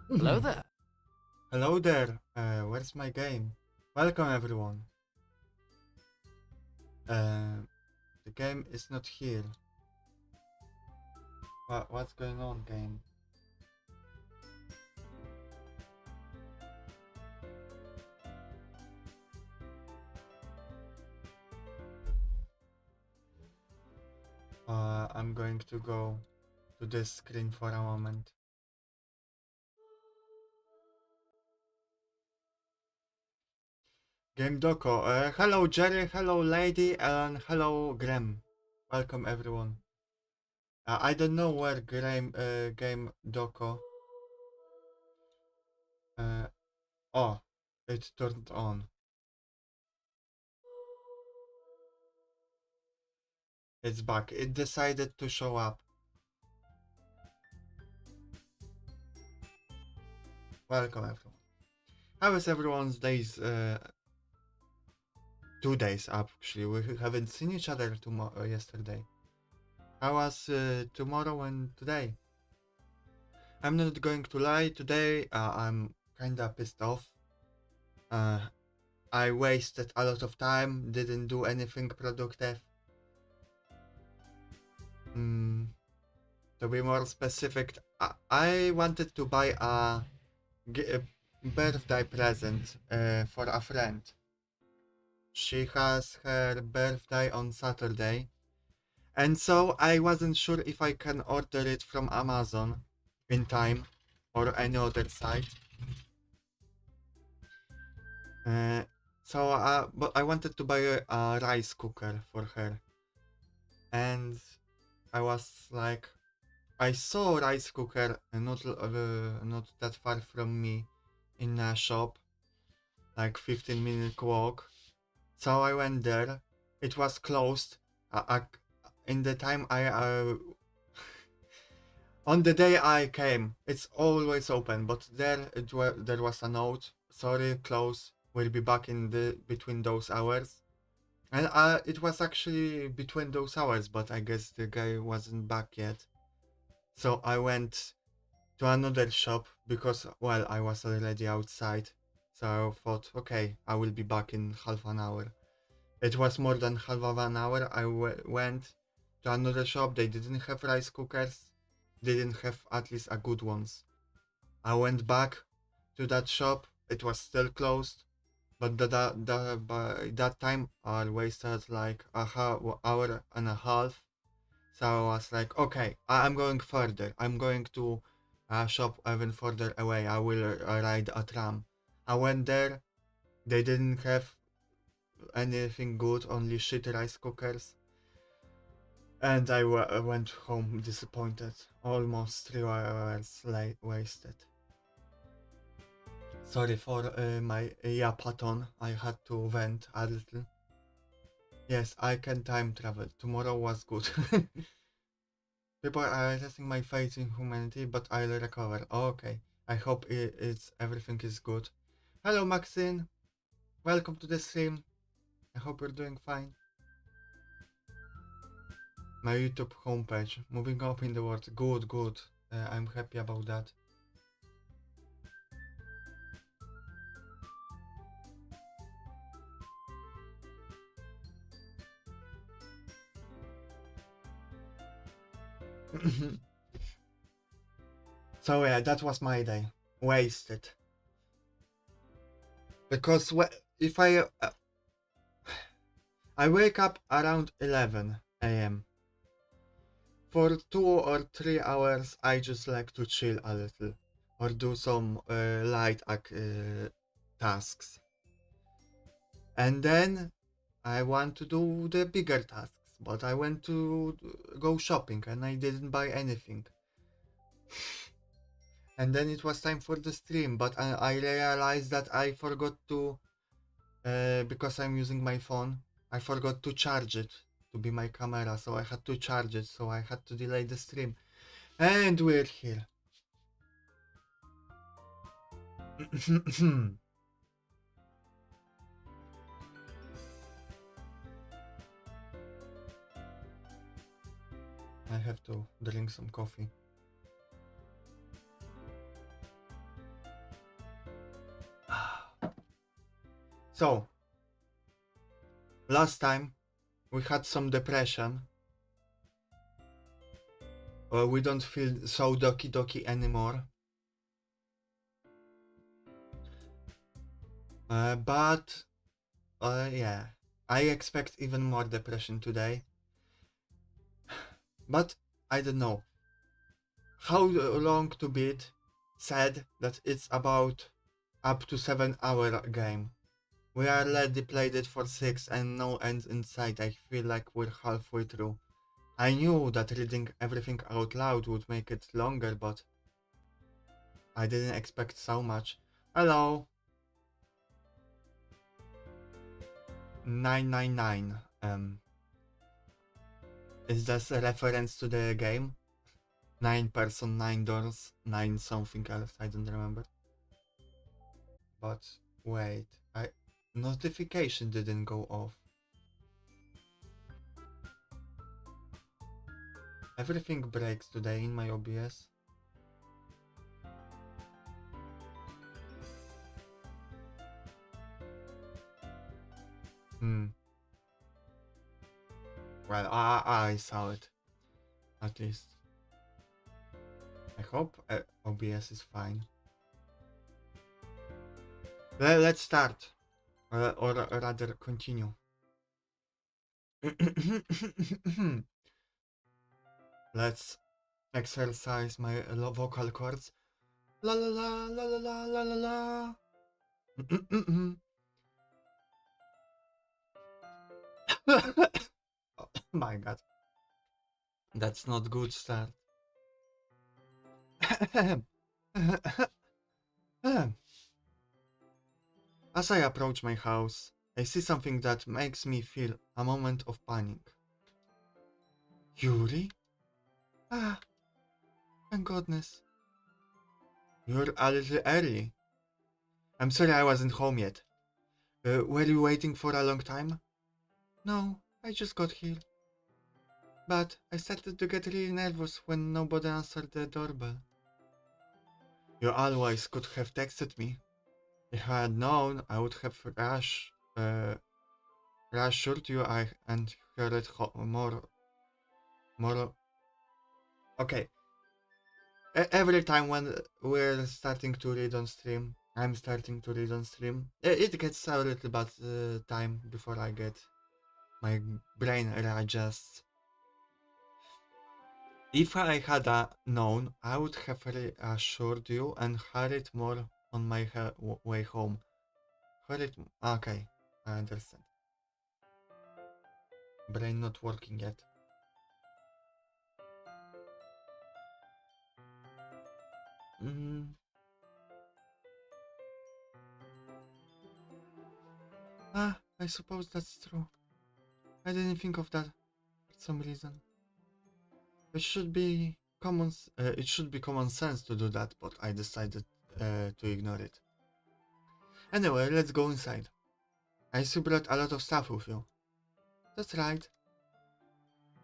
Hello there. Hello there. Where's my game? Welcome everyone. The game is not here. What's going on, game? I'm going to go to this screen for a moment. Game Doko. Hello Jerry, hello lady, and hello Graham. Welcome everyone. I don't know where Game Doko. Uh, oh, it turned on. It's back. It decided to show up. Welcome everyone. How is everyone's days? 2 days actually. We haven't seen each other yesterday. How was tomorrow and today? I'm not going to lie. Today I'm kinda pissed off. Uh, I wasted a lot of time. Didn't do anything productive. Mm, to be more specific, I wanted to buy a birthday present for a friend. She has her birthday on Saturday. And so I wasn't sure if I can order it from Amazon in time or any other site. Uh, but I wanted to buy a rice cooker for her. And I was like, I saw rice cooker not that far from me in a shop, like 15-minute walk. So I went there. It was closed. In the time on the day I came, it's always open, but there was a note. Sorry, close. We'll be back in the between those hours. And it was actually between those hours, but I guess the guy wasn't back yet. So I went to another shop because, well, I was already outside. So I thought, okay, I will be back in half an hour. It was more than half of an hour. I went to another shop. They didn't have rice cookers. They didn't have at least a good ones. I went back to that shop. It was still closed. But by that time, I wasted like hour and a half. So I was like, okay, I'm going further. I'm going to a shop even further away. I will ride a tram. I went there. They didn't have anything good, only shit rice cookers. And I went home disappointed. Almost 3 hours wasted. Sorry for my yapaton. I had to vent a little. Yes, I can time travel. Tomorrow was good. People are testing my faith in humanity, but I'll recover. Okay. I hope everything is good. Hello, Maxine. Welcome to the stream. I hope you're doing fine. My YouTube homepage, moving up in the world. Good, good. I'm happy about that. So yeah, that was my day. Wasted. Because if I wake up around 11 a.m. For 2 or 3 hours, I just like to chill a little or do some light tasks. And then I want to do the bigger tasks, but I went to go shopping and I didn't buy anything. And then it was time for the stream, but I realized that I forgot to, because I'm using my phone, I forgot to charge it to be my camera, so I had to charge it, so I had to delay the stream. And we're here. I have to drink some coffee. So, last time we had some depression. We don't feel so Doki Doki anymore. But yeah, I expect even more depression today. But I don't know how long to beat. Said that it's about up to 7 hour game. We already played it for 6 and no end in sight. I feel like we're halfway through. I knew that reading everything out loud would make it longer, but I didn't expect so much. Hello. 999. Is that a reference to the game? 9 person, 9 doors, 9 something else, I don't remember. But wait, notification didn't go off. Everything breaks today in my OBS. Well, I saw it. At least. I hope OBS is fine. Let's start. Or rather, continue. Let's exercise my vocal cords. La la la la la la la la. Oh my god. That's not good start. As I approach my house, I see something that makes me feel a moment of panic. Yuri? Ah, thank goodness. You're a little early. I'm sorry I wasn't home yet. Were you waiting for a long time? No, I just got here. But I started to get really nervous when nobody answered the doorbell. You always could have texted me. If I had known, I would have reassured you and heard more. Okay. Every time when we're starting to read on stream, I'm starting to read on stream. It gets a little bit time before I get my brain readjusts. If I had known, I would have reassured you and hurried more on my way home. Hurried. Okay, I understand. Brain not working yet. I suppose that's true. I didn't think of that for some reason. It should be common sense to do that, but I decided to ignore it. Anyway, let's go inside. I see you brought a lot of stuff with you. That's right.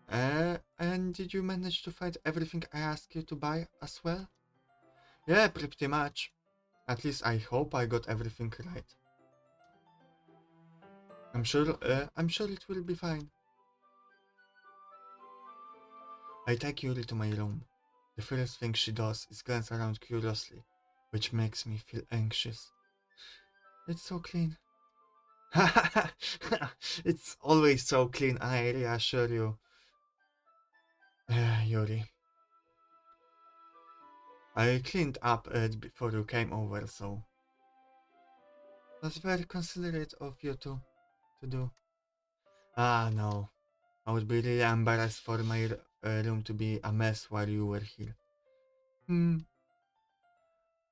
And did you manage to find everything I asked you to buy as well? Yeah, pretty much. At least I hope I got everything right. I'm sure it will be fine. I take Yuri to my room. The first thing she does is glance around curiously, which makes me feel anxious. It's so clean. It's always so clean, I reassure you. Yuri. I cleaned up it before you came over, so... That's very considerate of you to do. Ah, no. I would be really embarrassed for my room to be a mess while you were here.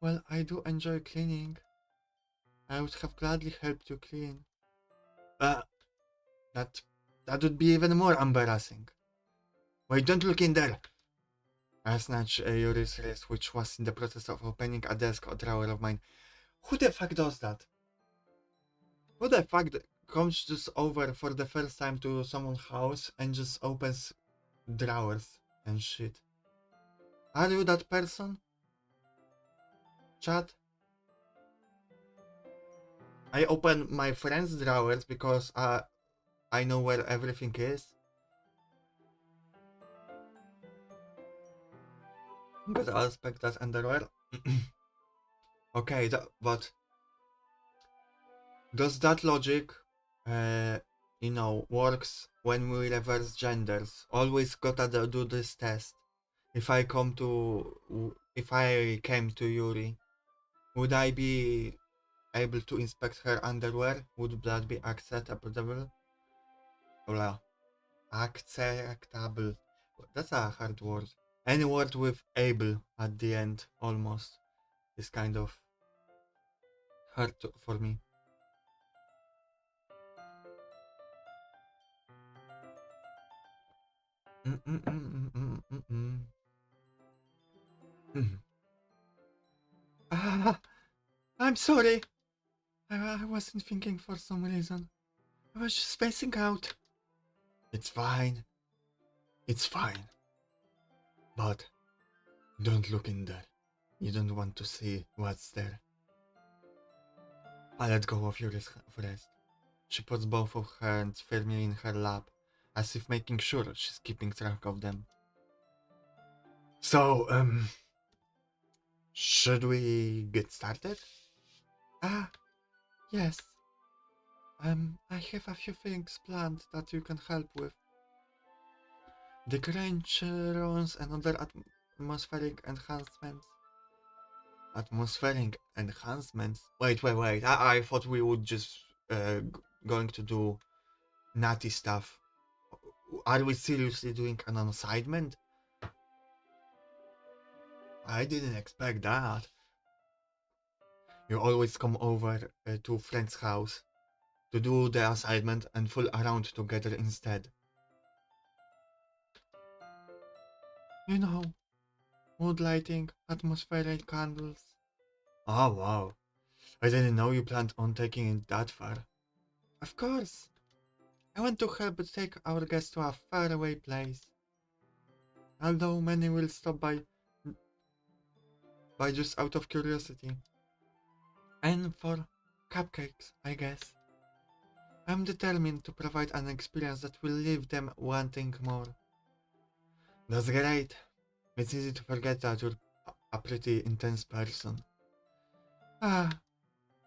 Well, I do enjoy cleaning. I would have gladly helped you clean. Uh, that would be even more embarrassing. Wait, don't look in there! I snatched Yuri's wrist, which was in the process of opening a desk or drawer of mine. Who the fuck does that? Who the fuck comes just over for the first time to someone's house and just opens drawers and shit? Are you that person? Chat? I open my friends' drawers because I know where everything is. But I'll expect that underwear. Okay, but does that logic, uh, works when we reverse genders? Always gotta do this test. If I came to Yuri, would I be able to inspect her underwear? Would that be acceptable? Well, acceptable. That's a hard word. Any word with able at the end almost is kind of hard for me. Ah, I'm sorry. I wasn't thinking for some reason. I was just spacing out. It's fine. It's fine. But don't look in there. You don't want to see what's there. I let go of Yuri's wrist. She puts both of her hands firmly in her lap, as if making sure she's keeping track of them. So, should we get started? Ah, yes. I have a few things planned that you can help with. Decorations and other atmospheric enhancements. Atmospheric enhancements? Wait. I thought we would just going to do natty stuff. Are we seriously doing an assignment? I didn't expect that. You always come over to friend's house to do the assignment and fool around together instead. You know, mood lighting, atmospheric candles. Oh wow, I didn't know you planned on taking it that far. Of course, I want to help take our guests to a faraway place. Although many will stop by just out of curiosity. And for cupcakes, I guess. I'm determined to provide an experience that will leave them wanting more. That's great. It's easy to forget that you're a pretty intense person. Ah,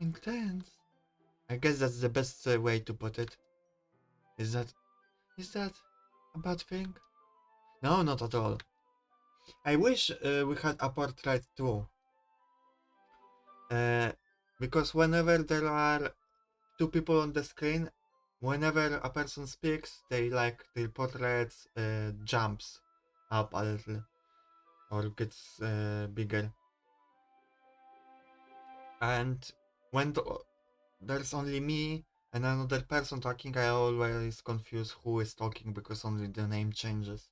intense. I guess that's the best way to put it. Is that is that a bad thing? No, not at all. I wish we had a portrait too. Uh, because whenever there are two people on the screen, whenever a person speaks, their portraits jumps up a little or gets bigger. And when there's only me and another person talking, I always confuse who is talking because only the name changes.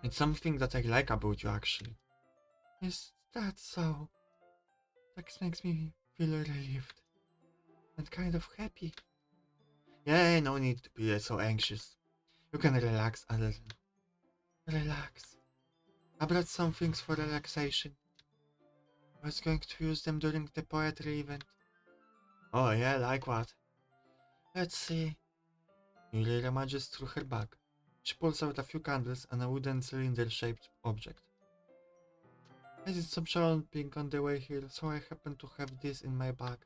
It's something that I like about you actually. Is that so? That makes me feel relieved and kind of happy. Yeah, no need to be so anxious. You can relax a little. Relax. I brought some things for relaxation. I was going to use them during the poetry event. Oh yeah, like what? Let's see. Yuli rummages through her bag. She pulls out a few candles and a wooden cylinder-shaped object. I did some shopping on the way here, so I happen to have this in my bag.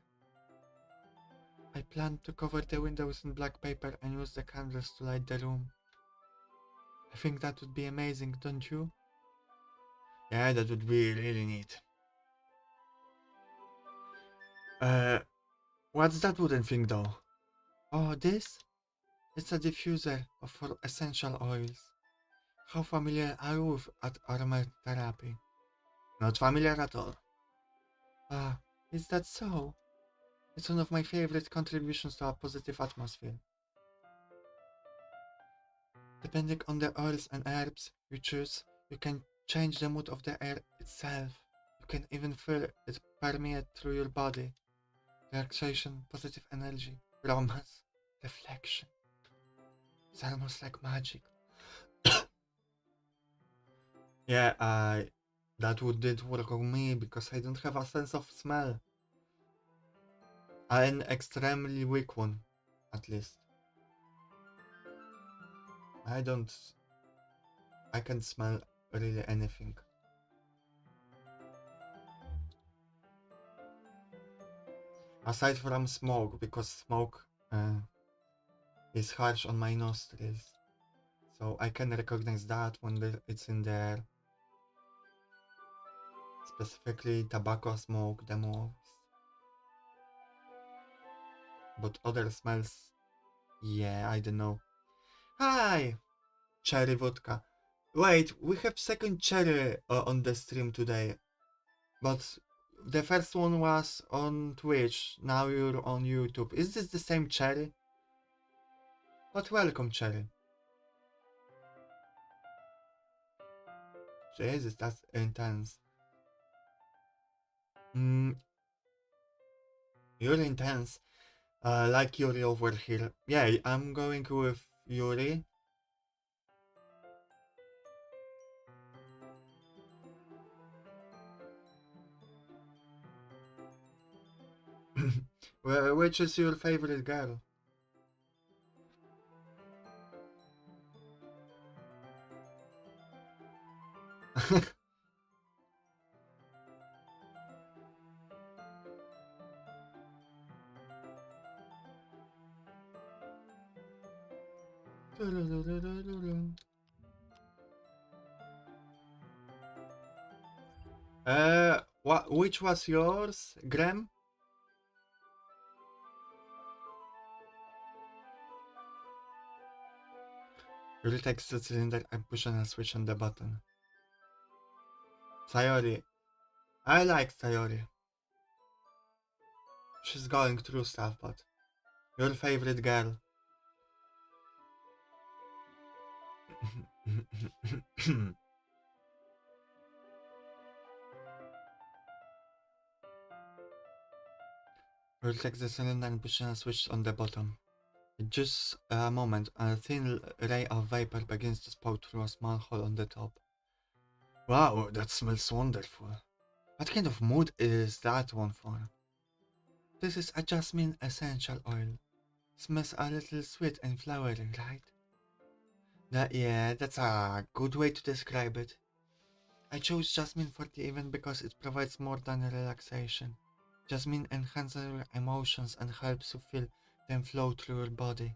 I plan to cover the windows in black paper and use the candles to light the room. I think that would be amazing, don't you? Yeah, that would be really neat. Uh, what's that wooden thing though? Oh, this? It's a diffuser for essential oils. How familiar are you with aromatherapy? Not familiar at all. Ah, is that so? It's one of my favorite contributions to a positive atmosphere. Depending on the oils and herbs you choose, you can change the mood of the air itself. You can even feel it permeate through your body. Relaxation, positive energy, romance, reflection. It's almost like magic. Yeah, That would did work on me because I don't have a sense of smell. An extremely weak one, at least. I don't. I can smell really anything. Aside from smoke, because smoke is harsh on my nostrils. So I can recognize that when it's in there. Specifically tobacco smoke, the most. But other smells, yeah, I don't know. Hi! Cherry vodka. Wait, we have second cherry on the stream today. But the first one was on Twitch, now you're on YouTube. Is this the same cherry? But welcome, cherry. Jesus, that's intense. Mm, you're intense. Like Yuri over here. Yeah, I'm going with Yuri. Which is your favorite girl? Which was yours, Graham? Yuri takes the cylinder and pushes a switch on the button. Sayori. I like Sayori. She's going through stuff, but your favorite girl. Yuri takes the cylinder and pushes a switch on the bottom. In just a moment, a thin ray of vapor begins to spout through a small hole on the top. Wow, that smells wonderful. What kind of mood is that one for? This is a jasmine essential oil. Smells a little sweet and flowery, right? Yeah, that's a good way to describe it. I chose jasmine for the event because it provides more than relaxation. Jasmine enhances your emotions and helps you feel them flow through your body.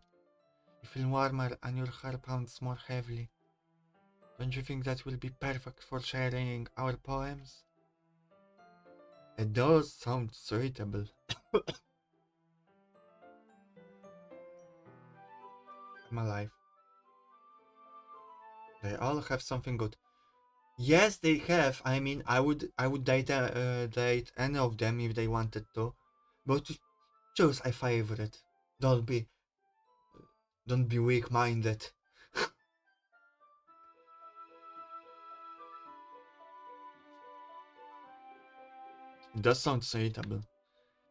You feel warmer and your heart pounds more heavily. Don't you think that will be perfect for sharing our poems? It does sound suitable. I'm alive. They all have something good. Yes, they have. I mean, I would date any of them if they wanted to, but choose a favorite. Don't be don't be weak-minded. It does sound suitable,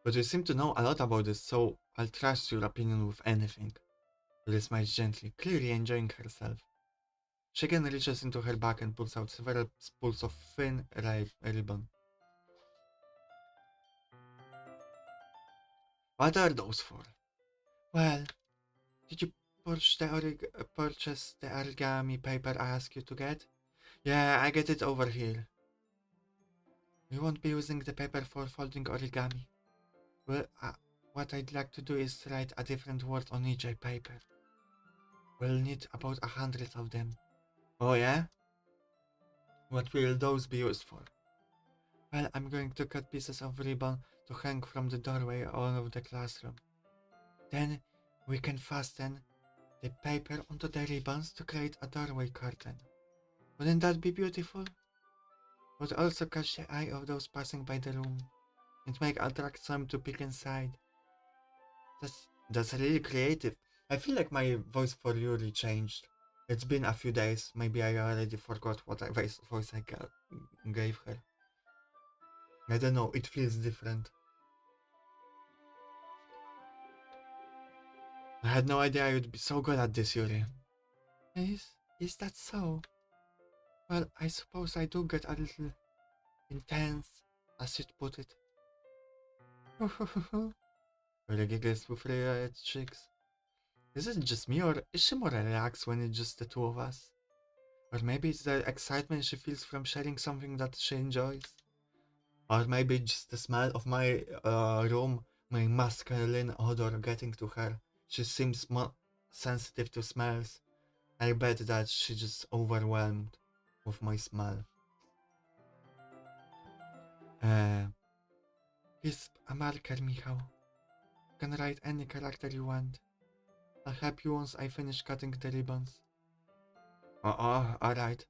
but you seem to know a lot about this, so I'll trust your opinion with anything. Lily smiles gently, clearly enjoying herself. She again reaches into her bag and pulls out several spools of thin ribbon. What are those for? Well, did you purchase the origami paper I asked you to get? Yeah, I get it over here. We won't be using the paper for folding origami. Well, what I'd like to do is write a different word on each paper. We'll need about 100 of them. Oh yeah? What will those be used for? Well, I'm going to cut pieces of ribbon to hang from the doorway of the classroom. Then we can fasten the paper onto the ribbons to create a doorway curtain. Wouldn't that be beautiful? Would also catch the eye of those passing by the room. It might attract some to peek inside. That's really creative. I feel like my voice for Yuri changed. It's been a few days. Maybe I already forgot what voice I gave her. I don't know. It feels different. I had no idea I would be so good at this, Yuri. Is that so? Well, I suppose I do get a little intense, as you'd put it. Really giggles with red cheeks. Is it just me, or is she more relaxed when it's just the two of us? Or maybe it's the excitement she feels from sharing something that she enjoys? Or maybe just the smell of my room, my masculine odor getting to her. She seems more sensitive to smells. I bet that she's just overwhelmed with my smell. Uh, he's a marker, Michał. You can write any character you want. I'll help you once I finish cutting the ribbons. Alright.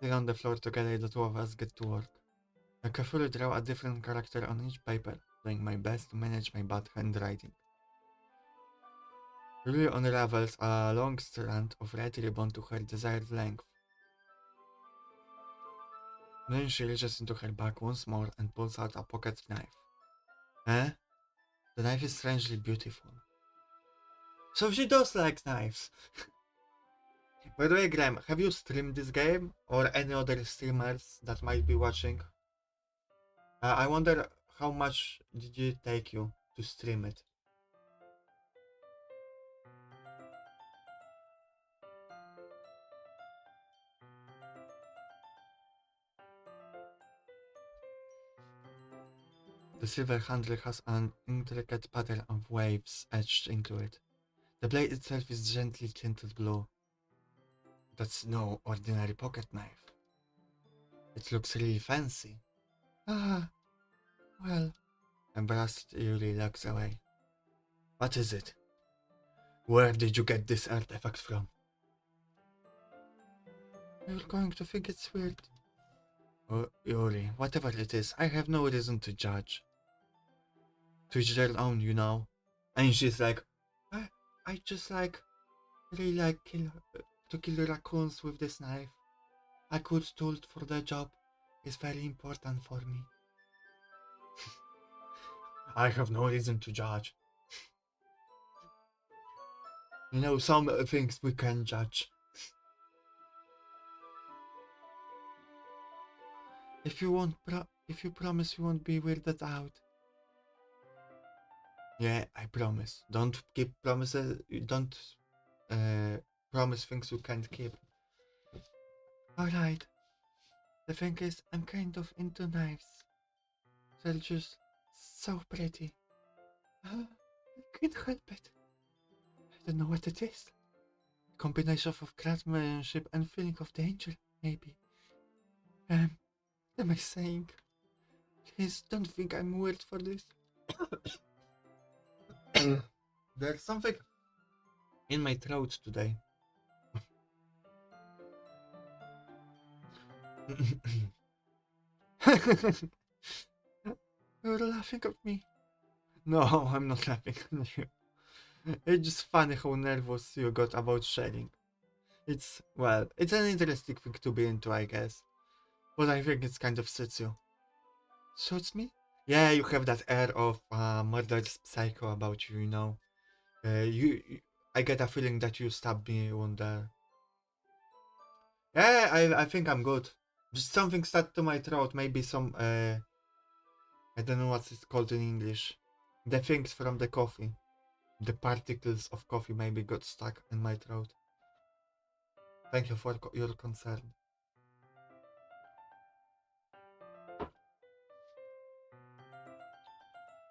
Lay on the floor together, the two of us get to work. I carefully draw a different character on each paper, doing my best to manage my bad handwriting. Yuri unravels a long strand of red ribbon to her desired length. Then she reaches into her bag once more and pulls out a pocket knife. Eh? The knife is strangely beautiful. So she does like knives. By the way, Graham, have you streamed this game? Or any other streamers that might be watching? I wonder how much did it take you to stream it? The silver handle has an intricate pattern of waves etched into it. The blade itself is gently tinted blue. That's no ordinary pocket knife. It looks really fancy. Ah, well. Embarrassed, Yuri looks away. What is it? Where did you get this artifact from? You're going to think it's weird. Oh, Yuri, whatever it is, I have no reason to judge. To each their own, you know. And she's like, I just really like to kill raccoons with this knife. A good tool for the job is very important for me. I have no reason to judge. You know, some things we can judge. If you promise you won't be weirded out. Yeah, I promise. Don't keep promises. Don't promise things you can't keep. Alright. The thing is, I'm kind of into knives. They're just so pretty. I can't help it. I don't know what it is. A combination of craftsmanship and feeling of danger, maybe. What am I saying? Please don't think I'm weird for this. There's something in my throat today. You're laughing at me. No, I'm not laughing at you. It's just funny how nervous you got about sharing. It's an interesting thing to be into, I guess. But I think it's kind of suits you. Suits me? Yeah, you have that air of murderous psycho about you, you know. I get a feeling that you stabbed me one there. Yeah, I think I'm good. Just something stuck to my throat, maybe some, I don't know what it's called in English. The things from the coffee. The particles of coffee maybe got stuck in my throat. Thank you for your concern.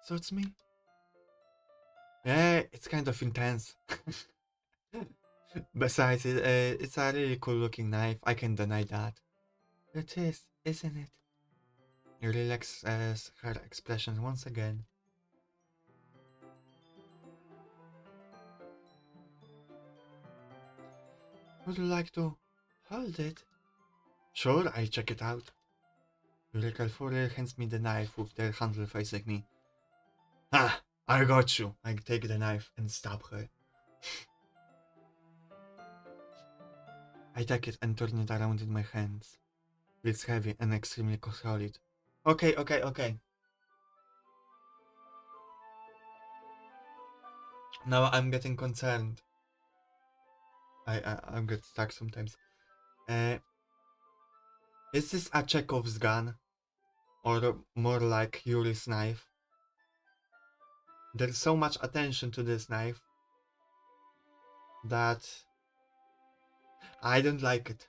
So it's me? Yeah, it's kind of intense. Besides, it's a really cool looking knife, I can deny that. It is, isn't it? You relax her expression once again. Would you like to hold it? Sure, I'll check it out. Eureka fully hands me the knife with the handle facing me. Ah, I got you. I take the knife and stab her. I take it and turn it around in my hands. It's heavy and extremely solid. Okay. Now I'm getting concerned. I'm get stuck sometimes. Uh, is this a Chekhov's gun? or more like Yuri's knife. There's so much attention to this knife that I don't like it.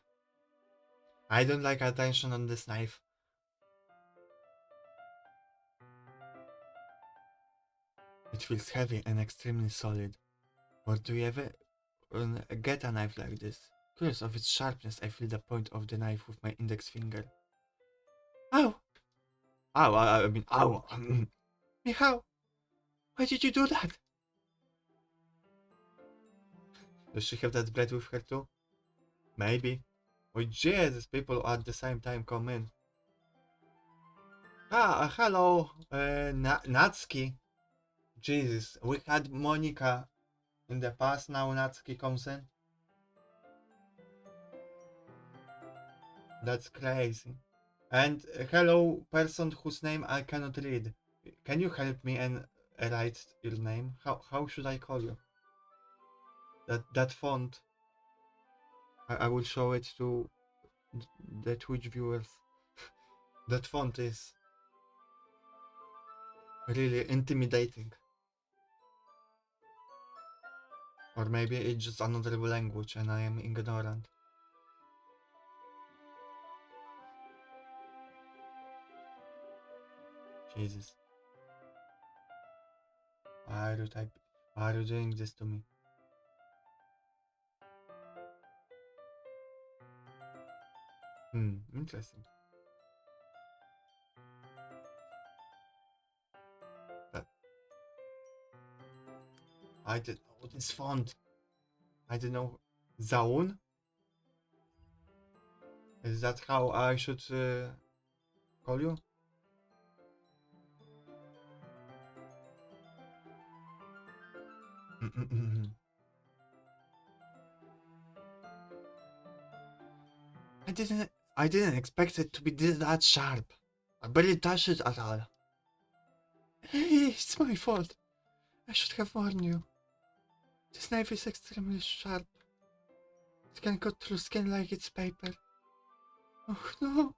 I don't like attention on this knife. It feels heavy and extremely solid. Where do you ever get a knife like this? Curious of its sharpness, I feel the point of the knife with my index finger. Ow! Ow, I mean, ow! Michał, why did you do that? Does she have that bread with her too? Maybe. Oh Jesus, people at the same time come in. Hello, Natsuki. Jesus, we had Monica in the past, now Natsuki comes in. That's crazy. And hello, person whose name I cannot read. Can you help me and write your name? How should I call you? That font. I will show it to the Twitch viewers. That font is really intimidating. Or maybe it's just another language and I am ignorant. Jesus. Why are you doing this to me? Interesting. But I didn't know this font. I didn't know. Zaun? Is that how I should call you? I didn't expect it to be that sharp. I barely touched it at all. Hey, it's my fault. I should have warned you. This knife is extremely sharp. It can cut through skin like it's paper. Oh no!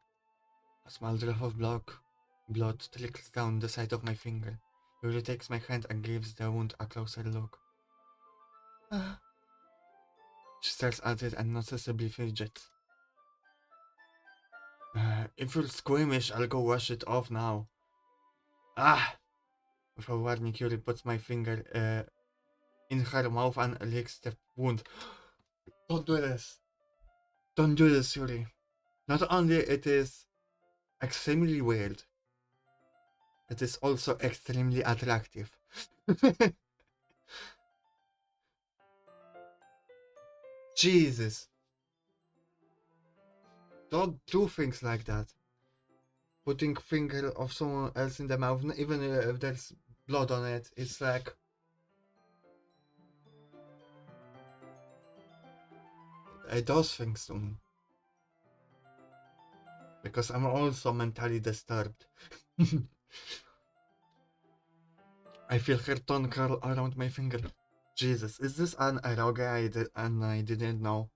A small drop of blood trickles down the side of my finger. Yuri takes my hand and gives the wound a closer look. She stares at it and noticeably fidgets. If you're squeamish, I'll go wash it off now. With a warning, Yuri puts my finger in her mouth and licks the wound. Don't do this. Don't do this, Yuri. Not only it is extremely weird, it is also extremely attractive. Jesus. Don't do things like that. Putting finger of someone else in the mouth, even if there's blood on it, it's like... It does things to me. Because I'm also mentally disturbed. I feel her tongue curl around my finger. Jesus, is this an eroge I didn't know?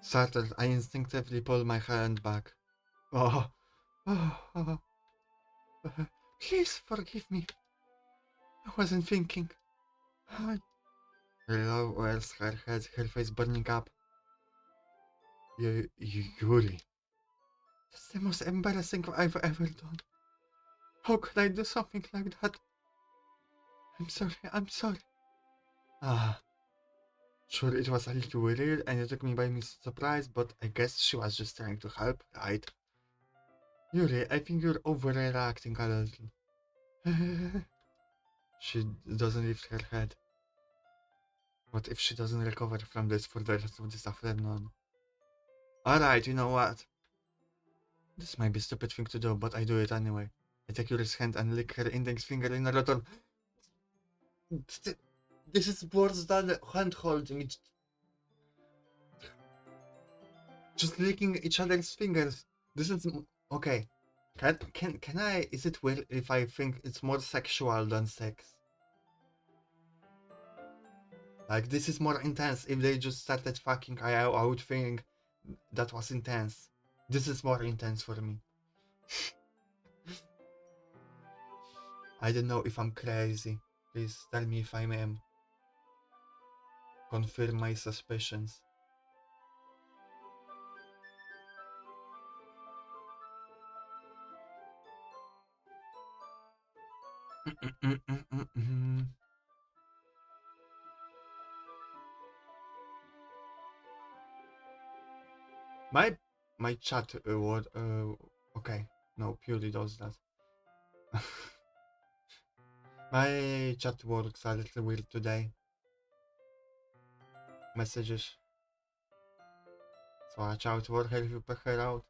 Startled, I instinctively pull my hand back. Oh, please forgive me. I wasn't thinking. Lowers her head, her face burning up. Yuri. That's the most embarrassing I've ever done. How could I do something like that? I'm sorry. Sure, it was a little weird and it took me by surprise, but I guess she was just trying to help, right? Yuri, I think you're overreacting a little. She doesn't lift her head. What if she doesn't recover from this for the rest of this afternoon? Alright, you know what? This might be a stupid thing to do, but I do it anyway. I take Yuri's hand and lick her index finger in a return. This is worse than hand holding. It's just licking each other's fingers. This is okay. Can I? Is it weird if I think it's more sexual than sex? Like this is more intense. If they just started fucking, I would think that was intense. This is more intense for me. I don't know if I'm crazy. Please tell me if I am. Confirm my suspicions. my my chat word okay, no, purely does that. My chat works a little weird today. Messages. So watch out for her if you pick her out.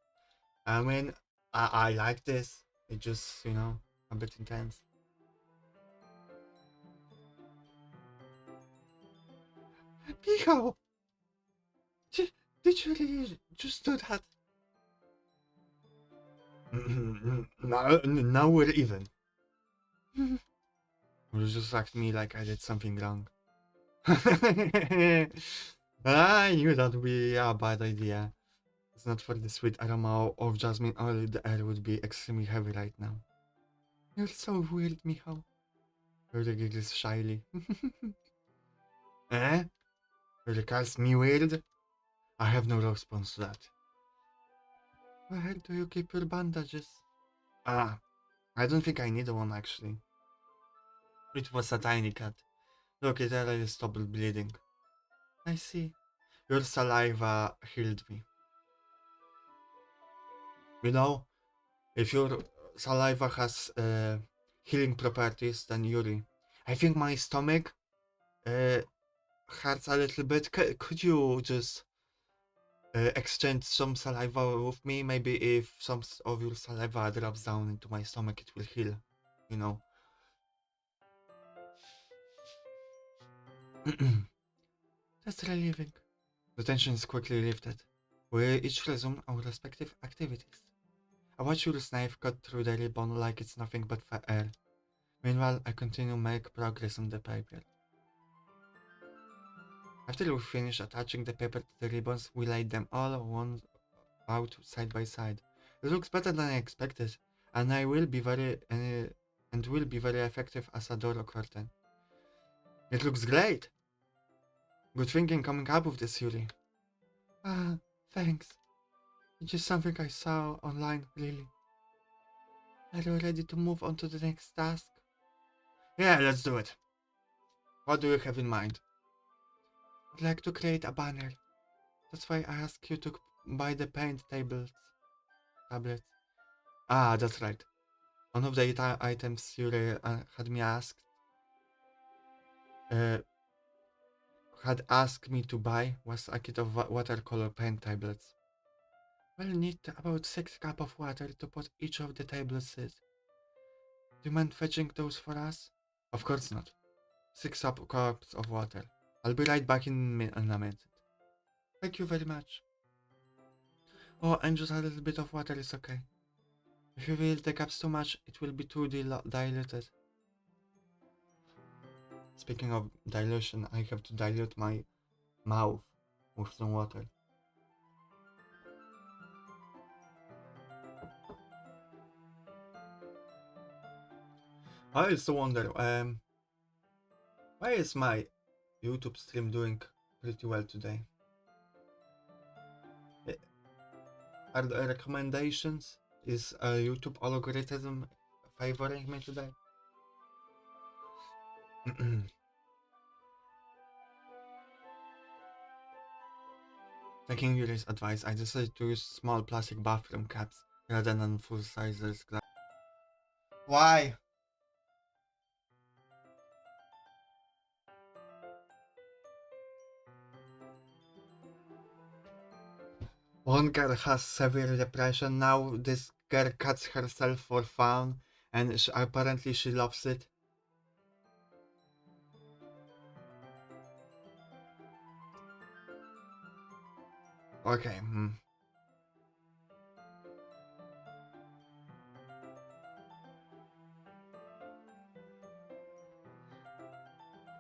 I mean, I like this. It just, a bit intense. Pico! Did you really just do that? Now we're even. You just asked me like I did something wrong. I knew that would be a bad idea. It's not for the sweet aroma of jasmine oil, the air would be extremely heavy right now. You're so weird, Michał. Yuri giggles shyly. Eh? Yuri calls me weird? I have no response to that. Where do you keep your bandages? Ah, I don't think I need one actually. It was a tiny cut. Look, it already stopped bleeding. I see. Your saliva healed me. You know, if your saliva has healing properties, then Yuri. I think my stomach uh, hurts a little bit. Could you just exchange some saliva with me? Maybe if some of your saliva drops down into my stomach, it will heal. You know. That's relieving. The tension is quickly lifted. We each resume our respective activities. I watch your knife cut through the ribbon like it's nothing but air. Meanwhile, I continue to make progress on the paper. After we finish attaching the paper to the ribbons, we lay them all one out side by side. It looks better than I expected, and I will be very and will be very effective as a door or curtain. It looks great. Good thinking coming up with this, Yuri. Ah, thanks. It's just something I saw online, really. Are you ready to move on to the next task? Yeah, let's do it. What do you have in mind? I'd like to create a banner. That's why I asked you to buy the paint tablets. Ah, that's right. One of the items you had me uh, asked me to buy was a kit of watercolor paint tablets. We'll need about 6 cups of water to put each of the tablets in. Do you mind fetching those for us? Of course not. 6 cups of water. I'll be right back in a minute. Thank you very much. Oh, and just a little bit of water is okay. If you fill the cups too much, it will be too diluted. Speaking of dilution, I have to dilute my mouth with some water. I also wonder, why is my YouTube stream doing pretty well today? Are the recommendations? Is a YouTube algorithm favoring me today? Taking Yuri's advice, I decided to use small plastic bathroom caps rather than full-size glass. Why? One girl has severe depression now. This girl cuts herself for fun, and apparently she loves it. Okay.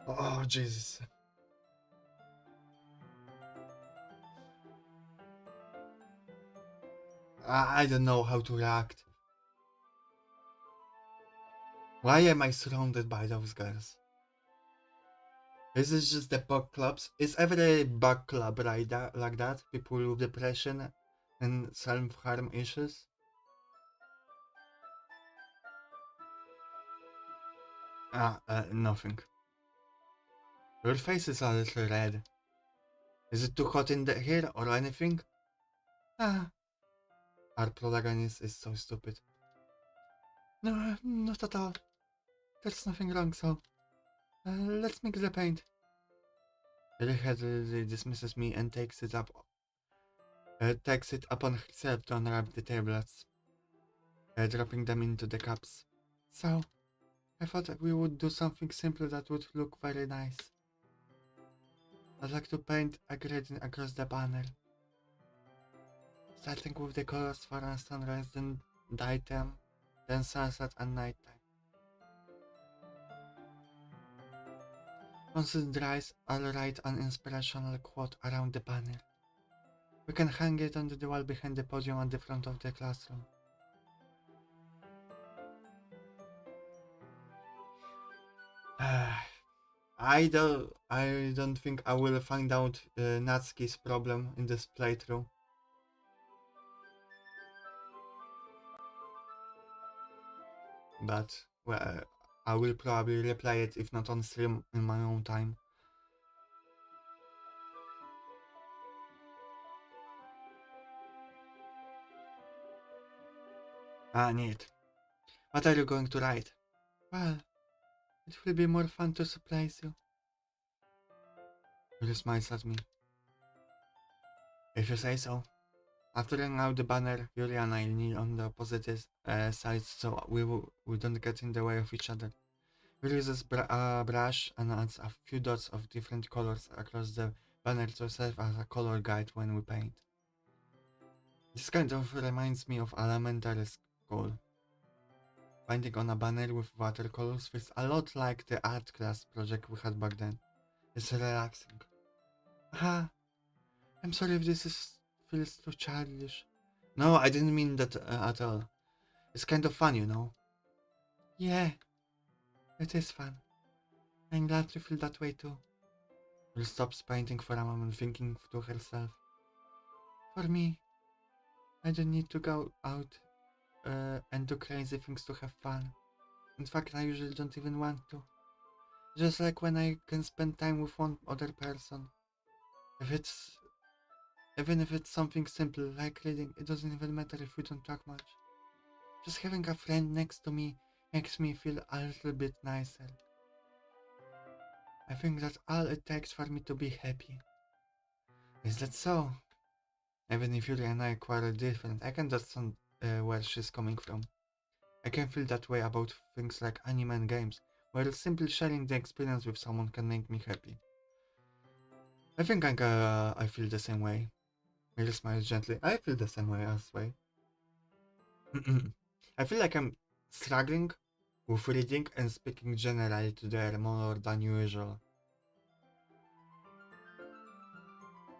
Oh Jesus. I don't know how to react. Why am I surrounded by those girls? Is it just the bug clubs? Is every bug club like that? People with depression and self-harm issues? Nothing. Your face is a little red. Is it too hot in here or anything? Ah, our protagonist is so stupid. No, not at all. There's nothing wrong, so let's mix the paint. He hastily dismisses me and takes it upon herself to unwrap the tablets, dropping them into the cups. So, I thought that we would do something simple that would look very nice. I'd like to paint a gradient across the banner, starting with the colors for a sunrise, then daytime, then sunset and nighttime. Once it dries, I'll write an inspirational quote around the banner. We can hang it on the wall behind the podium at the front of the classroom. I don't think I will find out Natsuki's problem in this playthrough. But well, I will probably replay it if not on stream in my own time. Neat. What are you going to write? Well, it will be more fun to surprise you. Yuri smiles at me. If you say so. After laying out the banner, Yuri and I kneel on the opposite sides so we don't get in the way of each other. Yuri uses a brush and adds a few dots of different colors across the banner to serve as a color guide when we paint. This kind of reminds me of elementary school. Painting on a banner with watercolors feels a lot like the art class project we had back then. It's relaxing. Ah, I'm sorry if feels too childish. No, I didn't mean that at all. It's kind of fun, you know. Yeah, it is fun. I'm glad you feel that way too. Will stops painting for a moment, thinking to herself. For me, I don't need to go out and do crazy things to have fun. In fact, I usually don't even want to. Just like when I can spend time with one other person. If it's Even if it's something simple like reading, it doesn't even matter if we don't talk much. Just having a friend next to me makes me feel a little bit nicer. I think that's all it takes for me to be happy. Is that so? Even if Yuri and I are quite different, I can understand where she's coming from. I can feel that way about things like anime and games, where simply sharing the experience with someone can make me happy. I think I feel the same way. Mary smiles gently. I feel the same way as well. I feel like I'm struggling with reading and speaking generally today more than usual.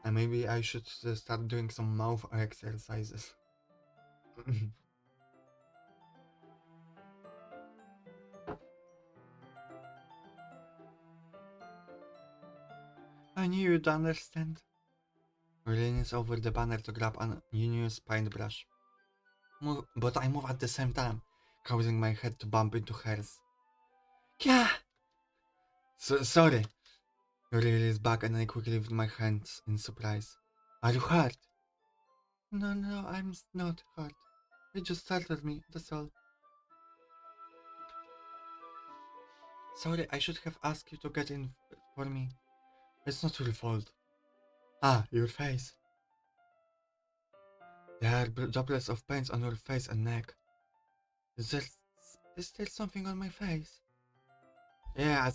And maybe I should start doing some mouth exercises. I knew you'd understand. Leans over the banner to grab an unused paintbrush. But I move at the same time, causing my head to bump into hers. Yeah! Sorry. Yuri is back and I quickly lift my hands in surprise. Are you hurt? No, I'm not hurt. It just startled me, that's all. Sorry, I should have asked you to get in for me. It's not your fault. Ah, your face. There are droplets of paint on your face and neck. Is there, is there something on my face? Yeah,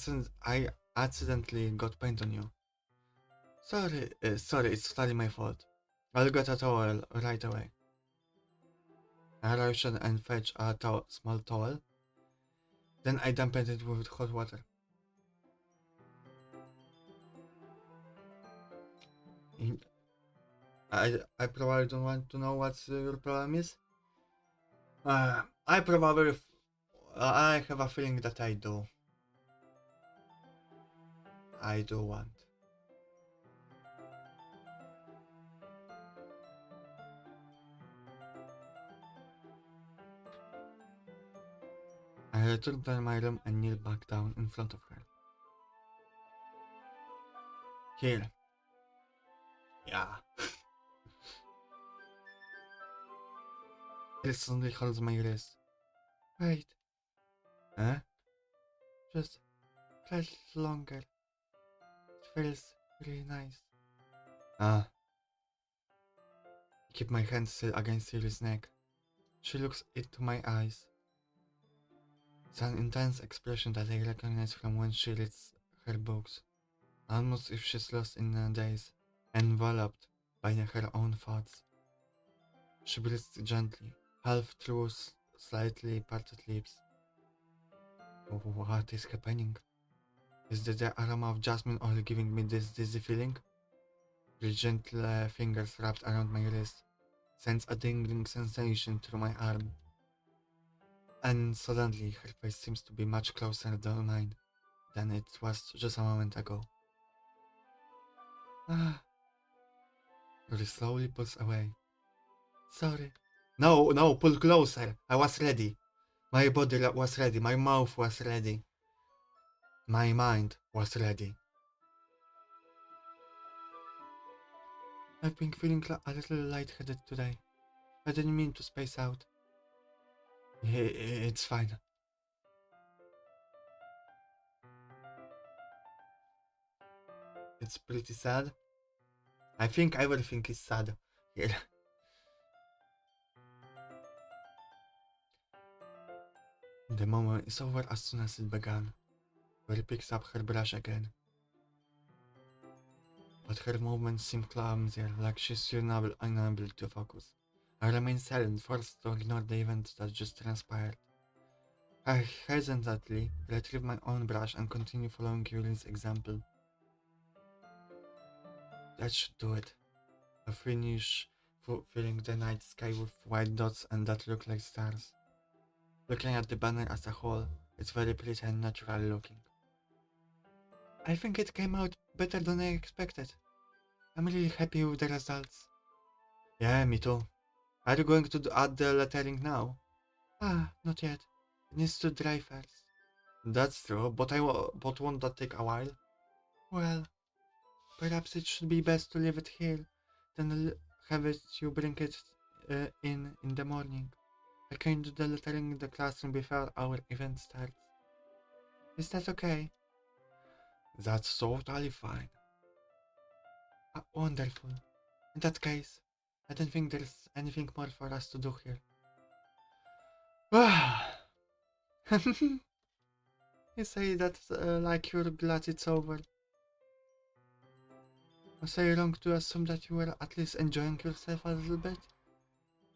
I accidentally got paint on you. Sorry, it's totally my fault. I'll get a towel right away. I rush and fetch a small towel. Then I dampened it with hot water. I probably don't want to know what your problem is. I probably I have a feeling that I do. I do want. I return to my room and kneel back down in front of her. Here. Yeah. He suddenly holds my wrist. Wait. Huh? Just a little longer. It feels really nice. Ah. I keep my hand still against Siri's neck. She looks into my eyes. It's an intense expression that I recognize from when she reads her books. Almost if she's lost in a daze, enveloped by her own thoughts. She breathes gently, half through slightly parted lips. What is happening? Is that the aroma of jasmine oil giving me this dizzy feeling? Her gentle fingers wrapped around my wrist sends a tingling sensation through my arm. And suddenly her face seems to be much closer than mine than it was just a moment ago. Ah, Yuri slowly pulls away. Sorry. No, no, pull closer. I was ready. My body was ready. My mouth was ready. My mind was ready. I've been feeling a little lightheaded today. I didn't mean to space out. It's fine. It's pretty sad. I think everything is sad here. The moment is over as soon as it began. Mary picks up her brush again. But her movements seem clumsier, like she's unable to focus. I remain silent, forced to ignore the event that just transpired. I hesitantly retrieve my own brush and continue following Yuri's example. That should do it. I finish filling the night sky with white dots and that look like stars. Looking at the banner as a whole, it's very pretty and natural looking. I think it came out better than I expected. I'm really happy with the results. Yeah, me too. Are you going to add the lettering now? Ah, not yet. It needs to dry first. That's true, but won't that take a while? Well, perhaps it should be best to leave it here, then have it you bring it in the morning. I can do the lettering in the classroom before our event starts. Is that okay? That's totally fine. Wonderful. In that case, I don't think there's anything more for us to do here. You say that like you're glad it's over. Was I wrong to assume that you were at least enjoying yourself a little bit?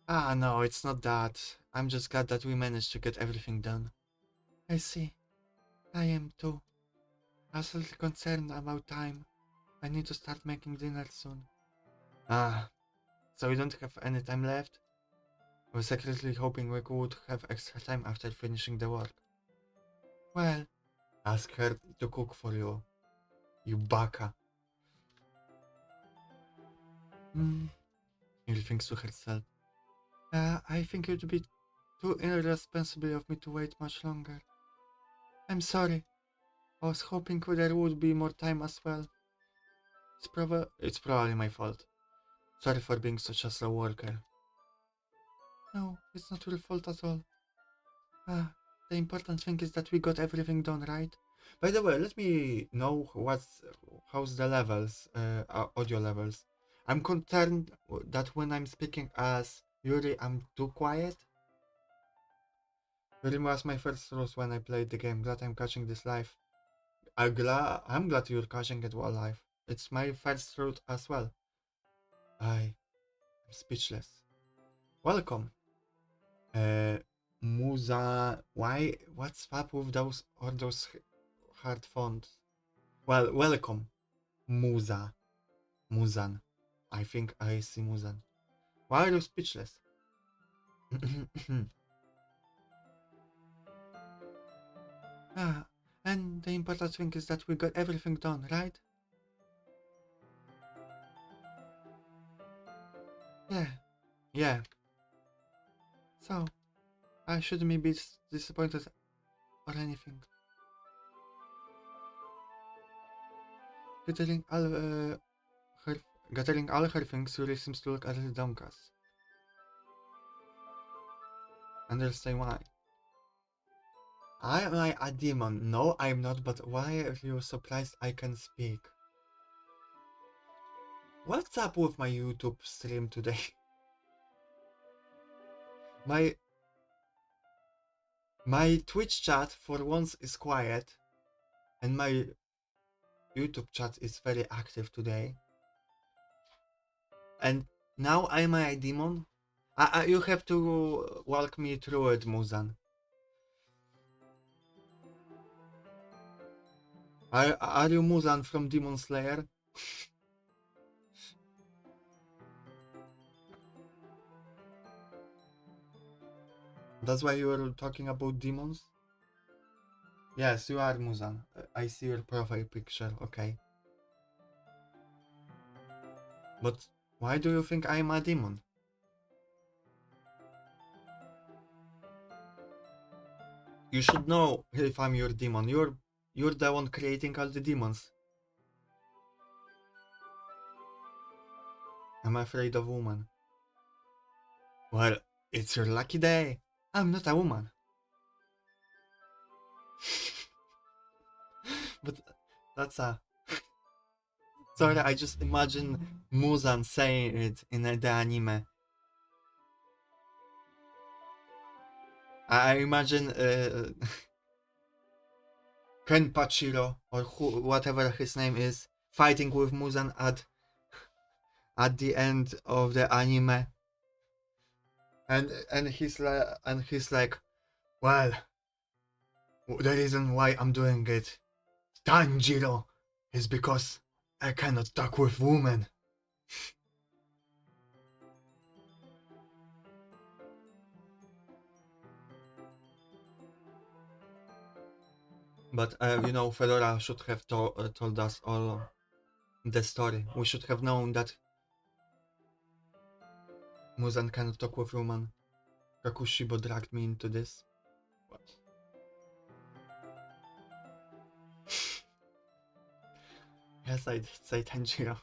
Ah, no, it's not that. I'm just glad that we managed to get everything done. I see. I am too. I was a little concerned about time. I need to start making dinner soon. Ah, so we don't have any time left? I was secretly hoping we would have extra time after finishing the work. Well, ask her to cook for you. You baka. Yuri thinks to herself. I think it would be too irresponsible of me to wait much longer. I'm sorry. I was hoping there would be more time as well. It's probably my fault. Sorry for being such a slow worker. No, it's not your fault at all. The important thing is that we got everything done, right? By the way, let me know how's the levels, audio levels. I'm concerned that when I'm speaking as Yuri, I'm too quiet. Yuri was my first rules when I played the game. Glad I'm catching this live. I'm glad you're catching it live. It's my first route as well. I'm speechless. Welcome. Musa. What's up with those hard fonts? Well, welcome, Musa. Musan. I think I see Muzan. Why are you speechless? Ah, and the important thing is that we got everything done, right? Yeah, yeah. So, I shouldn't be disappointed or anything. Gathering all, her, gathering all her things really seems to look a little downcast. Understand why? Am I a demon? No, I'm not, but why are you surprised I can speak? What's up with my YouTube stream today? my my Twitch chat for once is quiet, and my YouTube chat is very active today. And now I'm a demon? You have to walk me through it, Muzan. Are you Muzan from Demon Slayer? That's why you were talking about demons? Yes, you are Muzan. I see your profile picture, okay. But why do you think I'm a demon? You should know if I'm your demon. You're the one creating all the demons. I'm afraid of women. Well, it's your lucky day. I'm not a woman. But that's a... Sorry, I just imagine Muzan saying it in the anime. I imagine Kenpachiro, or whatever his name is, fighting with Muzan at the end of the anime. And he's like, well, the reason why I'm doing it, Tanjiro, is because I cannot talk with women. But Fedora should have told us all the story. We should have known that Muzan cannot talk with women. Kakushibo dragged me into this. Yes, I did say Tanjiro.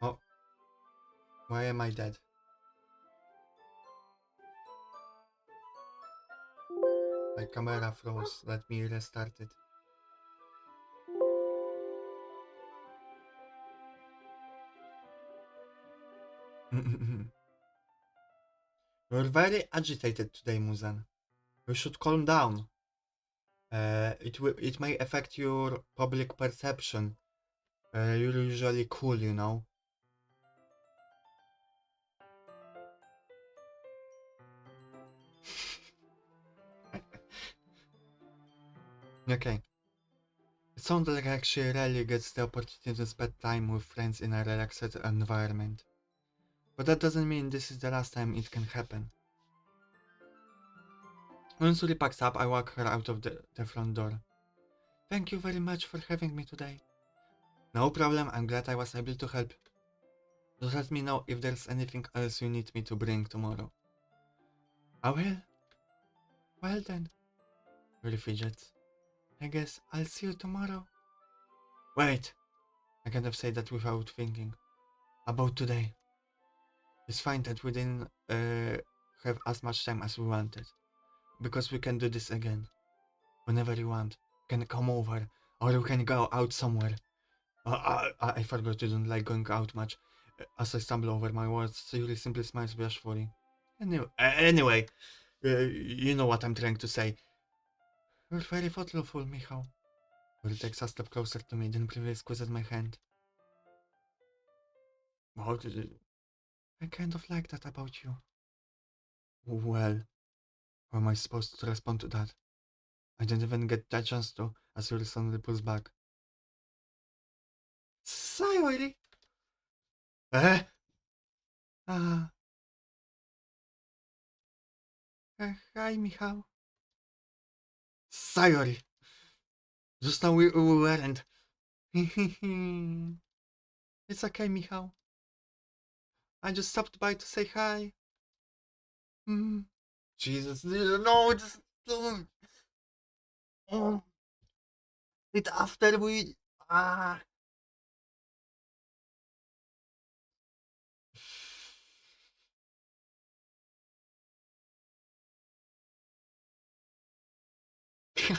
Oh, why am I dead? My camera froze. Let me restart it. You're very agitated today, Muzan. You should calm down. It may affect your public perception. You're usually cool, you know. Okay. It sounds like she rarely gets the opportunity to spend time with friends in a relaxed environment. But that doesn't mean this is the last time it can happen. When Suri packs up, I walk her out of the front door. Thank you very much for having me today. No problem, I'm glad I was able to help. Just let me know if there's anything else you need me to bring tomorrow. I will. Well then. Really fidgets. I guess I'll see you tomorrow. Wait! I can't have said that without thinking. About today. It's fine that we didn't have as much time as we wanted. Because we can do this again. Whenever you want. You can come over. Or you can go out somewhere. I forgot you don't like going out much. As I stumble over my words, Yuri simply smiles bashfully. Anyway, you know what I'm trying to say. You're very thoughtful, Michał. Yuri takes a step closer to me, then briefly squeezes my hand. What? I kind of like that about you. Well, how am I supposed to respond to that? I didn't even get that chance to, as Yuri suddenly pulls back. Sayori! Eh? Ah, hi, Michał. Sayori! Just now we weren't. It's okay, Michał. I just stopped by to say hi. Mm. Jesus, no, just don't. Oh, it after we. Ah.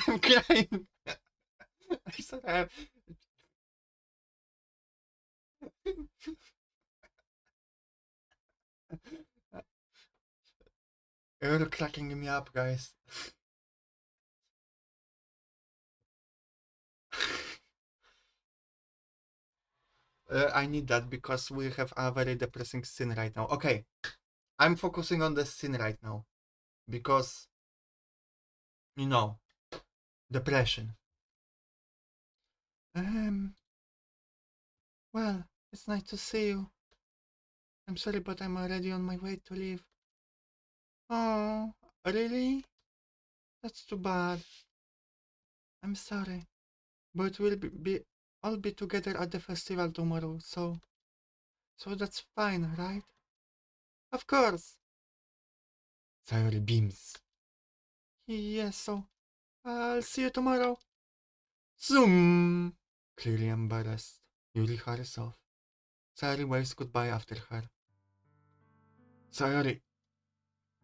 I'm crying. I said you're cracking me up, guys. I need that because we have a very depressing scene right now. Okay, I'm focusing on the scene right now because, you know, depression. Well, it's nice to see you. I'm sorry, but I'm already on my way to leave. Oh, really? That's too bad. I'm sorry, but we'll be all be together at the festival tomorrow, so that's fine, right? Of course. Sayori beams. Yes, so I'll see you tomorrow. Zoom! Clearly embarrassed, Yuri hurries off. Sayori waves goodbye after her. Sayori,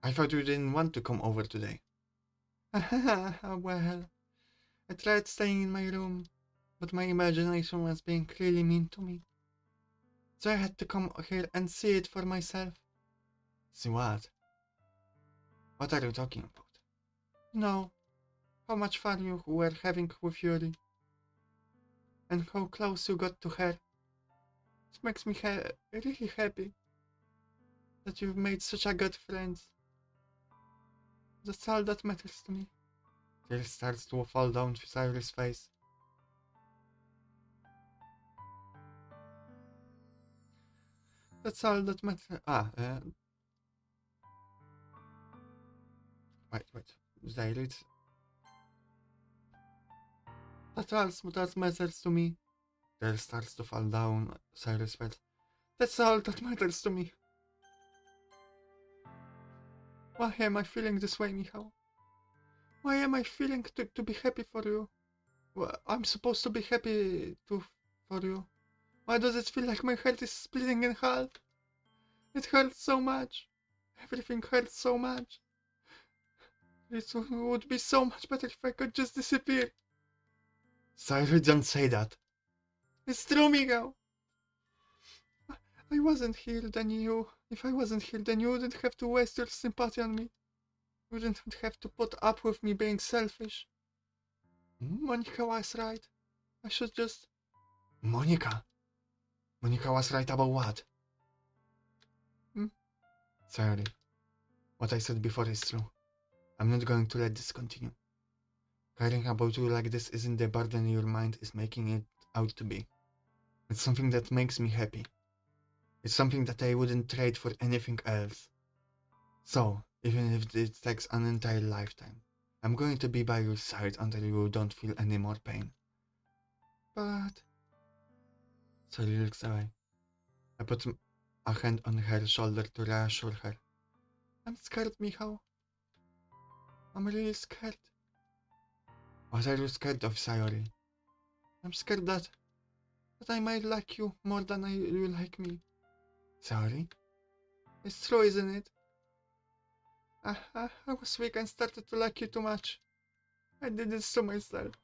I thought you didn't want to come over today. Well, I tried staying in my room, but my imagination was being clearly mean to me. So I had to come here and see it for myself. See what? What are you talking about? No, how much fun you were having with Yuri, and how close you got to her. It makes me really happy that you've made such a good friends. That's all that matters to me. Tears starts to fall down Cyrus' face. That's all that matters. Wait. They read. That's all that matters to me. Tears starts to fall down Cyrus' face. That's all that matters to me. Why am I feeling this way, Michał? Why am I feeling to be happy for you? Well, I'm supposed to be happy for you. Why does it feel like my heart is splitting in half? It hurts so much. Everything hurts so much. It would be so much better if I could just disappear. Sorry, don't say that. It's true, Michał. I wasn't here, then you. If I wasn't here, then you wouldn't have to waste your sympathy on me. You wouldn't have to put up with me being selfish. Monica was right. I should just. Monica? Monica was right about what? Sorry. What I said before is true. I'm not going to let this continue. Caring about you like this isn't the burden your mind is making it out to be. It's something that makes me happy. It's something that I wouldn't trade for anything else. So, even if it takes an entire lifetime, I'm going to be by your side until you don't feel any more pain. But... Sally looks away. I put a hand on her shoulder to reassure her. I'm scared, Michał. I'm really scared. What are you scared of, Sayori? I'm scared that I might like you more than you like me. Sorry? It's true, isn't it? I was weak and started to like you too much. I did this to myself.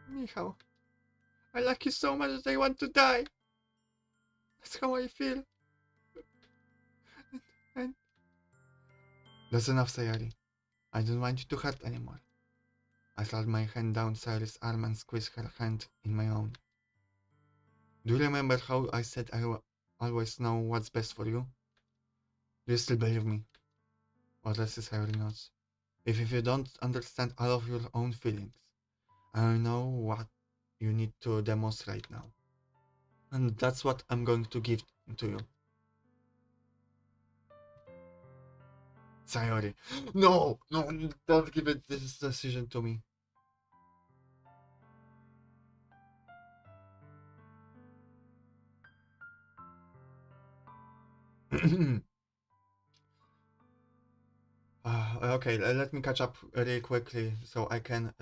Michał, I like you so much that I want to die. That's how I feel. And that's enough, Sayori. I don't want you to hurt anymore. I slid my hand down Sayori's arm and squeezed her hand in my own. Do you remember how I said always know what's best for you? Do you still believe me? Or necessarily not? If you don't understand all of your own feelings, I know what you need to demonstrate now. And that's what I'm going to give to you. Sayori. No, no, don't give it this decision to me. Okay, let me catch up really quickly so I can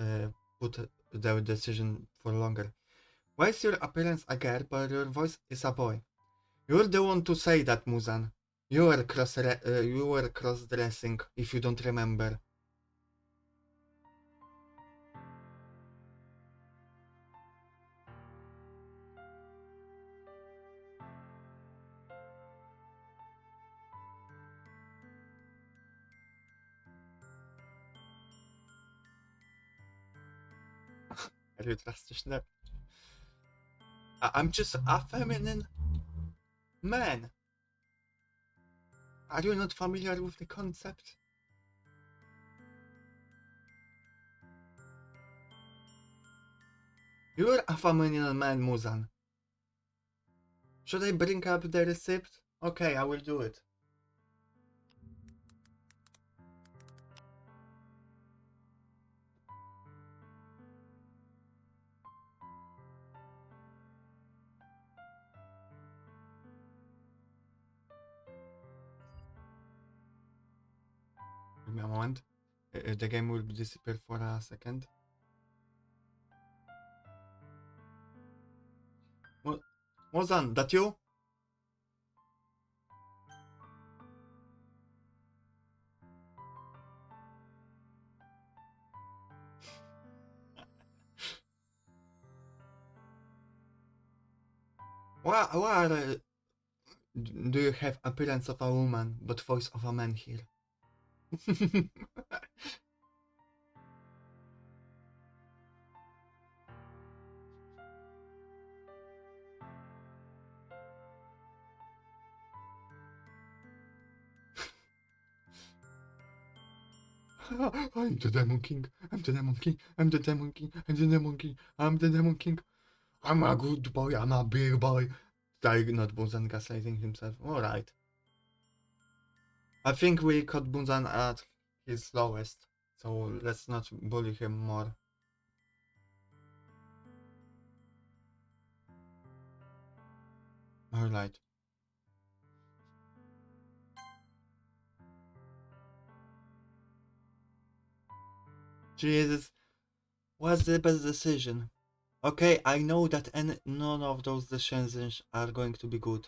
put the decision for longer. Why is your appearance a girl but your voice is a boy? You're the one to say that, Muzan. You were cross-dressing, if you don't remember. Are you drastyczne? I'm just a feminine man. Are you not familiar with the concept? You're a feminine man, Muzan. Should I bring up the receipt? Okay, I will do it. Give me a moment. The game will disappear for a second. Muzan, that you? Why do you have appearance of a woman but voice of a man here? I'm the Demon King. I'm the Demon King. I'm the Demon King. I'm the Demon King. I'm the Demon King. I'm a good boy. I'm a big boy. Like not Bunzan gaslighting himself. Alright. I think we caught Bunzan at his lowest. So let's not bully him more. Alright. Jesus. What's the best decision? Okay, I know that none of those decisions are going to be good.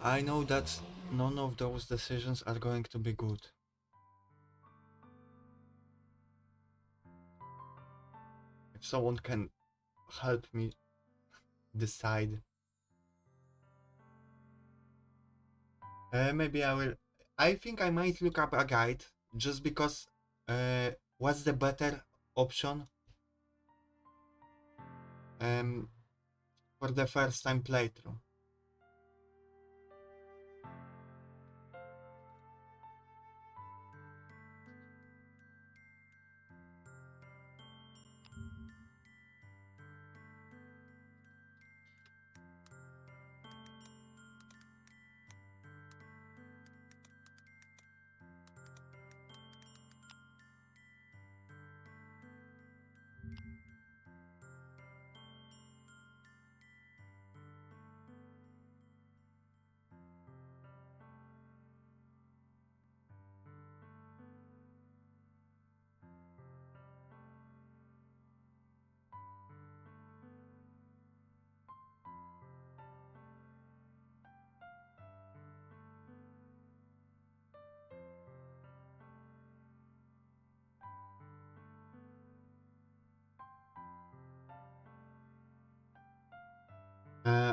I know that none of those decisions are going to be good. If someone can help me decide, maybe I will. I think I might look up a guide just because. What's the better option? Um, for the first time playthrough.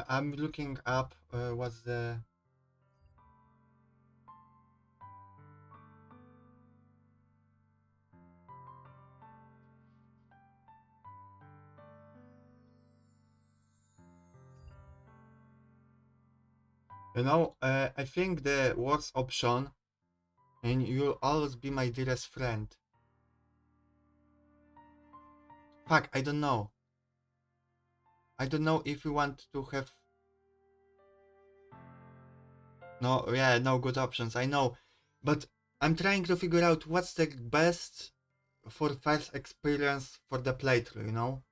I'm looking up what's the I think the worst option, and you'll always be my dearest friend. Fuck, I don't know. I don't know if you want to have. No, yeah, no good options, I know. But I'm trying to figure out what's the best for first experience for the playthrough.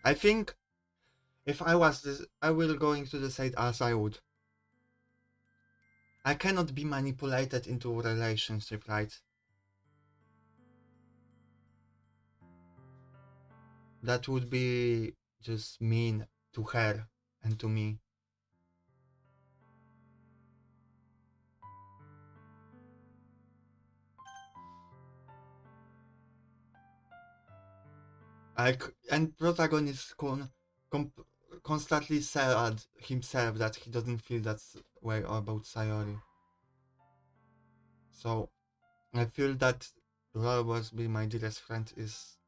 I think if I was this, I will going to decide as I would. I cannot be manipulated into a relationship, right? That would be just mean to her and to me. And protagonist com- constantly said himself that he doesn't feel that way about Sayori. So I feel that will always be my dearest friend is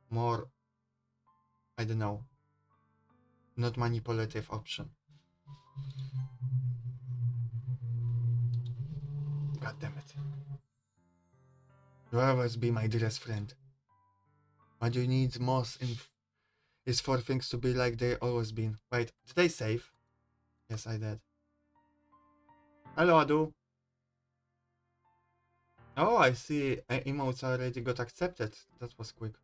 more, I don't know, not manipulative option. God damn it. You'll always be my dearest friend. What you need most is for things to be like they always been. Wait, did I save? Yes, I did. Hello, Adu. Oh, I see. Emotes already got accepted. That was quick.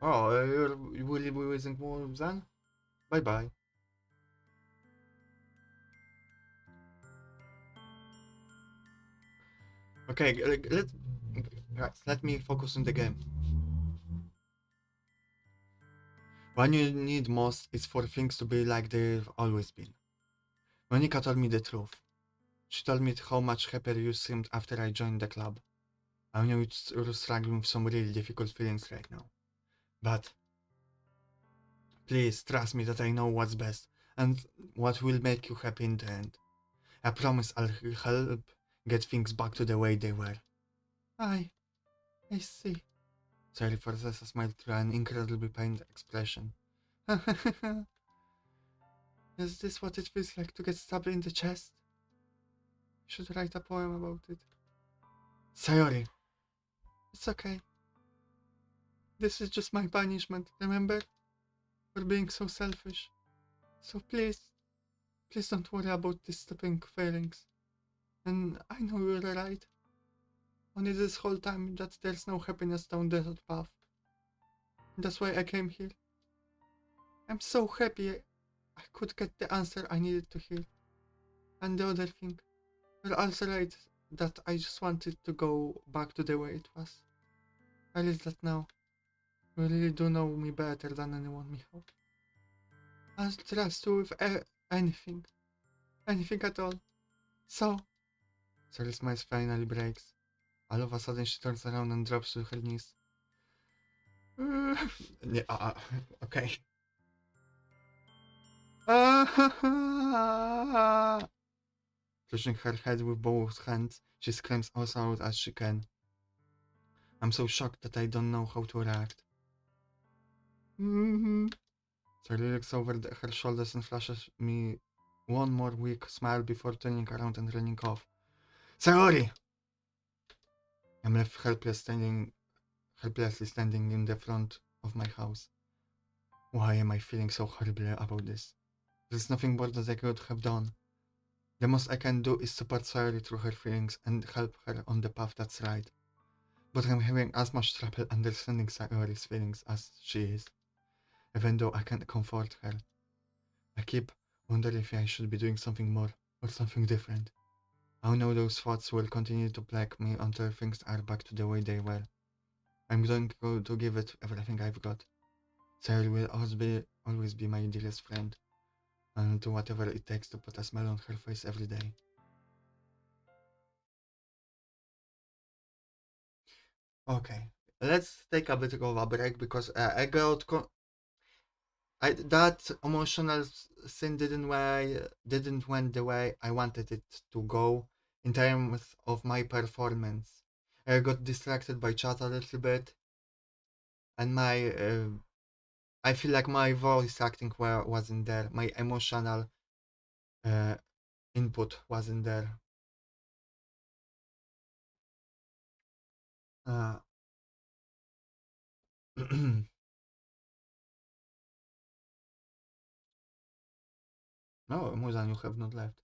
Oh, you will be using more then? Bye bye. Okay, let me focus on the game. What you need most is for things to be like they've always been. Monica told me the truth. She told me how much happier you seemed after I joined the club. I know you're struggling with some really difficult feelings right now. But please trust me that I know what's best and what will make you happy in the end. I promise I'll help get things back to the way they were. I see. Sorry for this, I smiled through an incredibly pained expression. Is this what it feels like to get stabbed in the chest? I should write a poem about it. Sayori, it's okay. This is just my punishment, remember? For being so selfish. So please don't worry about these stopping feelings. And I know you're right. Only this whole time that there's no happiness down that path. That's why I came here. I'm so happy I could get the answer I needed to hear. And the other thing, you're also right that I just wanted to go back to the way it was. I realize that now. You really do know me better than anyone, Michał. I'll trust you with anything. Anything at all. So, Sarah's smile finally breaks. All of a sudden she turns around and drops to her knees. Yeah, okay. Clutching her head with both hands, she screams as loud as she can. I'm so shocked that I don't know how to react. Mm-hmm. Charlie looks over her shoulders and flashes me one more weak smile before turning around and running off. Sayori! I'm left helplessly standing in the front of my house. Why am I feeling so horribly about this? There's nothing more that I could have done. The most I can do is support Sayori through her feelings and help her on the path that's right. But I'm having as much trouble understanding Sayori's feelings as she is, even though I can't comfort her. I keep wondering if I should be doing something more or something different. I know those thoughts will continue to plague me until things are back to the way they were. I'm going to give it everything I've got. Sayori will always be my dearest friend, and do whatever it takes to put a smile on her face every day. Okay, let's take a bit of a break because that emotional scene didn't went the way I wanted it to go in terms of my performance. I got distracted by chat a little bit, and my I feel like my voice acting wasn't there. My emotional uh, input wasn't there. Uh, no, Muzan, you have not left.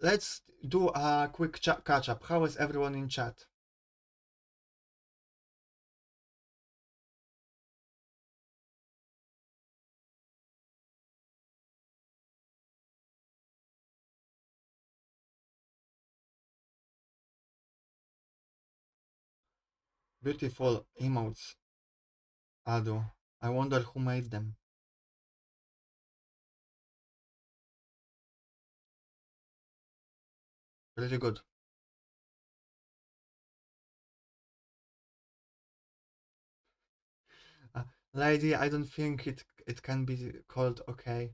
Let's do a quick catch up. How is everyone in chat? Beautiful emotes, Ado. I wonder who made them. Really good. Uh, Lady, I don't think it can be called okay.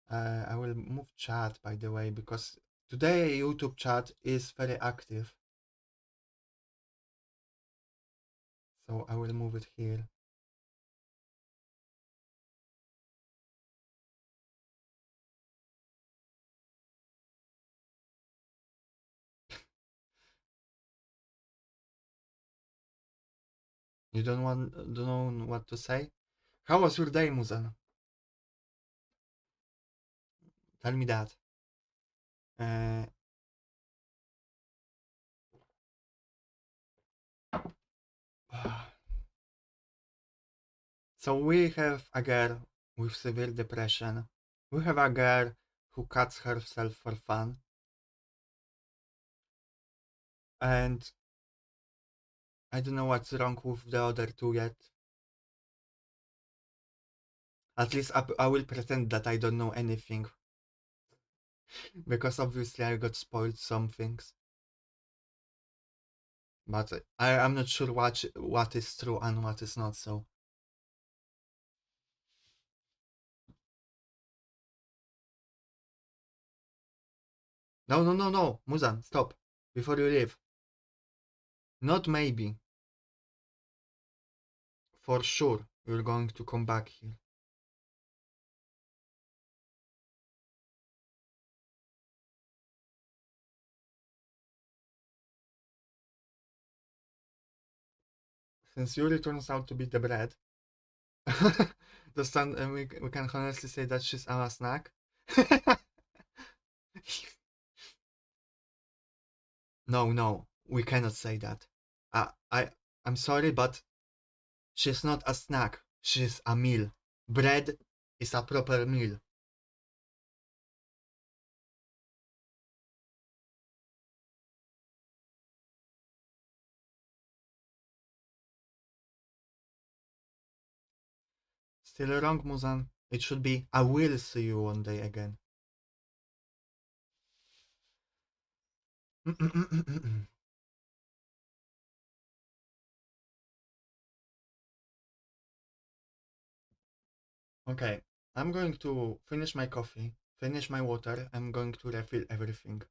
I will move chat, by the way, because today YouTube chat is very active. So I will move it here. You don't know what to say? How was your day, Muzan? Tell me that. Uh, so we have a girl with severe depression. We have a girl who cuts herself for fun. And I don't know what's wrong with the other two yet. At least I will pretend that I don't know anything. Because obviously I got spoiled some things. But I'm not sure what is true and what is not, so. No, no, no, no, Muzan, stop. Before you leave. Not maybe. For sure, you're going to come back here. Since Yuri turns out to be the bread, we can honestly say that she's our snack. No, no, we cannot say that. I'm sorry, but she's not a snack. She's a meal. Bread is a proper meal. Still wrong, Muzan. It should be I will see you one day again. Okay, I'm going to finish my coffee, finish my water. I'm going to refill everything.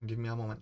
Give me a moment.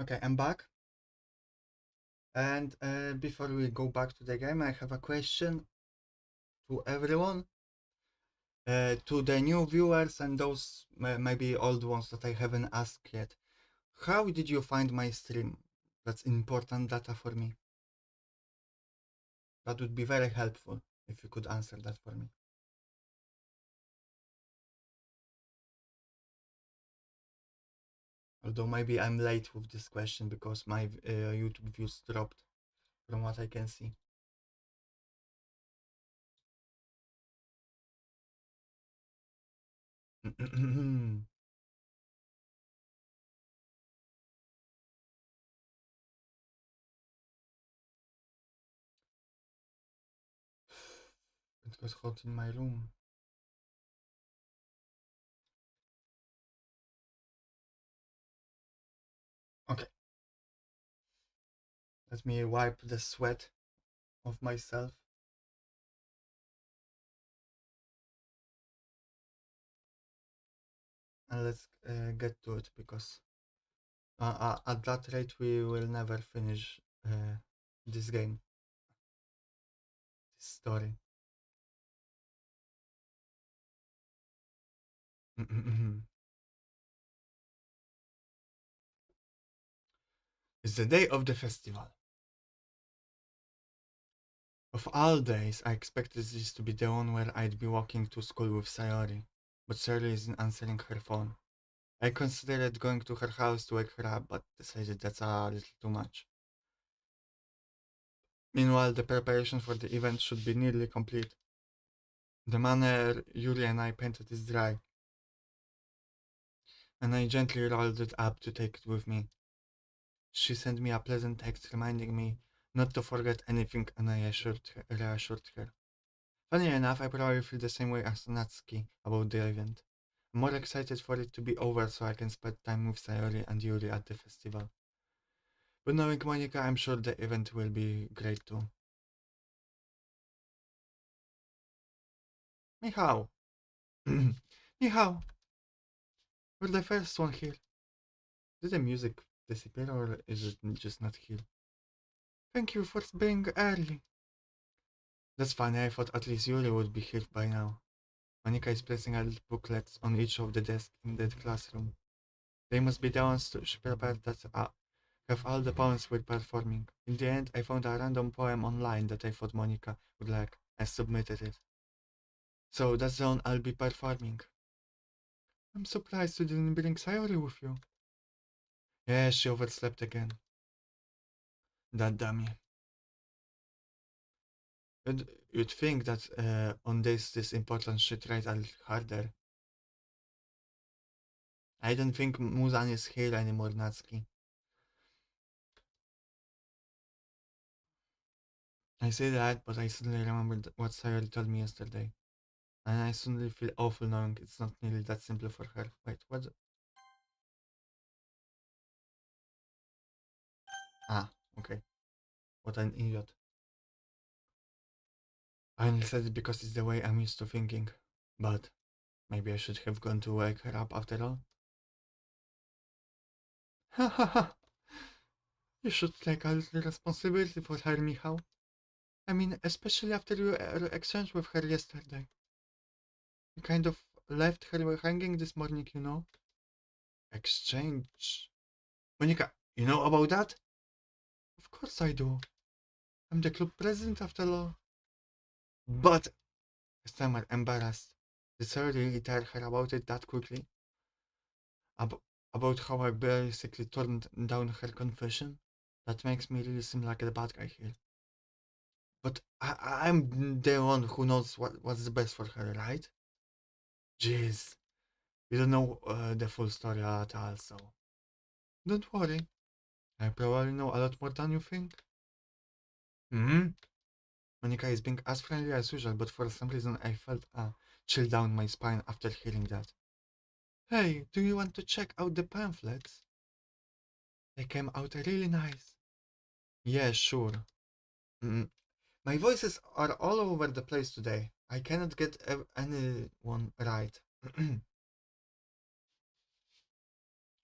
Okay, I'm back. And before we go back to the game, I have a question to everyone. To the new viewers and those maybe old ones that I haven't asked yet. How did you find my stream? That's important data for me. That would be very helpful if you could answer that for me. Although maybe I'm late with this question because my YouTube views dropped from what I can see. It was hot in my room. Okay, let me wipe the sweat of myself. And let's get to it because at that rate we will never finish this game, this story. It's the day of the festival. Of all days, I expected this to be the one where I'd be walking to school with Sayori, but Sayori isn't answering her phone. I considered going to her house to wake her up, but decided that's a little too much. Meanwhile, the preparation for the event should be nearly complete. The manner Yuri and I painted is dry, and I gently rolled it up to take it with me. She sent me a pleasant text reminding me not to forget anything, and I reassured her. Funny enough, I probably feel the same way as Natsuki about the event. I'm more excited for it to be over so I can spend time with Sayori and Yuri at the festival. But knowing Monica, I'm sure the event will be great too. Michał! Michał! You're the first one here. Did the music disappear or is it just not here? Thank you for being early. That's funny, I thought at least Yuri would be here by now. Monica is placing a little booklets on each of the desks in the classroom. They must be the ones she prepared that have all the poems we're performing. In the end, I found a random poem online that I thought Monica would like. I submitted it. So that's the one I'll be performing. I'm surprised you didn't bring Sayori with you. Yeah, she overslept again. That dummy. You'd think that on this important she'd try a little harder. I don't think Muzan is here anymore, Natsuki. I say that, but I suddenly remembered what Sayori told me yesterday. And I suddenly feel awful knowing it's not nearly that simple for her. Wait, what? Ah, okay. What an idiot. I only said it because it's the way I'm used to thinking. But maybe I should have gone to wake her up after all. Ha ha ha! You should take a little responsibility for her, Michał. I mean, especially after your exchange with her yesterday. You kind of left her hanging this morning, you know? Exchange? Monica, you know about that? Of course I do. I'm the club president after all. But, stammered, embarrassed. Did Sarah really tell her about it that quickly? Ab- about how I basically turned down her confession? That makes me really seem like the bad guy here. But I'm the one who knows what's the best for her, right? Jeez, you don't know the full story at all, so don't worry. I probably know a lot more than you think. Hmm? Monica is being as friendly as usual, but for some reason I felt a chill down my spine after hearing that. Hey, do you want to check out the pamphlets? They came out really nice. Yeah, sure. Mm, my voices are all over the place today. I cannot get anyone right.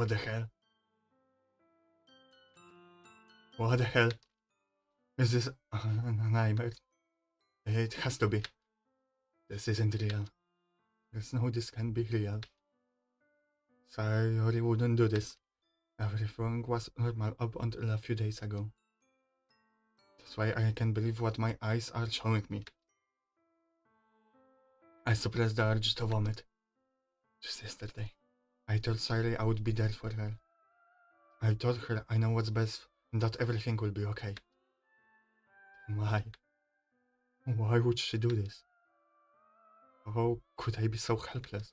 What the hell? What the hell? Is this a nightmare? It has to be. This isn't real. There's no this can be real. Sorry, wouldn't do this. Everything was normal up until a few days ago. That's why I can't believe what my eyes are showing me. I suppressed the urge to vomit. Just yesterday. I told Sari I would be there for her. I told her I know what's best and that everything will be okay. Why? Why would she do this? How could I be so helpless?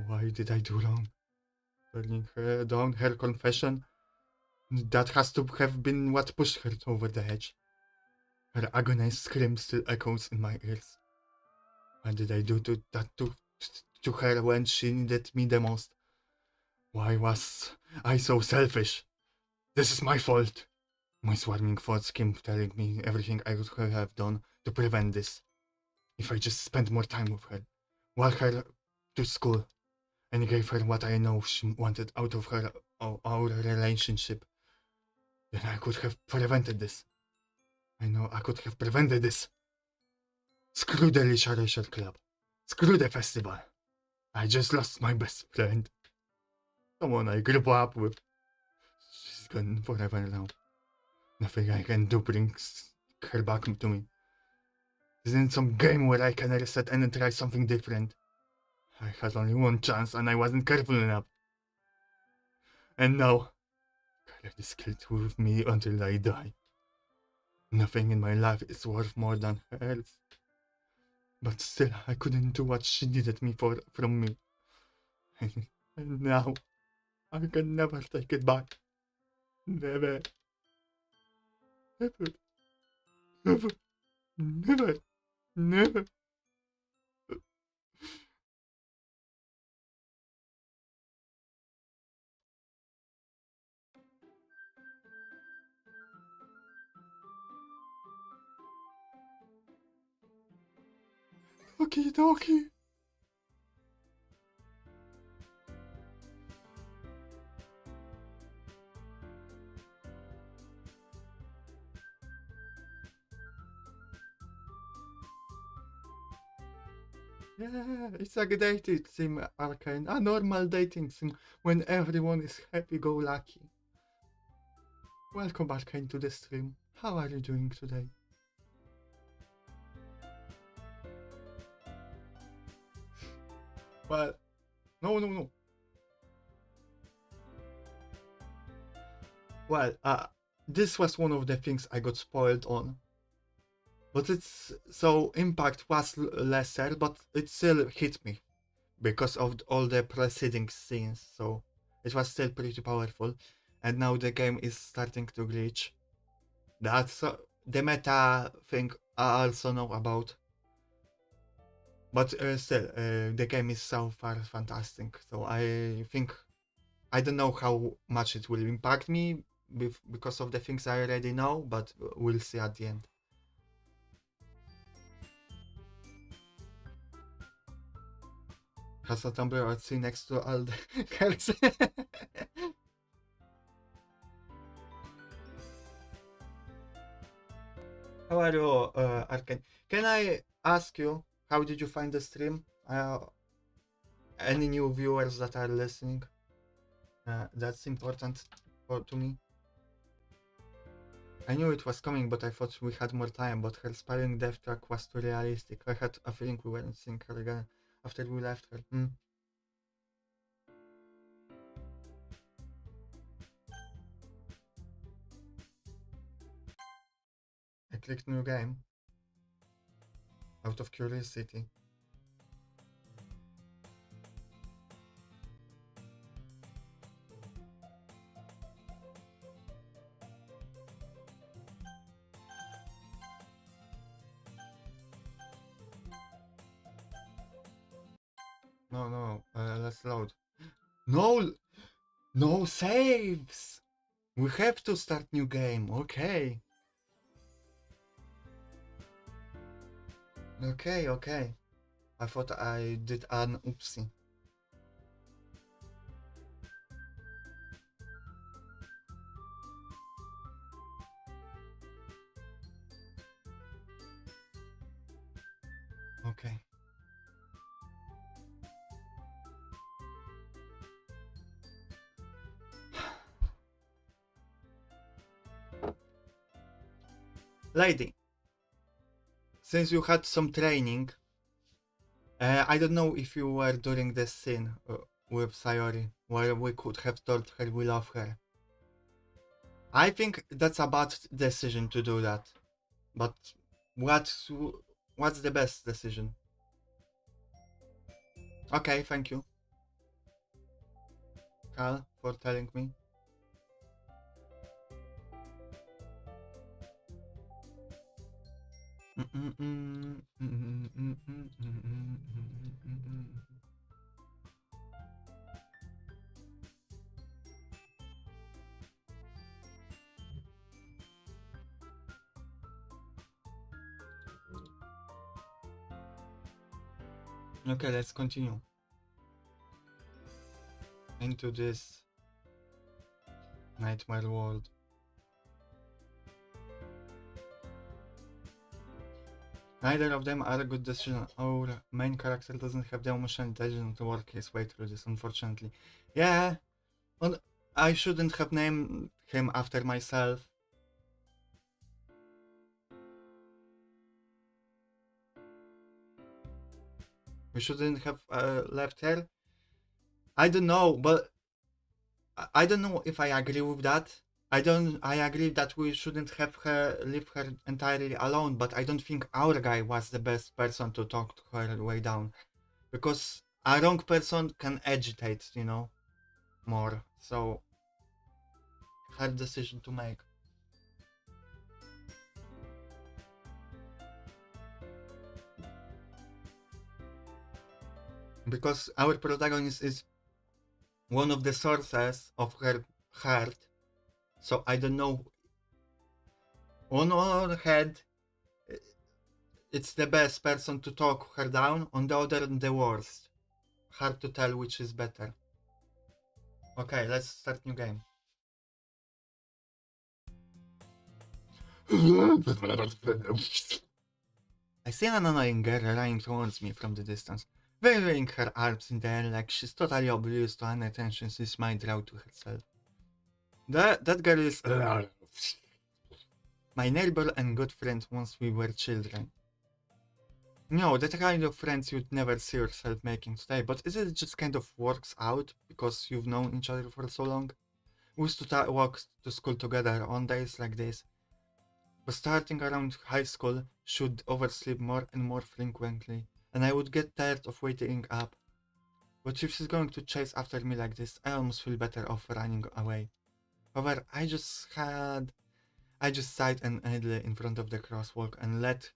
Why did I do wrong? Turning her down her confession? That has to have been what pushed her over the edge. Her agonized scream still echoes in my ears. What did I do that to her when she needed me the most? Why was I so selfish? This is my fault. My swarming thoughts keep telling me everything I could have done to prevent this. If I just spent more time with her, walked her to school, and gave her what I know she wanted out of our relationship, then I could have prevented this. I know I could have prevented this. Screw the Racial Club. Screw the festival. I just lost my best friend. Someone I grew up with. She's gone forever now. Nothing I can do brings her back to me. This isn't some game where I can reset and try something different. I had only one chance and I wasn't careful enough. And now, Khaled is killed with me until I die. Nothing in my life is worth more than hers. But still, I couldn't do what she needed me from me. And now, I can never take it back. Never. Never. Never. Never. Never. Doki. Yeah, it's a dating sim, Arcane. A normal dating sim when everyone is happy-go-lucky. Welcome, Arcane, to the stream. How are you doing today? Well, no. Well, this was one of the things I got spoiled on. But it's so impact was lesser, but it still hit me because of all the preceding scenes. So it was still pretty powerful, and now the game is starting to glitch. That's the meta thing I also know about. But still, the game is so far fantastic. So I think I don't know how much it will impact me because of the things I already know, but we'll see at the end. Has a Tumblr I'd see next to all the girls. How are you, Arcane? Can I ask you, how did you find the stream? Any new viewers that are listening? That's important to me. I knew it was coming, but I thought we had more time, but her spelling death track was too realistic. I had a feeling we weren't seeing her again after we left her. I clicked new game out of curiosity. No, let's load. No saves! We have to start new game, okay. Okay. I thought I did an oopsie. Okay. Lady, since you had some training, I don't know if you were during this scene with Sayori, where we could have told her we love her. I think that's a bad decision to do that. But what's what's the best decision? Okay, thank you, Cal, for telling me. Okay, let's continue into this nightmare world. Neither of them are a good decision. Our main character doesn't have the emotional intelligence to work his way through this, unfortunately. Yeah, I shouldn't have named him after myself. We shouldn't have left her. I don't know, but I don't know if I agree with that. I agree that we shouldn't have her leave her entirely alone, but I don't think our guy was the best person to talk to her way down. Because a wrong person can agitate, more. So hard decision to make. Because our protagonist is one of the sources of her heart. So I don't know. On one hand, it's the best person to talk her down. On the other, the worst. Hard to tell which is better. Okay, let's start new game. I see an annoying girl running towards me from the distance, waving her arms in the air like she's totally oblivious to any attention she might draw to herself. That girl is my neighbor and good friend once we were children. No, that kind of friends you'd never see yourself making today, but is it just kind of works out because you've known each other for so long? We used to walk to school together on days like this, but starting around high school, should oversleep more and more frequently, and I would get tired of waiting up. But if she's going to chase after me like this, I almost feel better off running away. However, I just sighed and idly in front of the crosswalk and let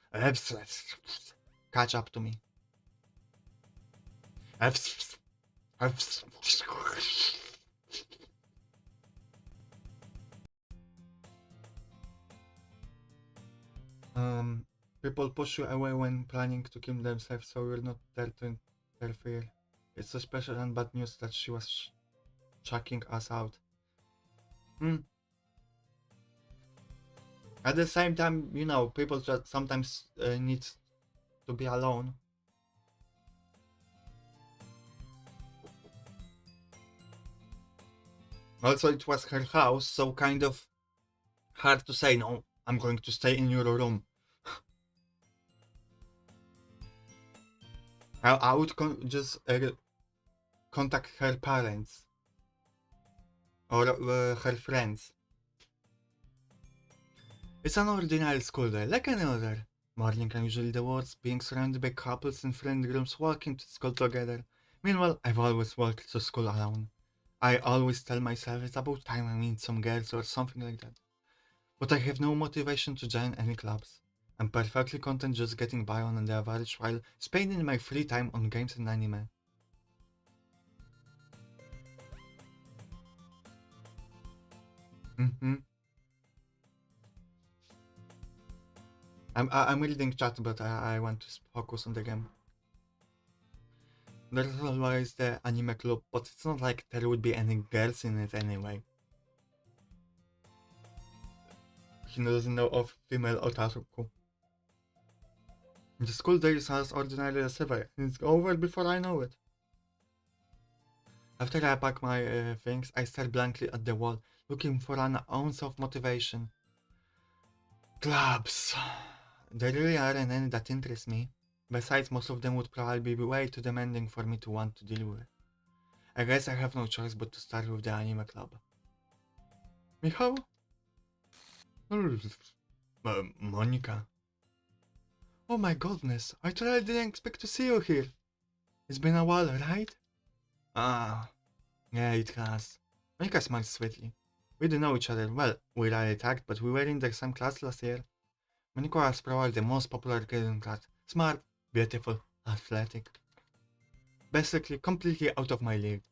catch up to me. People push you away when planning to kill themselves, so you're not there to interfere. It's so special and bad news that she was chucking us out. At the same time, people just sometimes need to be alone. Also, it was her house, so kind of hard to say, no, I'm going to stay in your room. I would just contact her parents or her friends. It's an ordinary school day, like any other. Morning and usually the worst, being surrounded by couples in friend rooms walking to school together. Meanwhile, I've always walked to school alone. I always tell myself it's about time I meet some girls or something like that. But I have no motivation to join any clubs. I'm perfectly content just getting by on the average while spending my free time on games and anime. Mm-hmm. I'm reading chat, but I want to focus on the game. There's always the anime club, but it's not like there would be any girls in it anyway. He doesn't know of female otaku. The school day is as ordinary as ever. It's over before I know it. After I pack my things, I stare blankly at the wall, looking for an ounce of motivation. Clubs. There really aren't any that interest me. Besides, most of them would probably be way too demanding for me to want to deal with. I guess I have no choice but to start with the anime club. Michał? Monica. Oh my goodness, I totally didn't expect to see you here. It's been a while, right? Ah, yeah, it has. Monica smiles sweetly. We do know each other well. We rarely talked, but we were in the same class last year. Monica was probably the most popular girl in class. Smart, beautiful, athletic. Basically, completely out of my league.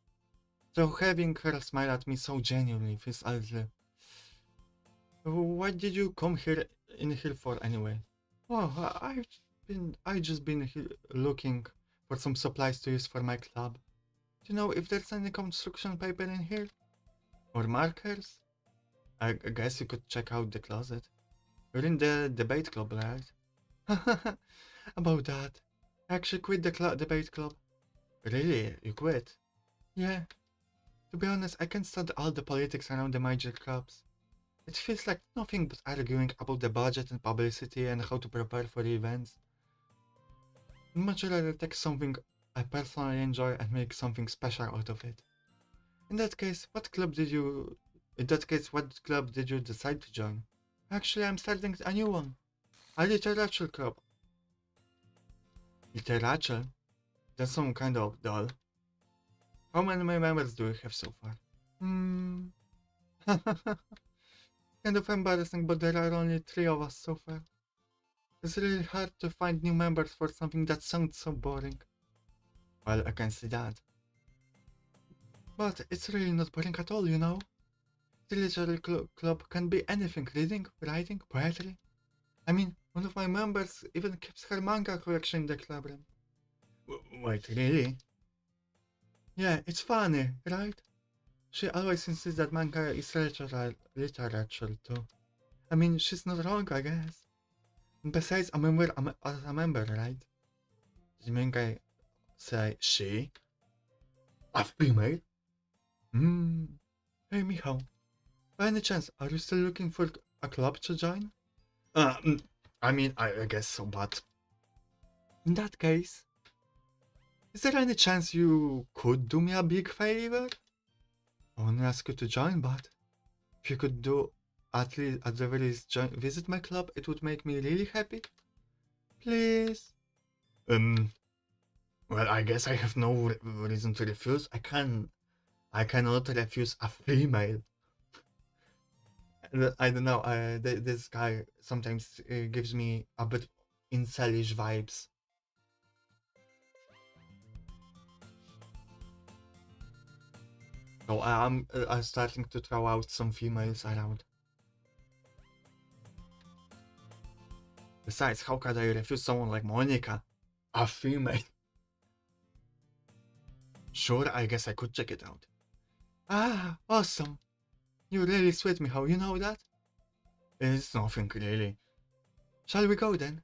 So having her smile at me so genuinely feels a little... What did you come in here for anyway? Oh, I just been looking for some supplies to use for my club. Do you know if there's any construction paper in here? Or markers? I guess you could check out the closet. You're in the debate club, right? About that. I actually quit the debate club. Really? You quit? Yeah. To be honest, I can't stand all the politics around the major clubs. It feels like nothing but arguing about the budget and publicity and how to prepare for the events. I'd much rather take something I personally enjoy and make something special out of it. In that case, what club did you decide to join? Actually, I'm starting a new one. A literature club. Literature? That's some kind of doll. How many members do you have so far? Hmm. Kind of embarrassing, but there are only 3 of us so far. It's really hard to find new members for something that sounds so boring. Well, I can see that. But it's really not boring at all, you know? The literary club can be anything: reading, writing, poetry. I mean, one of my members even keeps her manga collection in the club room. Wait, really? Yeah, it's funny, right? She always insists that manga is literature too. I mean, she's not wrong, I guess. And besides, a member, right? Did manga say she? A female? Hmm. Hey, Michał. By any chance, are you still looking for a club to join? I mean, I guess so, but... In that case... Is there any chance you could do me a big favor? I won't ask you to join, but... If you could do... at the very least, visit my club, it would make me really happy. Please? Well, I guess I have no reason to refuse. I cannot refuse a female. I don't know, this guy sometimes gives me a bit incelish vibes. So I'm starting to throw out some females around. Besides, how could I refuse someone like Monica? A female. Sure, I guess I could check it out. Ah, awesome. You really sweet me, how you know that? It's nothing really. Shall we go then?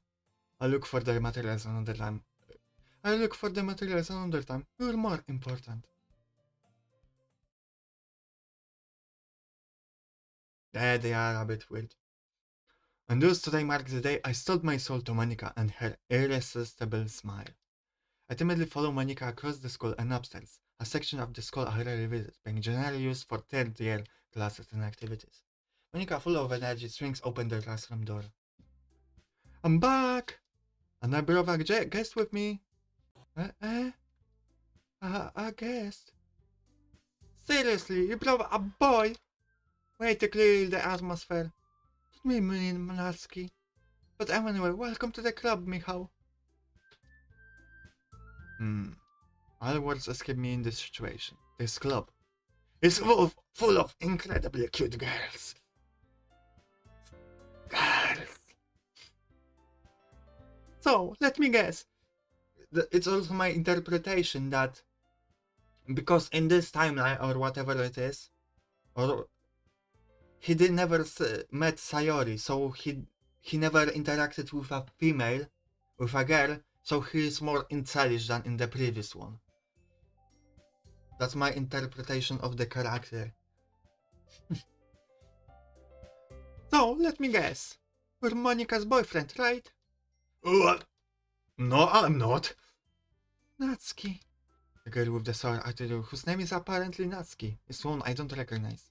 I'll look for the materials another time. You're more important. Yeah, they are a bit weird. And thus today marks the day I sold my soul to Monica and her irresistible smile. I timidly follow Monica across the school and upstairs, a section of the school I rarely visit, being generally used for third-year classes and activities. Monica, full of energy, swings open the classroom door. I'm back! And I brought a guest with me. A guest? Seriously, you brought a boy? Way to clear the atmosphere. Me, Mlaski. But anyway, welcome to the club, Michał. All words escape me in this situation. This club is full of incredibly cute girls. So, let me guess. It's also my interpretation that because in this timeline or whatever it is, or he never met Sayori, so he never interacted with a female, with a girl, so he is more stylish than in the previous one. That's my interpretation of the character. So, let me guess. You're Monica's boyfriend, right? What? No, I'm not. Natsuki. The girl with the sour attitude, whose name is apparently Natsuki, is one I don't recognize.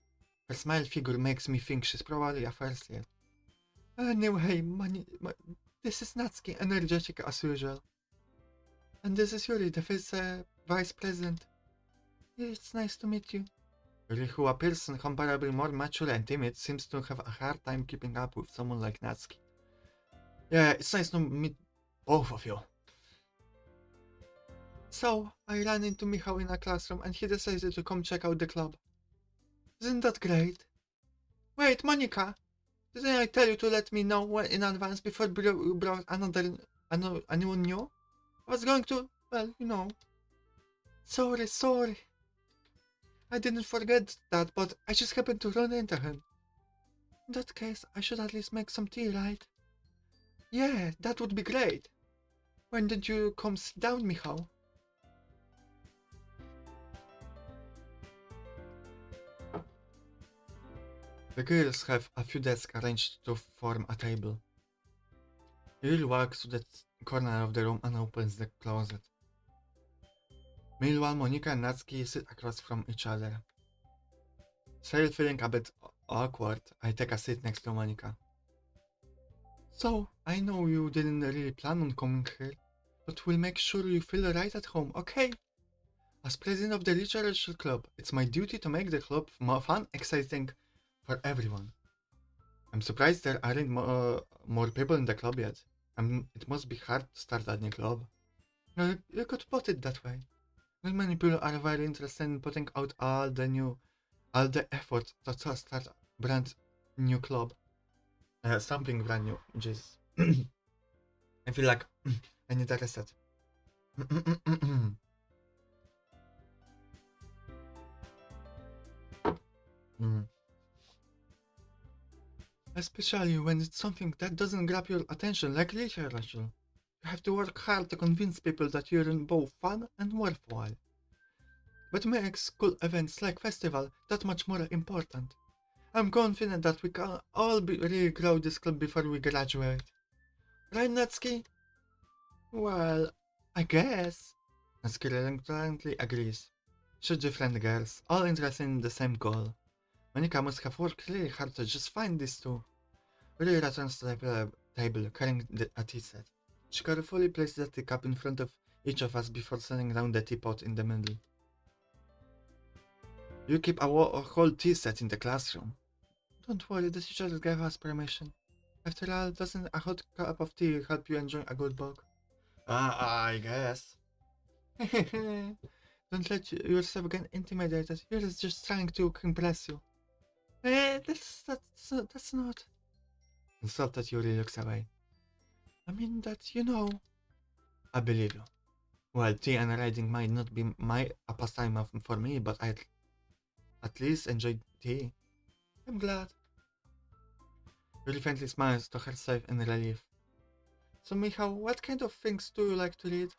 Her smile figure makes me think she's probably a first year. Anyway, this is Natsuki, energetic as usual. And this is Yuri, the vice president. It's nice to meet you. Yuri, who appears incomparably more mature and timid, seems to have a hard time keeping up with someone like Natsuki. Yeah, it's nice to meet both of you. So, I ran into Michał in a classroom and he decided to come check out the club. Isn't that great? Wait, Monica! Didn't I tell you to let me know in advance before you brought anyone new? I was going to, well, you know. Sorry. I didn't forget that, but I just happened to run into him. In that case, I should at least make some tea, right? Yeah, that would be great. When did you come sit down, Michał? The girls have a few desks arranged to form a table. Yuri walks to the corner of the room and opens the closet. Meanwhile, Monica and Natsuki sit across from each other. Still feeling a bit awkward, I take a seat next to Monica. So, I know you didn't really plan on coming here, but we'll make sure you feel right at home, okay? As president of the Literature Club, it's my duty to make the club more fun, exciting for everyone. I'm surprised there aren't more people in the club yet. It must be hard to start a new club. You could put it that way. Not many people are very interested in putting out all the effort to start a brand new club. Something brand new, Jesus. I feel like I need a reset. Especially when it's something that doesn't grab your attention like literature. You have to work hard to convince people that you're both fun and worthwhile. But makes cool events like festival that much more important. I'm confident that we can all really grow this club before we graduate. Right, Natsuki? Well, I guess. Natsuki reluctantly agrees. Two different girls, all interested in the same goal. Monica must have worked really hard to just find these two. Yuri returns to the table, carrying a tea set. She carefully places the teacup in front of each of us before setting down the teapot in the middle. You keep a whole tea set in the classroom. Don't worry, the teacher gave us permission. After all, doesn't a hot cup of tea help you enjoy a good book? I guess. Don't let yourself get intimidated. You're just trying to impress you. That's not. Insulted, Yuri looks away. I mean that, you know. I believe you. Well, tea and riding might not be a pastime for me, but I at least enjoy tea. I'm glad. Yuri faintly smiles to herself in relief. So, Michał, what kind of things do you like to read?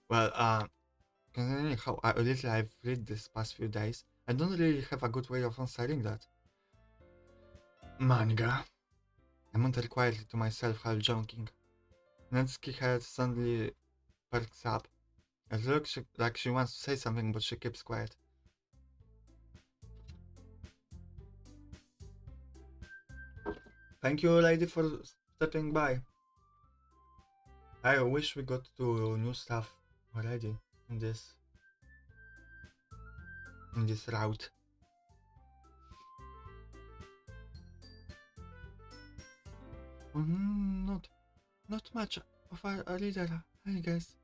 Well, considering how little I've read this past few days, I don't really have a good way of answering that. Manga. I muttered quietly to myself, half joking. Natsuki's head suddenly perks up. It looks like she wants to say something, but she keeps quiet. Thank you, lady, for stepping by. I wish we got to new stuff already in this route. Not much of a leader, I guess.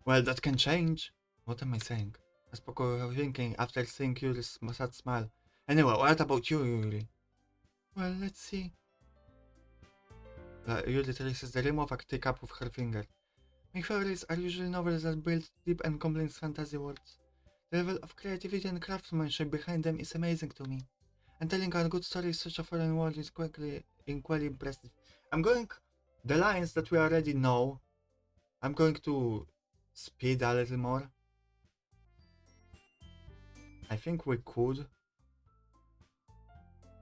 Well, that can change. What am I saying? I spoke of thinking after seeing Yuri's sad smile. Anyway, what about you, Yuri? Well, let's see. Yuri traces the rim of a teacup with her finger. My favorites are usually novels that build deep and complex fantasy worlds. The level of creativity and craftsmanship behind them is amazing to me. And telling a good story in such a foreign world is equally impressive. I'm going the lines that we already know, I'm going to speed a little more. I think we could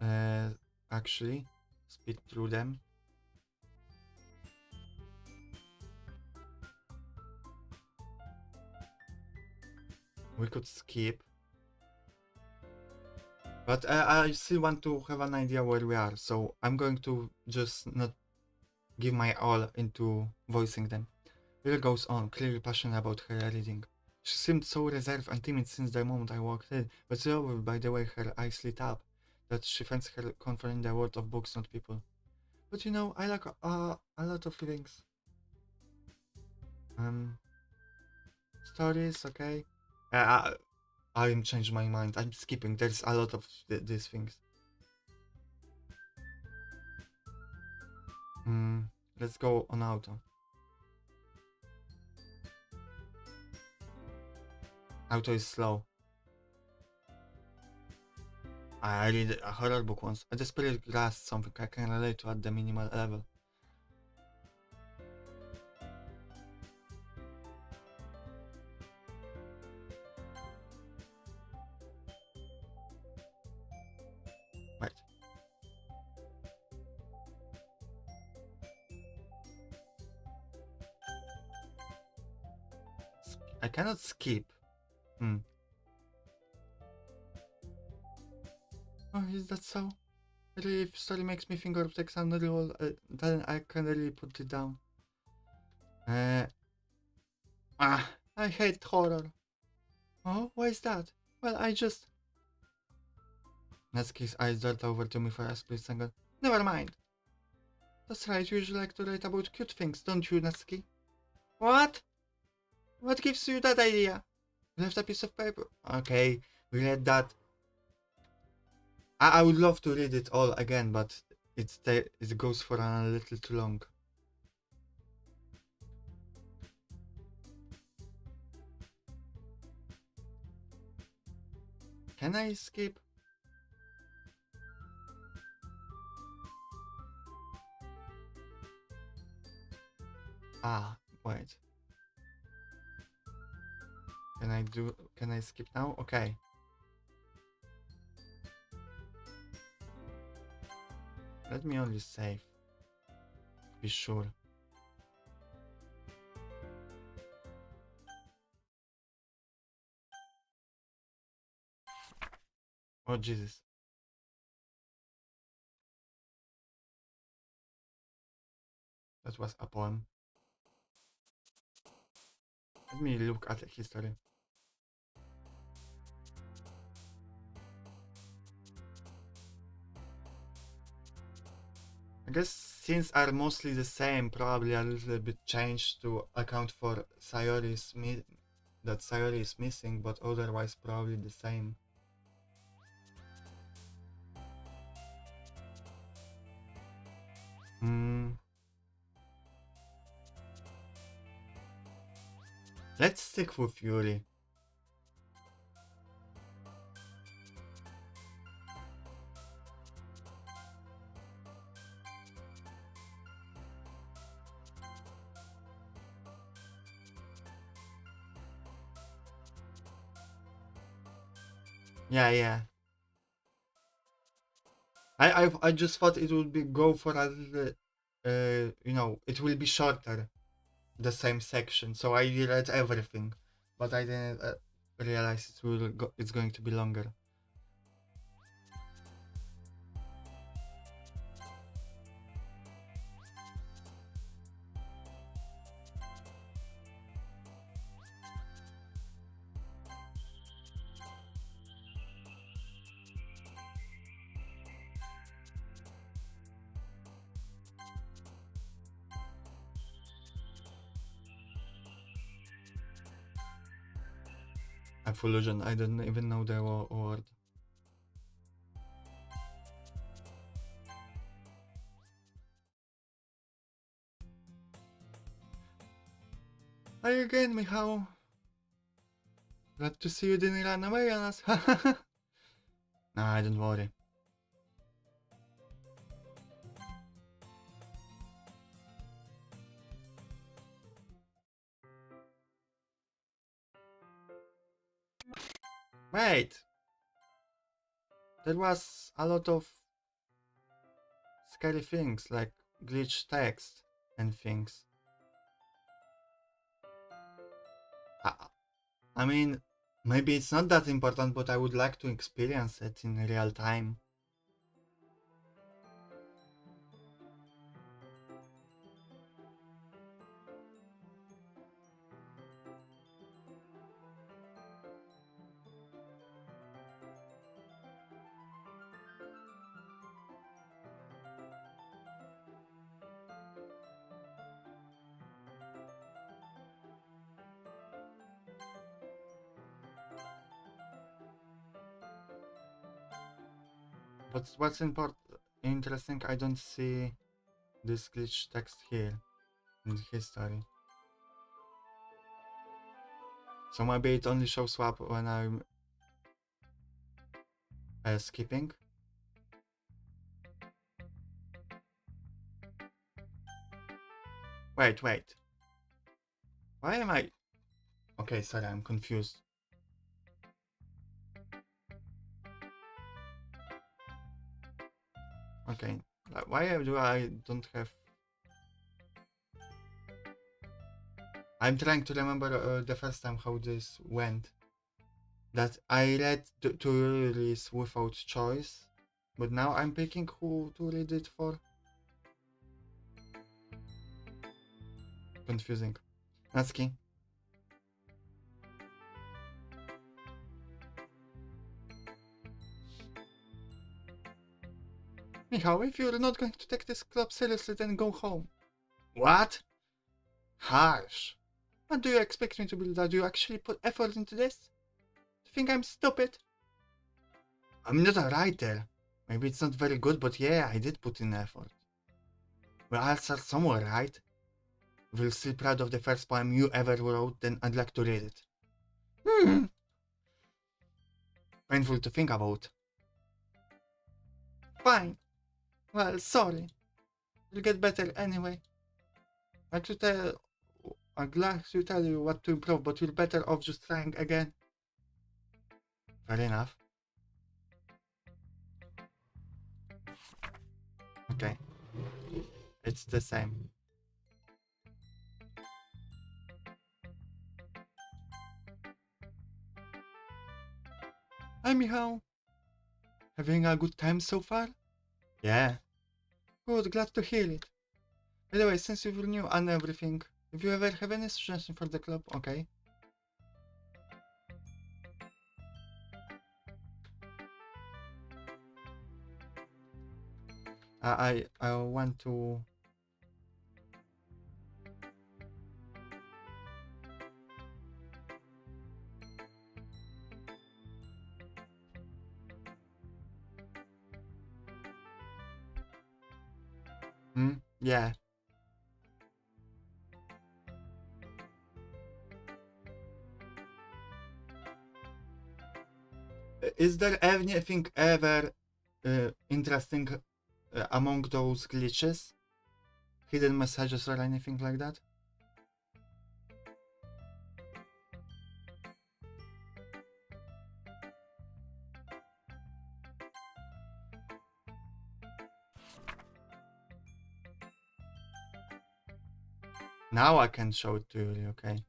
uh, actually speed through them. We could skip. But I still want to have an idea where we are, so I'm going to just not give my all into voicing them. Will goes on, clearly passionate about her reading. She seemed so reserved and timid since the moment I walked in, but so by the way her eyes lit up, that she finds her comfort in the world of books, not people. But you know, I like a lot of things. Um, Stories, okay. I'm changed my mind. I'm skipping. There's a lot of these things. Hmm. Let's go on auto. Auto is slow. I read a horror book once. I desperately grasped something I can relate to at the minimal level. Right. I cannot skip. Hmm. Oh, is that so? Really, if story makes me think of text unreal, then I can really put it down. Uh, I hate horror. Oh, why is that? Well, I just... Natsuki's eyes dart over to me for a split second. Never mind. That's right, you usually like to write about cute things, don't you, Natsuki? What? What gives you that idea? Left a piece of paper. Okay, we read that. I would love to read it all again, but it goes for a little too long. Can I skip? Ah, wait. Can I skip now? Okay. Let me only save. Be sure. Oh, Jesus. That was a poem. Let me look at the history. I guess scenes are mostly the same, probably a little bit changed to account for that Sayori is missing, but otherwise probably the same. Hmm. Let's stick with Yuri. Yeah, yeah. I just thought it would be go for a little, it will be shorter, the same section. So I read everything, but I didn't realize it's going to be longer. Illusion. I didn't even know the word. Hi again, Michał. Glad to see you didn't run away on us. Nah, don't worry. Wait! There was a lot of scary things like glitch text and things. I, I mean, maybe it's not that important, but I would like to experience it in real time. But what's interesting, I don't see this glitch text here in history. So maybe it only shows up when I'm skipping. Wait. Why am I... Okay, sorry, I'm confused. Okay, why do I don't have... I'm trying to remember the first time how this went. That I read to release without choice, but now I'm picking who to read it for. Confusing. Natsuki. Michał, if you're not going to take this club seriously, then go home. What? Harsh. What do you expect me to be? That you actually put effort into this? You think I'm stupid? I'm not a writer. Maybe it's not very good, but yeah, I did put in effort. Well, I'll start somewhere, right? If you're still proud of the first poem you ever wrote, then I'd like to read it. Painful to think about. Fine. Well, sorry. You'll get better anyway. I'm glad to tell you what to improve, but you're better off just trying again. Fair enough. Okay. It's the same. Hi, Michał. Having a good time so far? Yeah. Good, glad to hear it. By the way, since you're new and everything, if you ever have any suggestion for the club, okay? I want to... Yeah. Is there anything ever interesting among those glitches? Hidden messages or anything like that? Now I can show it to you, okay?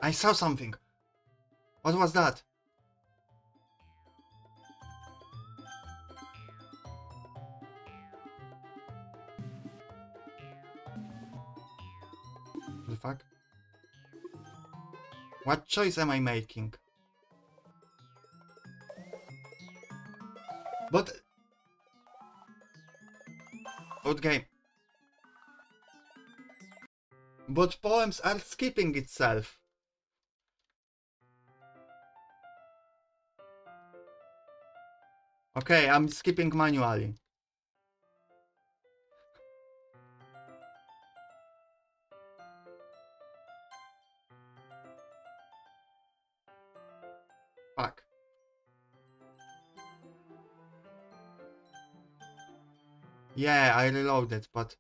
I saw something! What was that? The fuck? What choice am I making? But... game. But poems are skipping itself. Okay, I'm skipping manually. Yeah, I reloaded, but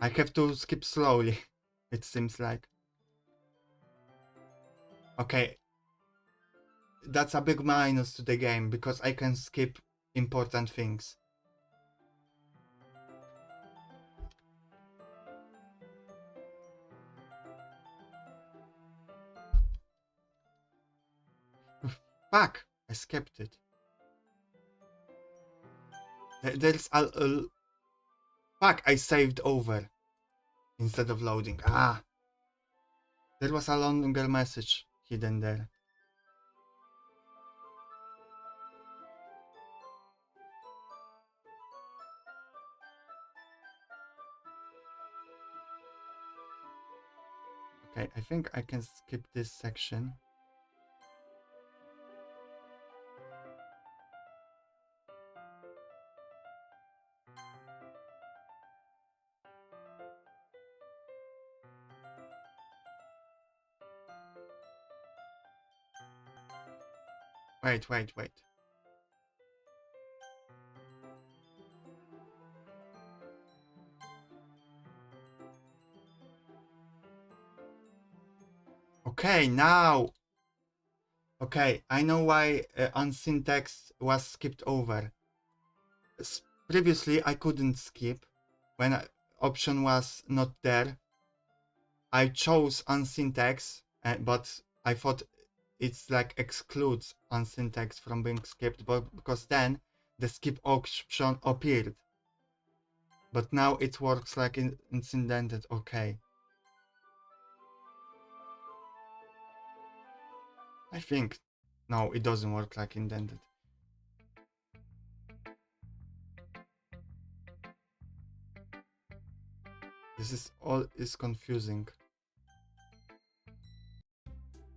I have to skip slowly, it seems like. Okay, that's a big minus to the game, because I can skip important things. Fuck! I skipped it. There's a... Fuck, I saved over instead of loading. Ah! There was a longer message hidden there. Okay, I think I can skip this section. Wait. Okay, now! Okay, I know why unseen text was skipped over. Previously, I couldn't skip. When option was not there, I chose unseen text, but I thought it's like excludes unseen text from being skipped, but because then the skip option appeared. But now it works like it's indented. Okay. I think no, it doesn't work like indented. This is all is confusing.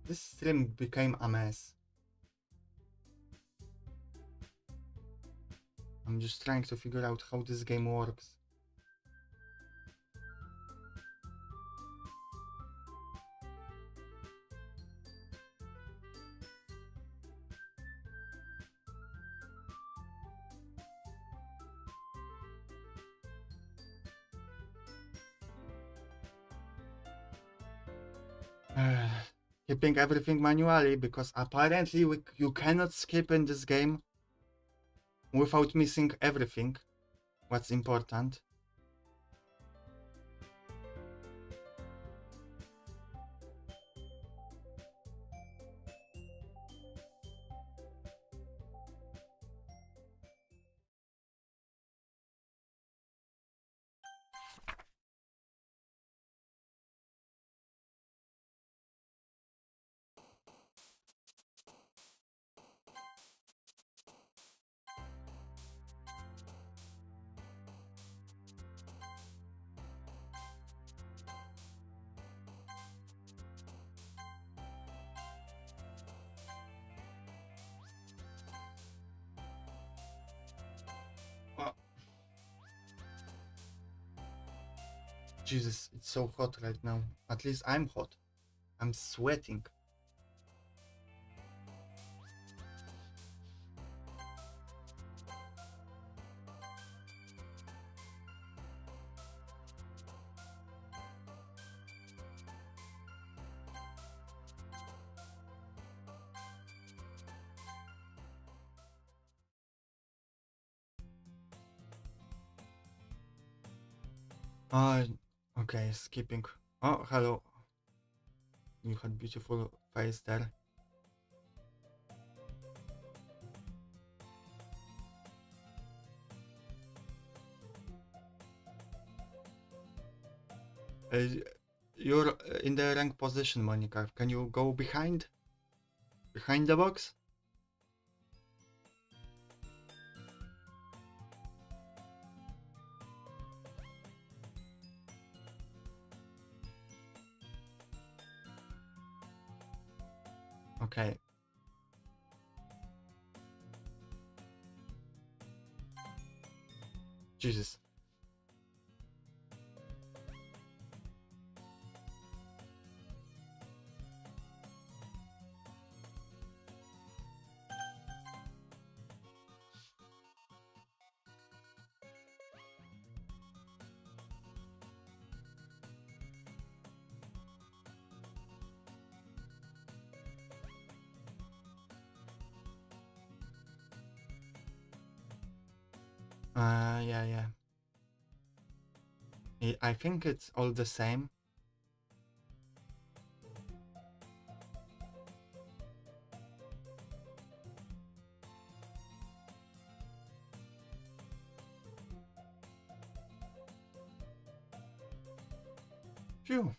This stream became a mess. I'm just trying to figure out how this game works. Skipping everything manually, because apparently you cannot skip in this game without missing everything. What's important? Oh, Jesus, it's so hot right now. At least I'm hot. I'm sweating. Uh, okay, skipping. Oh, hello. You had beautiful face there. You're in the rank position, Monica. Can you go behind? Behind the box? Okay. Jesus. Yeah. I think it's all the same. Phew.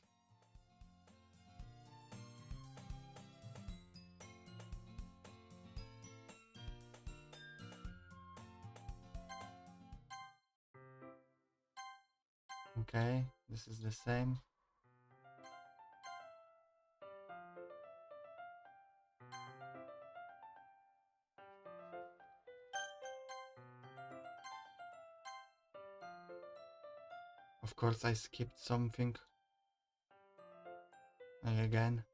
Okay, this is the same. Of course, I skipped something. Again.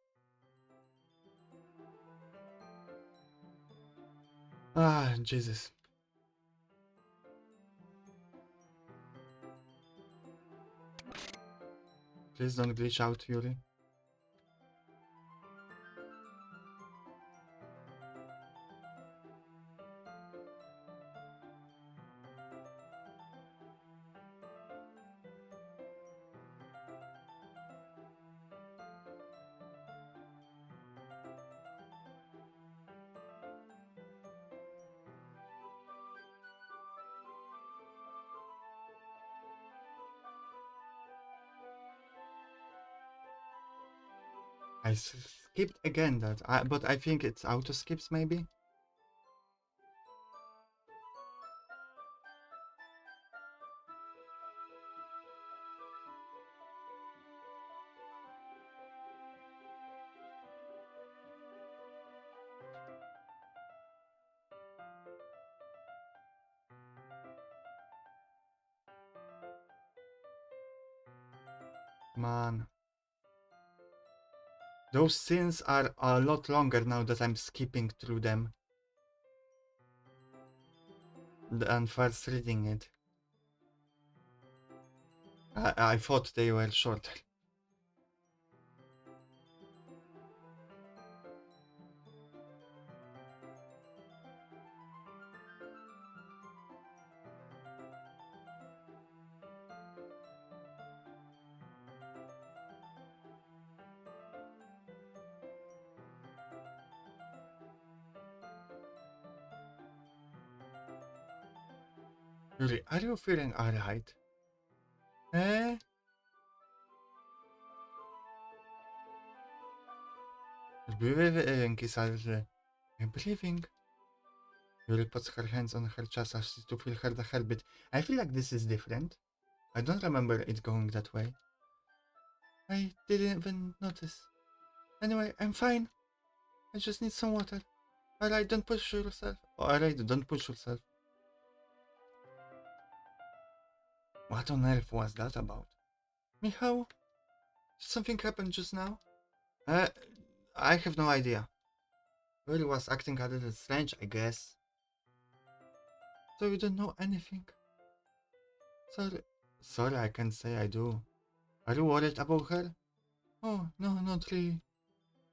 Ah, Jesus. Please don't glitch out, Yuri. I skipped again that, but I think it's auto skips maybe? Man. Those scenes are a lot longer now that I'm skipping through them than first reading it. I thought they were shorter. Yuri, are you feeling alright? Eh? Breathing is breathing. Yuri puts her hands on her chest as to feel her the heartbeat. I feel like this is different. I don't remember it going that way. I didn't even notice. Anyway, I'm fine. I just need some water. Alright, don't push yourself. Alright, don't push yourself. What on earth was that about? Michał? Did something happen just now? I have no idea. Yuri was acting a little strange, I guess. So you don't know anything? Sorry. Sorry, I can't say I do. Are you worried about her? Oh, no, not really.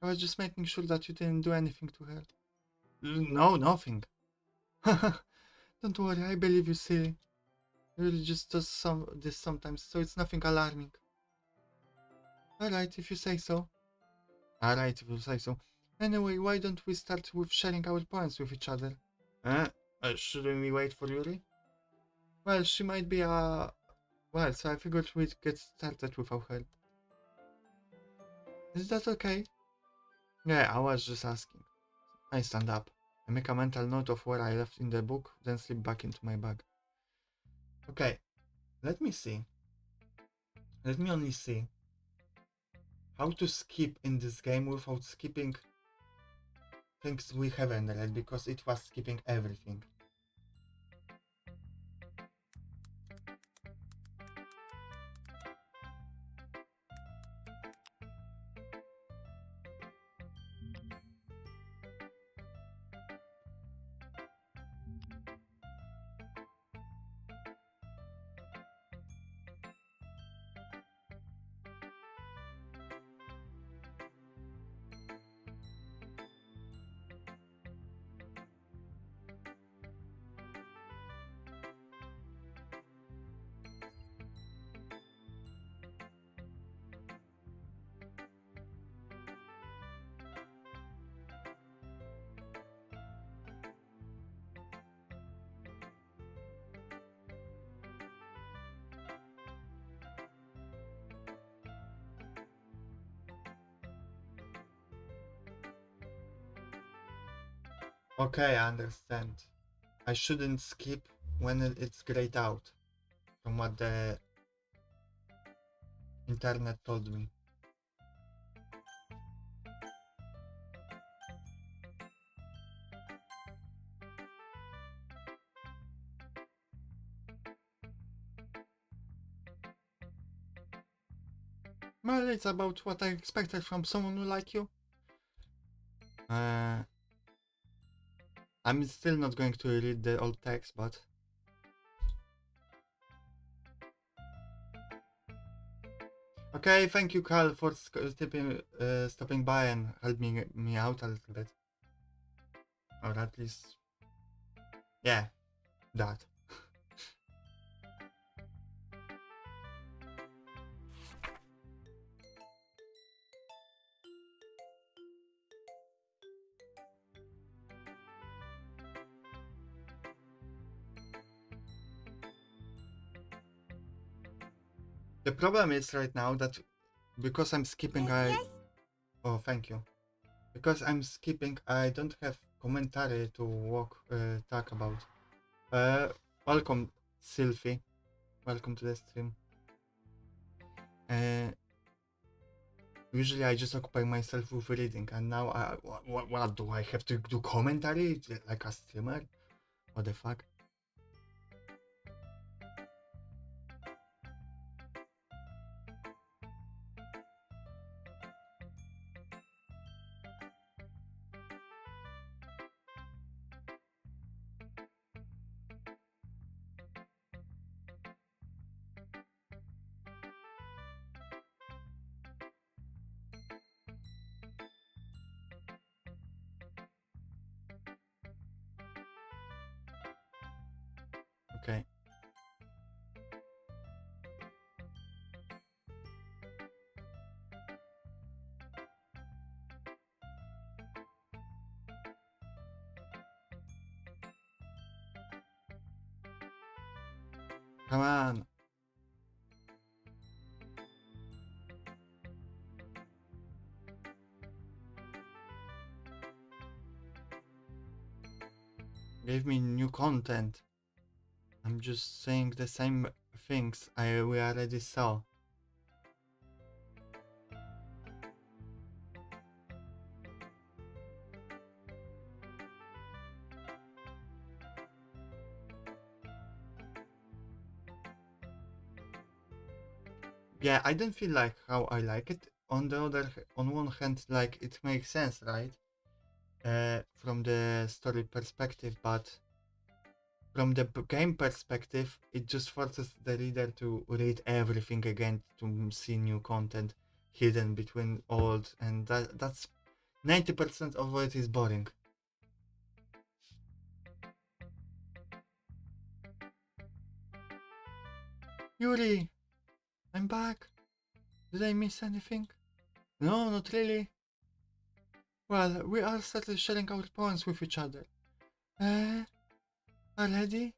I was just making sure that you didn't do anything to her. No, nothing. Don't worry, I believe you, silly. Yuri just does this sometimes, so it's nothing alarming. Alright, if you say so. Alright, if you say so. Anyway, why don't we start with sharing our poems with each other? Shouldn't we wait for Yuri? Well, she might be well, so I figured we'd get started without her. Is that okay? Yeah, I was just asking. I stand up. I make a mental note of where I left in the book, then slip back into my bag. Okay, let me see. Let me only see how to skip in this game without skipping things we haven't read, because it was skipping everything. Okay, I understand. I shouldn't skip when it's grayed out, from what the internet told me. Well, it's about what I expected from someone who like you. Uh, I'm still not going to read the old text, but... Okay, thank you, Carl, for stopping by and helping me out a little bit. Or at least... Yeah, that. The problem is right now that because I'm skipping, Oh, thank you. Because I'm skipping, I don't have commentary to talk about. Uh, welcome, Sylphie. Welcome to the stream. Uh, usually I just occupy myself with reading, and now what do I have to do commentary like a streamer? What the fuck? Okay. Come on. Give me new content. I'm just saying the same things we already saw. Yeah, I don't feel like how I like it. On one hand, like it makes sense, right? From the story perspective, but from the game perspective, it just forces the reader to read everything again to see new content hidden between old, and that's 90% of it is boring. Yuri, I'm back. Did I miss anything? No, not really. Well, we are certainly sharing our poems with each other. Uh, already?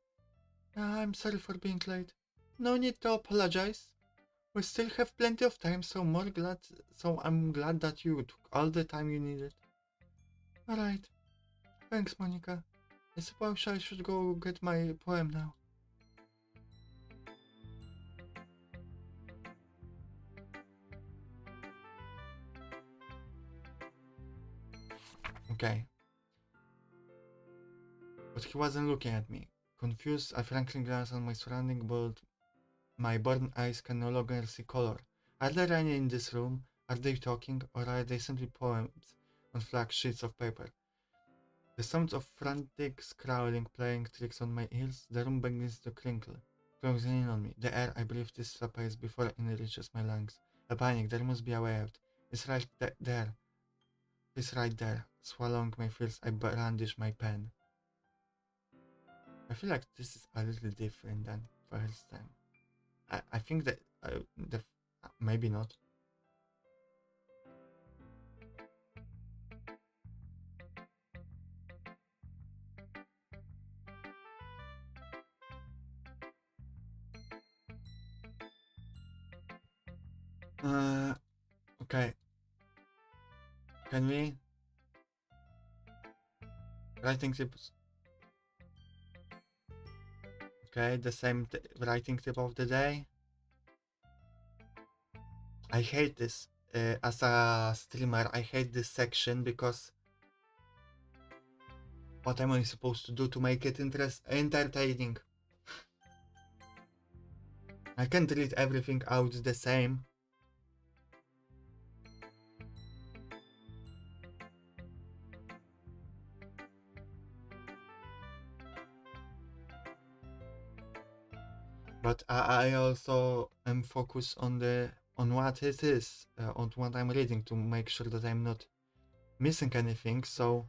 I'm sorry for being late. No need to apologize. We still have plenty of time, so I'm glad that you took all the time you needed. Alright. Thanks, Monica. I suppose I should go get my poem now. Okay. But he wasn't looking at me. Confused, I frankly glanced at my surrounding, but my burning eyes can no longer see color. Are there any in this room? Are they talking, or are they simply poems on flat sheets of paper? The sounds of frantic scrawling playing tricks on my ears, the room begins to crinkle, closing in on me. The air I breathe dissipates before it reaches my lungs. A panic, there must be a way out. It's right there. It's right there. Swallowing my fears, I brandish my pen. I feel like this is a little different than first time. I think that maybe not. Okay. Can we? Writing tips. Okay, the same writing tip of the day. I hate this. As a streamer, I hate this section because what am I supposed to do to make it entertaining? I can't read everything out the same. But I also am focused on what it is, on what I'm reading to make sure that I'm not missing anything. So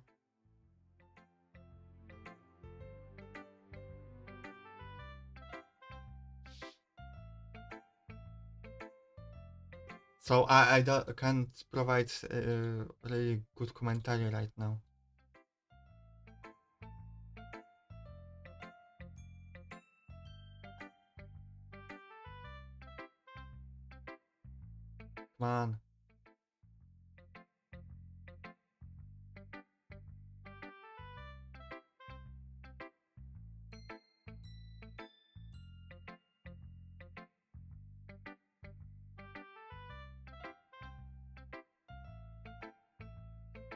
can't provide really good commentary right now. Come on.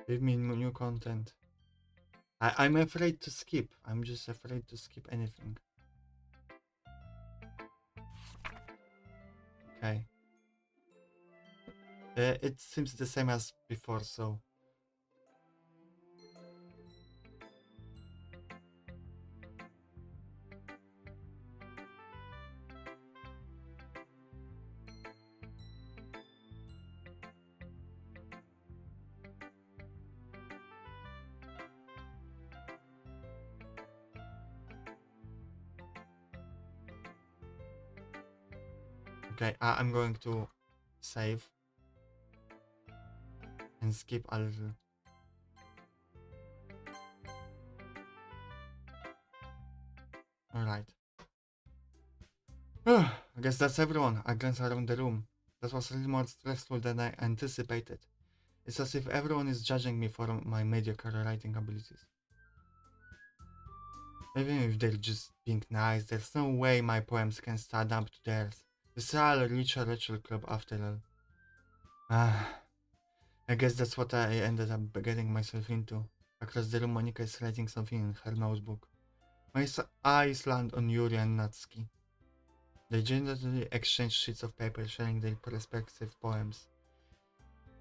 Give me new content. I'm afraid to skip. I'm just afraid to skip anything. Okay. It seems the same as before, so... Okay, I'm going to save and skip a little. Alright. I guess that's everyone. I glance around the room. That was a little more stressful than I anticipated. It's as if everyone is judging me for my mediocre writing abilities. Even if they're just being nice, there's no way my poems can stand up to theirs. It's all a literature club after all. I guess that's what I ended up getting myself into. Across the room, Monica is writing something in her notebook. My eyes land on Yuri and Natsuki. They generally exchange sheets of paper, sharing their respective poems.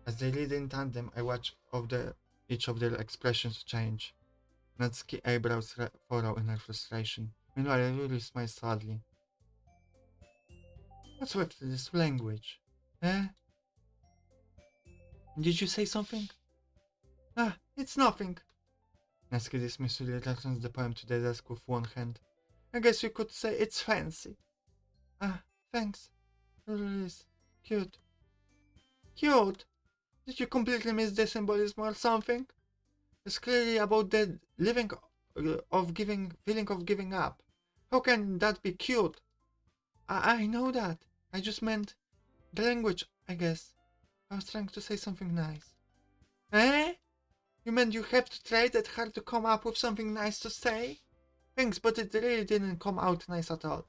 As they read in tandem, I watch each of their expressions change. Natsuki eyebrows furrow in her frustration. Meanwhile, Yuri smiles sadly. What's with this language? Eh? Did you say something? Ah, it's nothing. Natsuki dismissively returns the poem to the desk with one hand. I guess you could say it's fancy. Ah, thanks. It really is. Cute. Cute? Did you completely miss the symbolism or something? It's clearly about the feeling of giving up. How can that be cute? I know that. I just meant the language, I guess. I was trying to say something nice. Eh? You meant you have to try that hard to come up with something nice to say? Thanks, but it really didn't come out nice at all.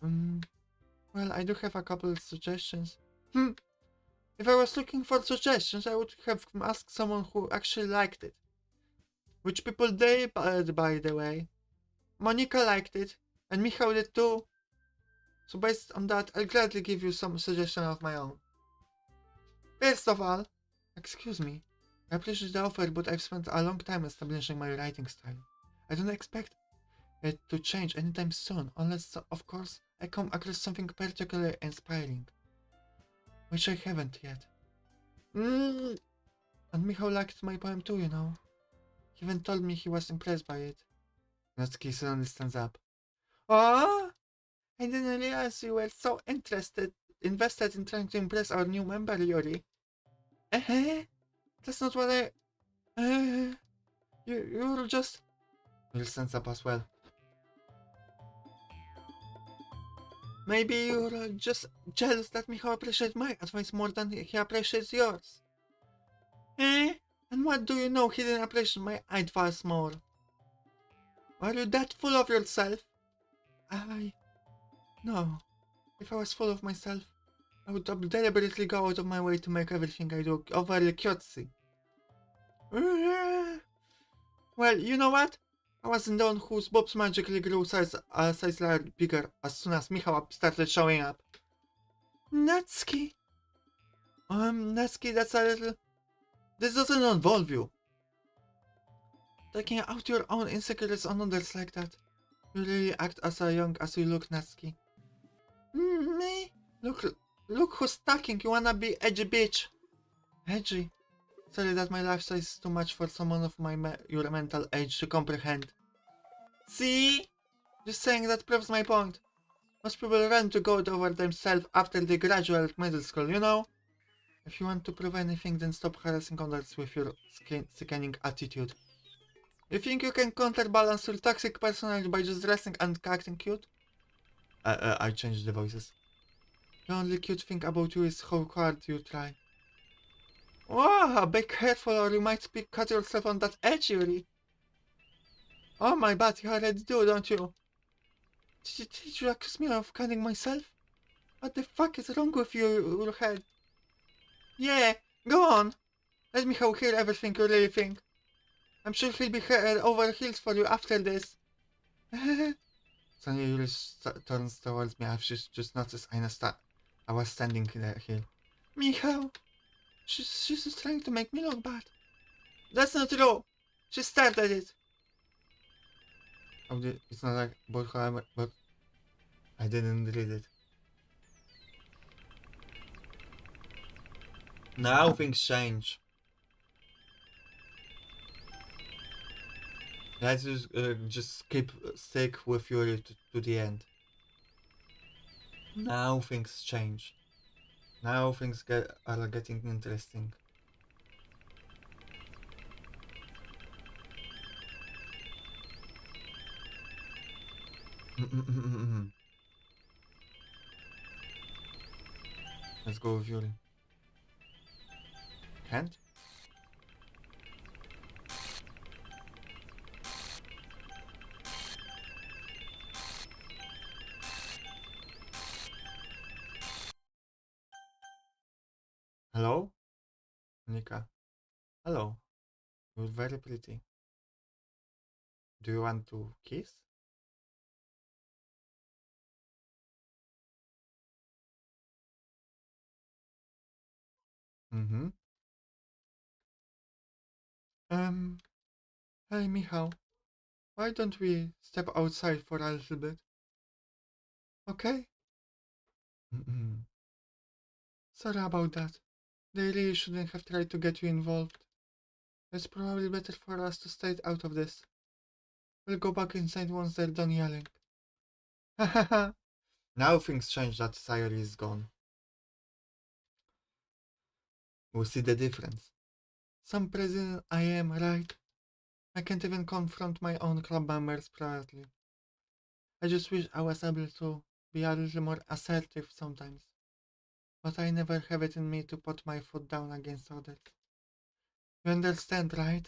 Well, I do have a couple of suggestions. If I was looking for suggestions, I would have asked someone who actually liked it. Which people did, by the way. Monica liked it, and Michał did too. So based on that, I'll gladly give you some suggestions of my own. First of all, excuse me, I appreciate the offer, but I've spent a long time establishing my writing style. I don't expect it to change anytime soon, unless, of course, I come across something particularly inspiring. Which I haven't yet. And Michał liked my poem too, you know. He even told me he was impressed by it. Natsuki suddenly stands up. Oh, I didn't realize you were so invested in trying to impress our new member, Yuri. That's not what I... You're just... Will stands up as well. Maybe you're just jealous that Michał appreciates my advice more than he appreciates yours. And what do you know, hidden application my eyed fast more? Are you that full of yourself? No. If I was full of myself, I would deliberately go out of my way to make everything I do overly cutesy. Well, you know what? I wasn't the one whose boobs magically grew size bigger as soon as Michał started showing up. Natsuki. Natsuki, that's a little... This doesn't involve you. Taking out your own insecurities on others like that. You really act as young as you look, Natsuki. Me? Look who's talking. You wanna be edgy bitch. Edgy? Sorry that my lifestyle is too much for someone of your mental age to comprehend. See? Just saying that proves my point. Most people run to go over themselves after they graduate middle school, you know? If you want to prove anything, then stop harassing others with your sickening attitude. You think you can counterbalance your toxic personality by just dressing and acting cute? I changed the voices. The only cute thing about you is how hard you try. Wow, be careful or you might cut yourself on that edge, Yuri. Oh my bad, you already do, don't you? Did you accuse me of cutting myself? What the fuck is wrong with your head? Yeah, go on. Let me hear everything you really think. I'm sure he'll be over heels for you after this. Suddenly Yuri turns towards me. I've just noticed I was standing here. Michał, she's just trying to make me look bad. That's not true. She started it. Oh, it's not like, but I didn't read it. Now things change. Let's just stick with Yuri to the end. Now things change. Now things are getting interesting. Let's go with Yuri. Can't? Hello? Nika. Hello. You're very pretty. Do you want to kiss? Mm-hmm. Hey Michał. Why don't we step outside for a little bit? Okay? Mm-mm. Sorry about that. They really shouldn't have tried to get you involved. It's probably better for us to stay out of this. We'll go back inside once they're done yelling. Hahaha. Now things change that Sayori is gone. We see the difference. Some president I am, right? I can't even confront my own club members privately. I just wish I was able to be a little more assertive sometimes. But I never have it in me to put my foot down against others. You understand, right?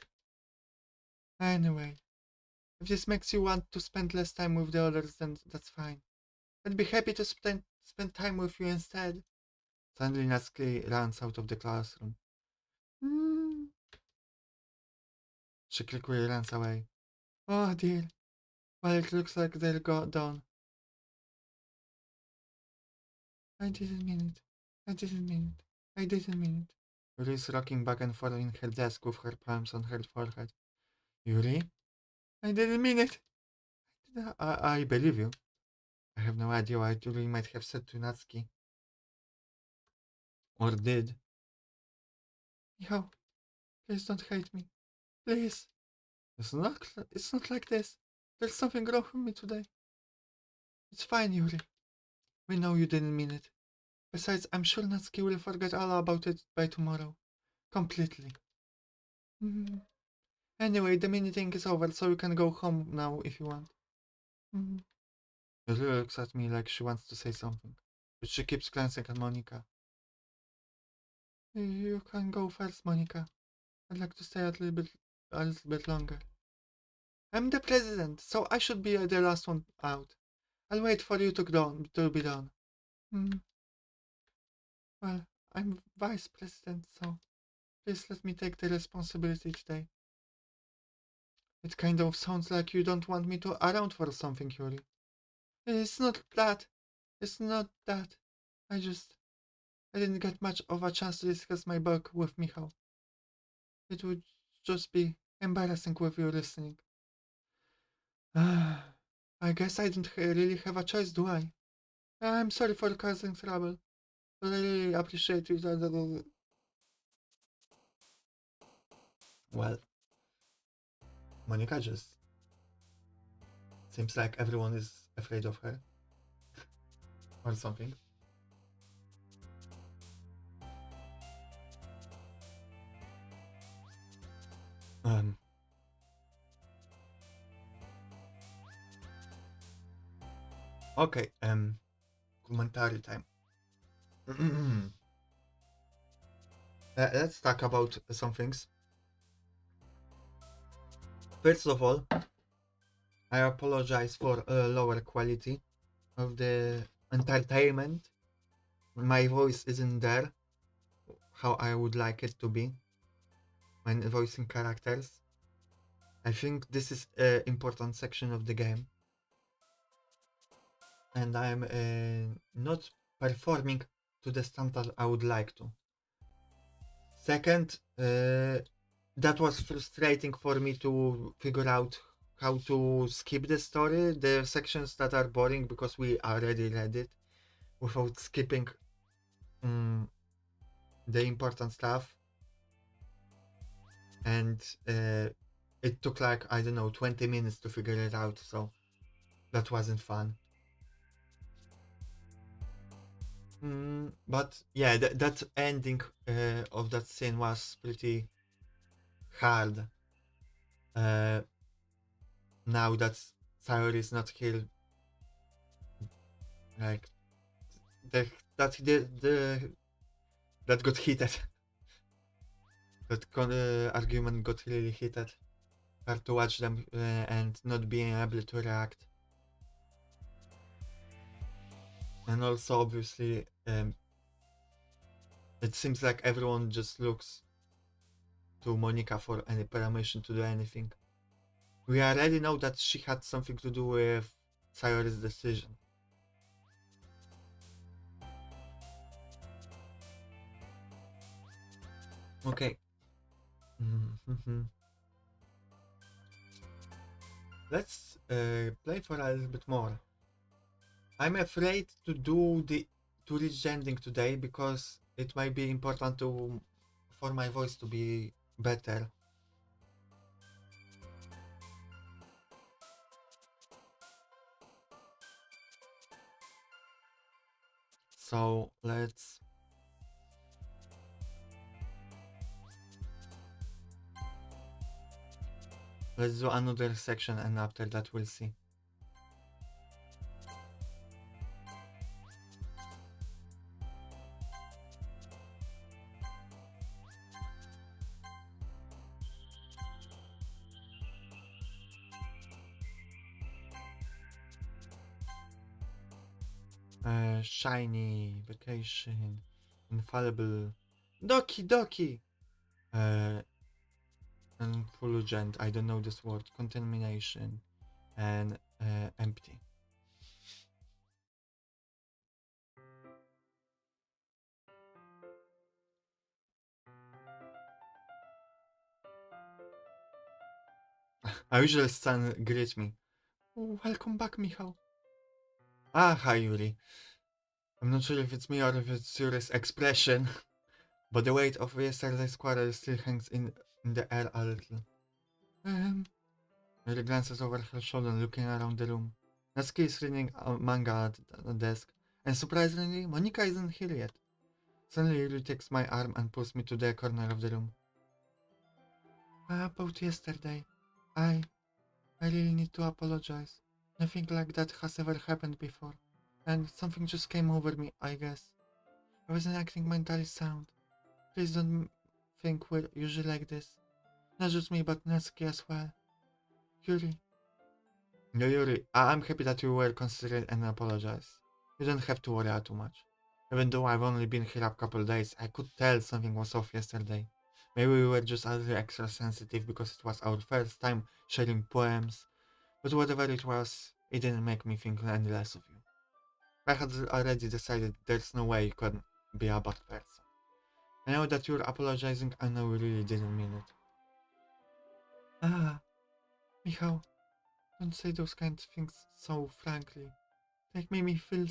Anyway, if this makes you want to spend less time with the others, then that's fine. I'd be happy to spend time with you instead. Suddenly Natsuki runs out of the classroom. Mm. She quickly runs away. Oh dear. Well, it looks like they're done. I didn't mean it. I didn't mean it. I didn't mean it. Yuri is rocking back and forth in her desk with her palms on her forehead. Yuri? I didn't mean it. I believe you. I have no idea what Yuri might have said to Natsuki. Or did. Yo, please don't hate me. Please. It's not like this. There's something wrong with me today. It's fine, Yuri. We know you didn't mean it. Besides, I'm sure Natsuki will forget all about it by tomorrow. Completely. Mm. Anyway, the mini thing is over, so you can go home now if you want. Mm. Yuri looks at me like she wants to say something, but she keeps glancing at Monica. You can go first, Monica. I'd like to stay a little bit longer. I'm the president, so I should be the last one out. I'll wait for you to be done. Hmm. Well, I'm vice president, so please let me take the responsibility today. It kind of sounds like you don't want me to around for something, Yuri. It's not that. It's not that. I didn't get much of a chance to discuss my book with Michał. It would just be embarrassing with you listening. I guess I don't really have a choice, do I? I'm sorry for causing trouble, but I really appreciate you. Well, Monica just seems like everyone is afraid of her or something. Um. Okay. Commentary time. Let's talk about some things. First of all, I apologize for a lower quality of the entertainment. My voice isn't there how I would like it to be when voicing characters. I think this is an important section of the game, and I'm not performing to the standard I would like to. Second, that was frustrating for me to figure out how to skip the story, the sections that are boring because we already read it, without skipping the important stuff. And it took like, I don't know, 20 minutes to figure it out, so that wasn't fun. But yeah, that ending of that scene was pretty hard. Now that Sayori is not here, like the that got heated. That argument got really heated. Hard to watch them and not being able to react. And also, obviously, it seems like everyone just looks to Monica for any permission to do anything. We already know that she had something to do with Sayori's decision. Okay. Let's play for a little bit more. I'm afraid to reach the ending today because it might be important for my voice to be better. So let's do another section and after that we'll see. Shiny, vacation, infallible, Doki, uh, effulgent, I don't know this word, contamination, and empty. I usually son greets me. Oh, welcome back, Michał. Ah, hi, Yuri. I'm not sure if it's me or if it's Yuri's expression, but the weight of yesterday's quarrel still hangs in the air a little. Yuri glances over her shoulder, looking around the room. Natsuki is reading a manga at the desk, and surprisingly, Monica isn't here yet. Suddenly, Yuri takes my arm and pulls me to the corner of the room. About yesterday, I really need to apologize. Nothing like that has ever happened before, and something just came over me, I guess. I wasn't acting mentally sound. Please don't think we're usually like this. Not just me, but Natsuki as well. Yuri. No, Yuri, I'm happy that you were considerate and apologize. You don't have to worry too much. Even though I've only been here a couple days, I could tell something was off yesterday. Maybe we were just a little extra sensitive because it was our first time sharing poems, but whatever it was, it didn't make me think any less of you. I had already decided there's no way you can be a bad person. I know that you're apologizing, I know you really didn't mean it. Ah, Michał, don't say those kind of things so frankly. They make me feel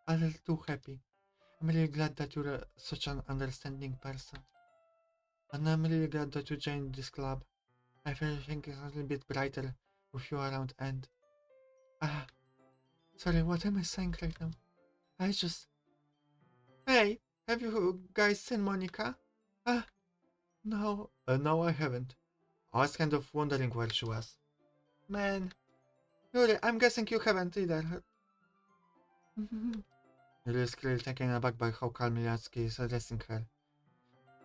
a little too happy. I'm really glad that you're such an understanding person. And I'm really glad that you joined this club. Everything is a little bit brighter with you around and... Ah, sorry, what am I saying right now? I just... Hey, have you guys seen Monica? Ah, no. No, I haven't. I was kind of wondering where she was. Man. Yuri, I'm guessing you haven't either. Yuri is clearly taken aback by how calmly Yatsuki is addressing her.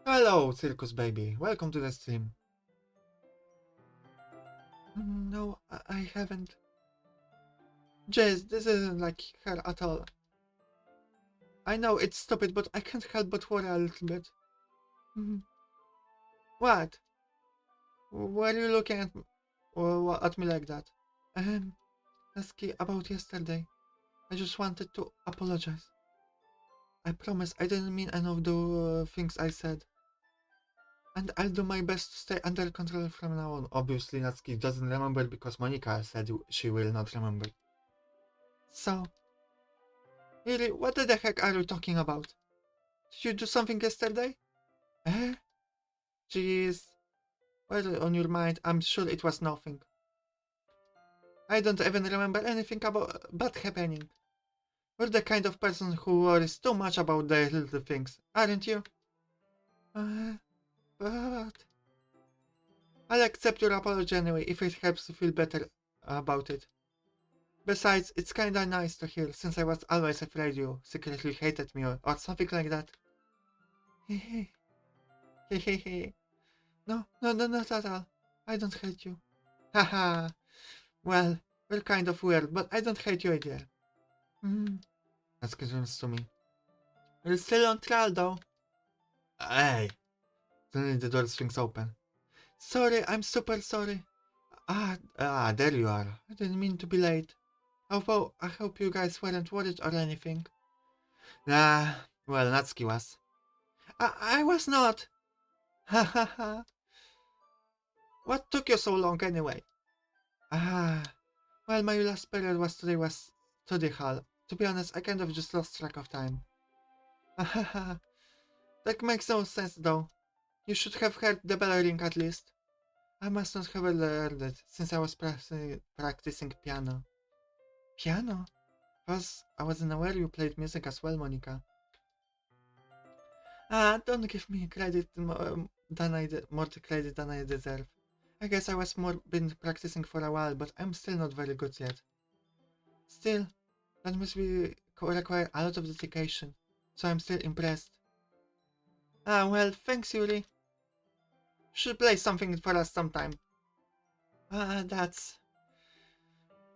Hello, Circus Baby. Welcome to the stream. No, I haven't. Jez, this isn't like her at all. I know it's stupid, but I can't help but worry a little bit. What? Why are you looking at me like that? Asking about yesterday. I just wanted to apologize. I promise I didn't mean any of the things I said. And I'll do my best to stay under control from now on. Obviously, Natsuki doesn't remember because Monica said she will not remember. So, Yuri, what the heck are you talking about? Did you do something yesterday? Eh? Jeez. What's on your mind? I'm sure it was nothing. I don't even remember anything about bad happening. You're the kind of person who worries too much about the little things, aren't you? But... I'll accept your apology anyway if it helps you feel better about it. Besides, it's kinda nice to hear, since I was always afraid you secretly hated me or something like that. Hehe. Hehehe. No, not at all. I don't hate you. Haha. Well, you're kind of weird, but I don't hate you either. That's concerns to me. You're still on trial though. Hey. Suddenly the door swings open. Sorry, I'm super sorry. There you are. I didn't mean to be late. Although, I hope you guys weren't worried or anything. Nah, well, Natsuki was. I was not. Ha ha ha. What took you so long anyway? Well, my last period was study hall. To be honest, I kind of just lost track of time. That makes no sense though. You should have heard the bell ring at least. I must not have learned it, since I was practicing piano. Piano? I wasn't aware you played music as well, Monica. Don't give me credit more credit than I deserve. I guess I was been practicing for a while, but I'm still not very good yet. Still, that must require a lot of dedication, so I'm still impressed. Well, thanks, Yuri. Should play something for us sometime. That's...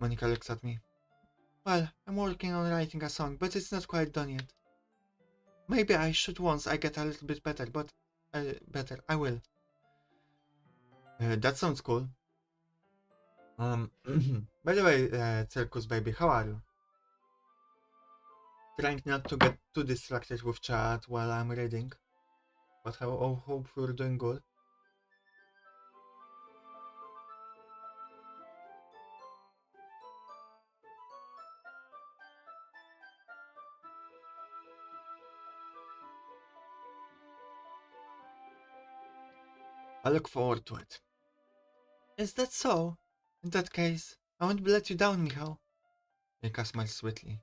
Monica looks at me. Well, I'm working on writing a song, but it's not quite done yet. Maybe I should once I get a little bit better, but... better, I will. That sounds cool. By the way, Circus Baby, how are you? Trying not to get too distracted with chat while I'm reading. But I hope you're doing good. I look forward to it. Is that so? In that case, I won't let you down, Michał. Mika smiles sweetly.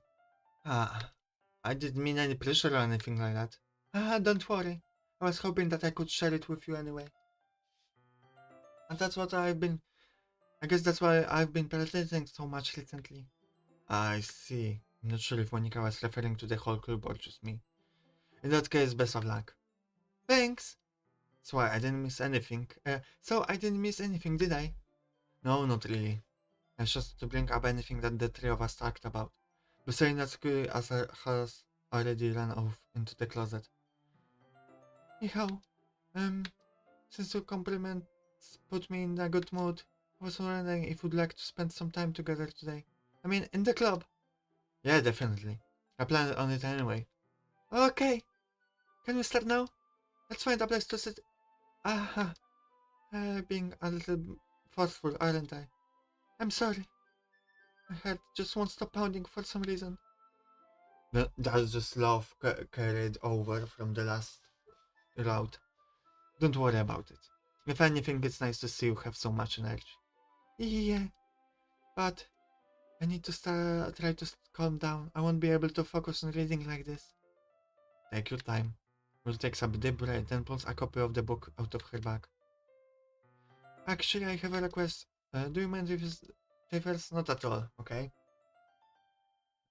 I didn't mean any pressure or anything like that. Don't worry. I was hoping that I could share it with you anyway. And that's what I guess that's why I've been pretending so much recently. I see. I'm not sure if Monica was referring to the whole club or just me. In that case, best of luck. Thanks! So I didn't miss anything. So I didn't miss anything, did I? No, not really. I just to bring up anything that the three of us talked about. Besides that Skui has already run off into the closet. Michał, since your compliments put me in a good mood, I was wondering if you'd like to spend some time together today. I mean, in the club. Yeah, definitely. I planned on it anyway. Okay. Can we start now? Let's find a place to sit. Ah, being a little forceful, aren't I? I'm sorry. My heart just won't stop pounding for some reason. That's just love carried over from the last route. Don't worry about it. If anything, it's nice to see you have so much energy. Yeah, but I need to try to calm down. I won't be able to focus on reading like this. Take your time. Will takes a deep breath and pulls a copy of the book out of her bag. Actually, I have a request. Do you mind if you stay first? Not at all, okay?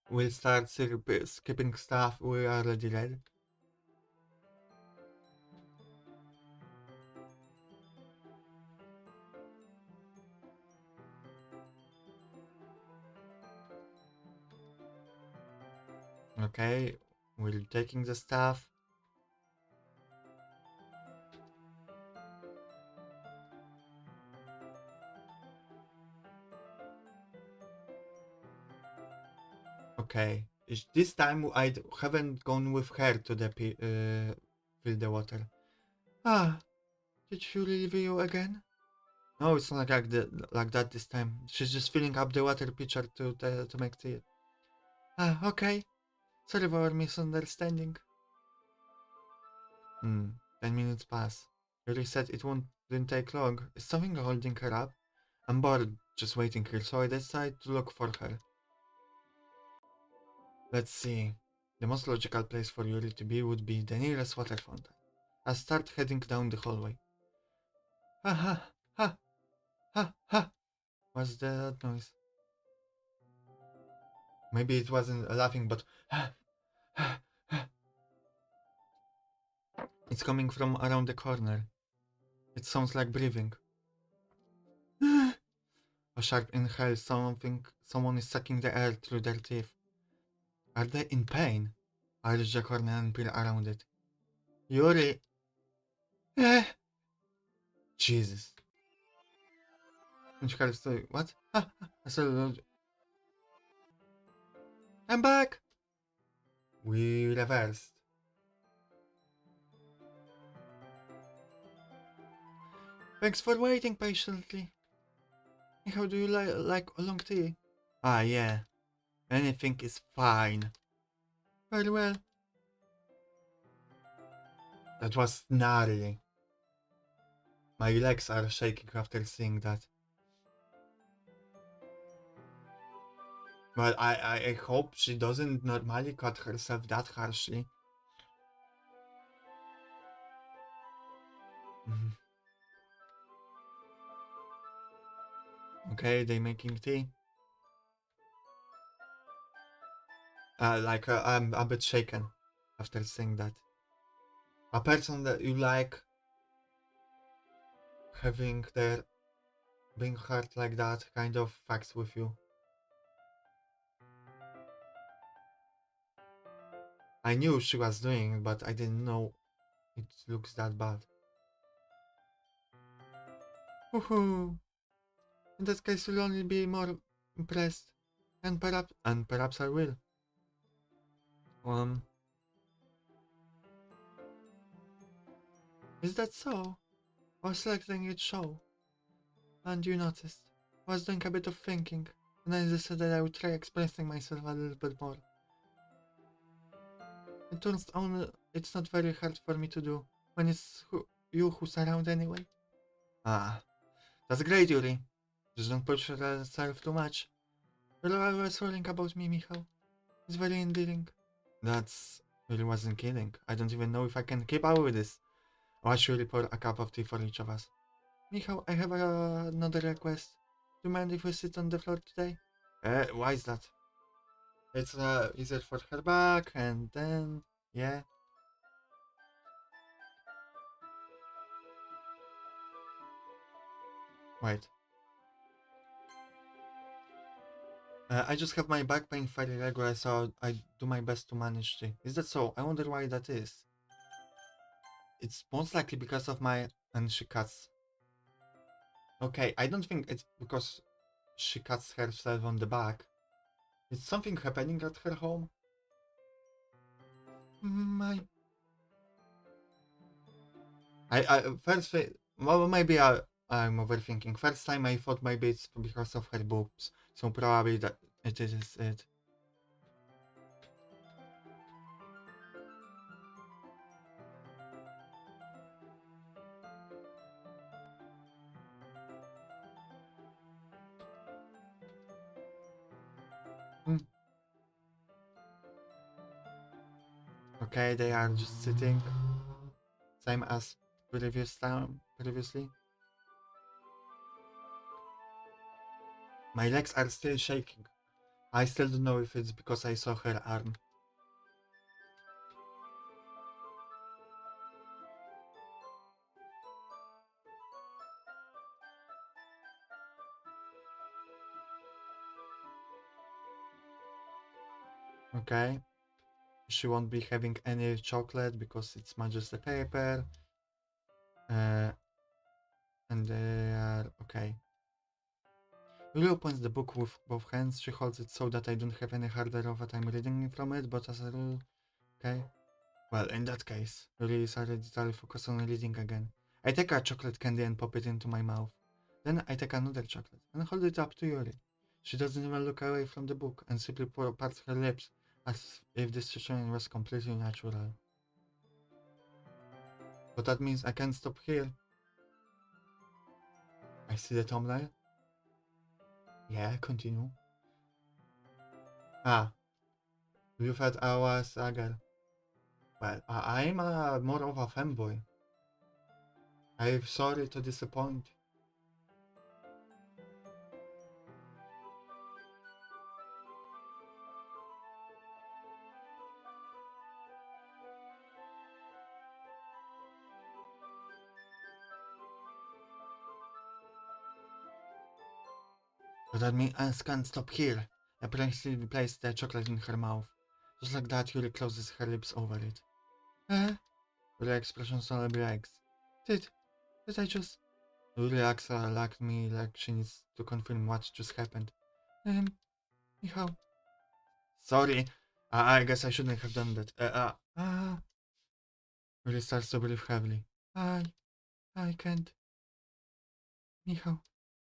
We'll start skipping stuff we already read. Okay, we're taking the stuff. Okay, this time I haven't gone with her to the fill the water. Ah, did she leave you again? No, it's not like that this time. She's just filling up the water pitcher to make tea. Ah, okay. Sorry for our misunderstanding. 10 minutes pass. Yuri said didn't take long. Is something holding her up? I'm bored just waiting here, so I decided to look for her. Let's see. The most logical place for Yuri to be would be the nearest water fountain. I start heading down the hallway. Ha ha ha ha ha! What's that noise? Maybe it wasn't laughing, but ha ha ha! It's coming from around the corner. It sounds like breathing. A sharp inhale, someone is sucking the air through their teeth. Are they in pain? I reach the corner and peer around it. Yuri! Eh! Jesus. And she calls to what? Ah, I said, I'm back! We reversed. Thanks for waiting patiently. How do you like a long tea? Ah, yeah. Anything is fine. Very well. That was gnarly. My legs are shaking after seeing that. Well, I hope she doesn't normally cut herself that harshly. Okay, they making tea. I'm a bit shaken after seeing that. A person that you like having their being hurt like that kind of fucks with you. I knew she was doing it, but I didn't know it looks that bad. Woohoo! In that case, you'll only be more impressed, and perhaps I will. Um, is that so? I was letting it show, and you noticed. I was doing a bit of thinking, and I decided I would try expressing myself a little bit more. It turns out it's not very hard for me to do when it's you who's around anyway. Ah, that's great, Yuri. Just don't push yourself too much. You're always worrying about me, Michał. It's very endearing. That's really wasn't kidding. I don't even know if I can keep up with this. I'll actually pour a cup of tea for each of us. Michał, I have another request. Do you mind if we sit on the floor today? Why is that? It's easier for her back, and then yeah. Wait. I just have my back pain fairly regular, so I do my best to manage it. Is that so? I wonder why that is. It's most likely because of my... And she cuts. Okay, I don't think it's because she cuts herself on the back. Is something happening at her home? My... first thing... Well, maybe I'm overthinking. First time I thought maybe it's because of her boobs. So probably that it is it. Hmm. Okay, they are just sitting. Same as previously. My legs are still shaking. I still don't know if it's because I saw her arm. Okay. She won't be having any chocolate because it smudges the paper. And they are okay. Yuri opens the book with both hands. She holds it so that I don't have any harder of a time reading from it, but as a rule, okay. Well, in that case, Yuri is already focused on reading again. I take a chocolate candy and pop it into my mouth. Then I take another chocolate and hold it up to Yuri. She doesn't even look away from the book and simply parts her lips as if this situation was completely natural. But that means I can't stop here. I see the thumbnail. Yeah, continue. Ah, you thought I was a girl. Well, I'm more of a fanboy. I'm sorry to disappoint. But that means I can't stop here. I precisely placed the chocolate in her mouth. Just like that, Yuri closes her lips over it. Eh? Yuri expression slowly breaks. Did I just... Yuri acts like me like she needs to confirm what just happened. Michał. Sorry. I guess I shouldn't have done that. Yuri starts to breathe heavily. I can't. Michał.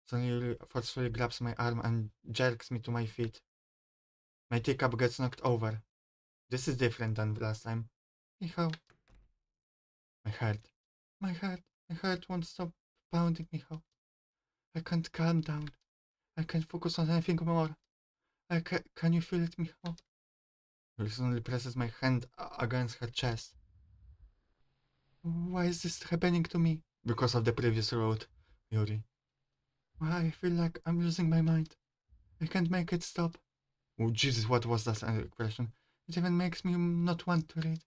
Suddenly Yuri forcefully grabs my arm and jerks me to my feet. My teacup gets knocked over. This is different than the last time. Michał. My heart. My heart. My heart won't stop pounding, Michał. I can't calm down. I can't focus on anything more. Can you feel it, Michał? Yuri suddenly presses my hand against her chest. Why is this happening to me? Because of the previous road, Yuri. Why I feel like I'm losing my mind. I can't make it stop. Oh Jesus, what was that expression? It even makes me not want to read.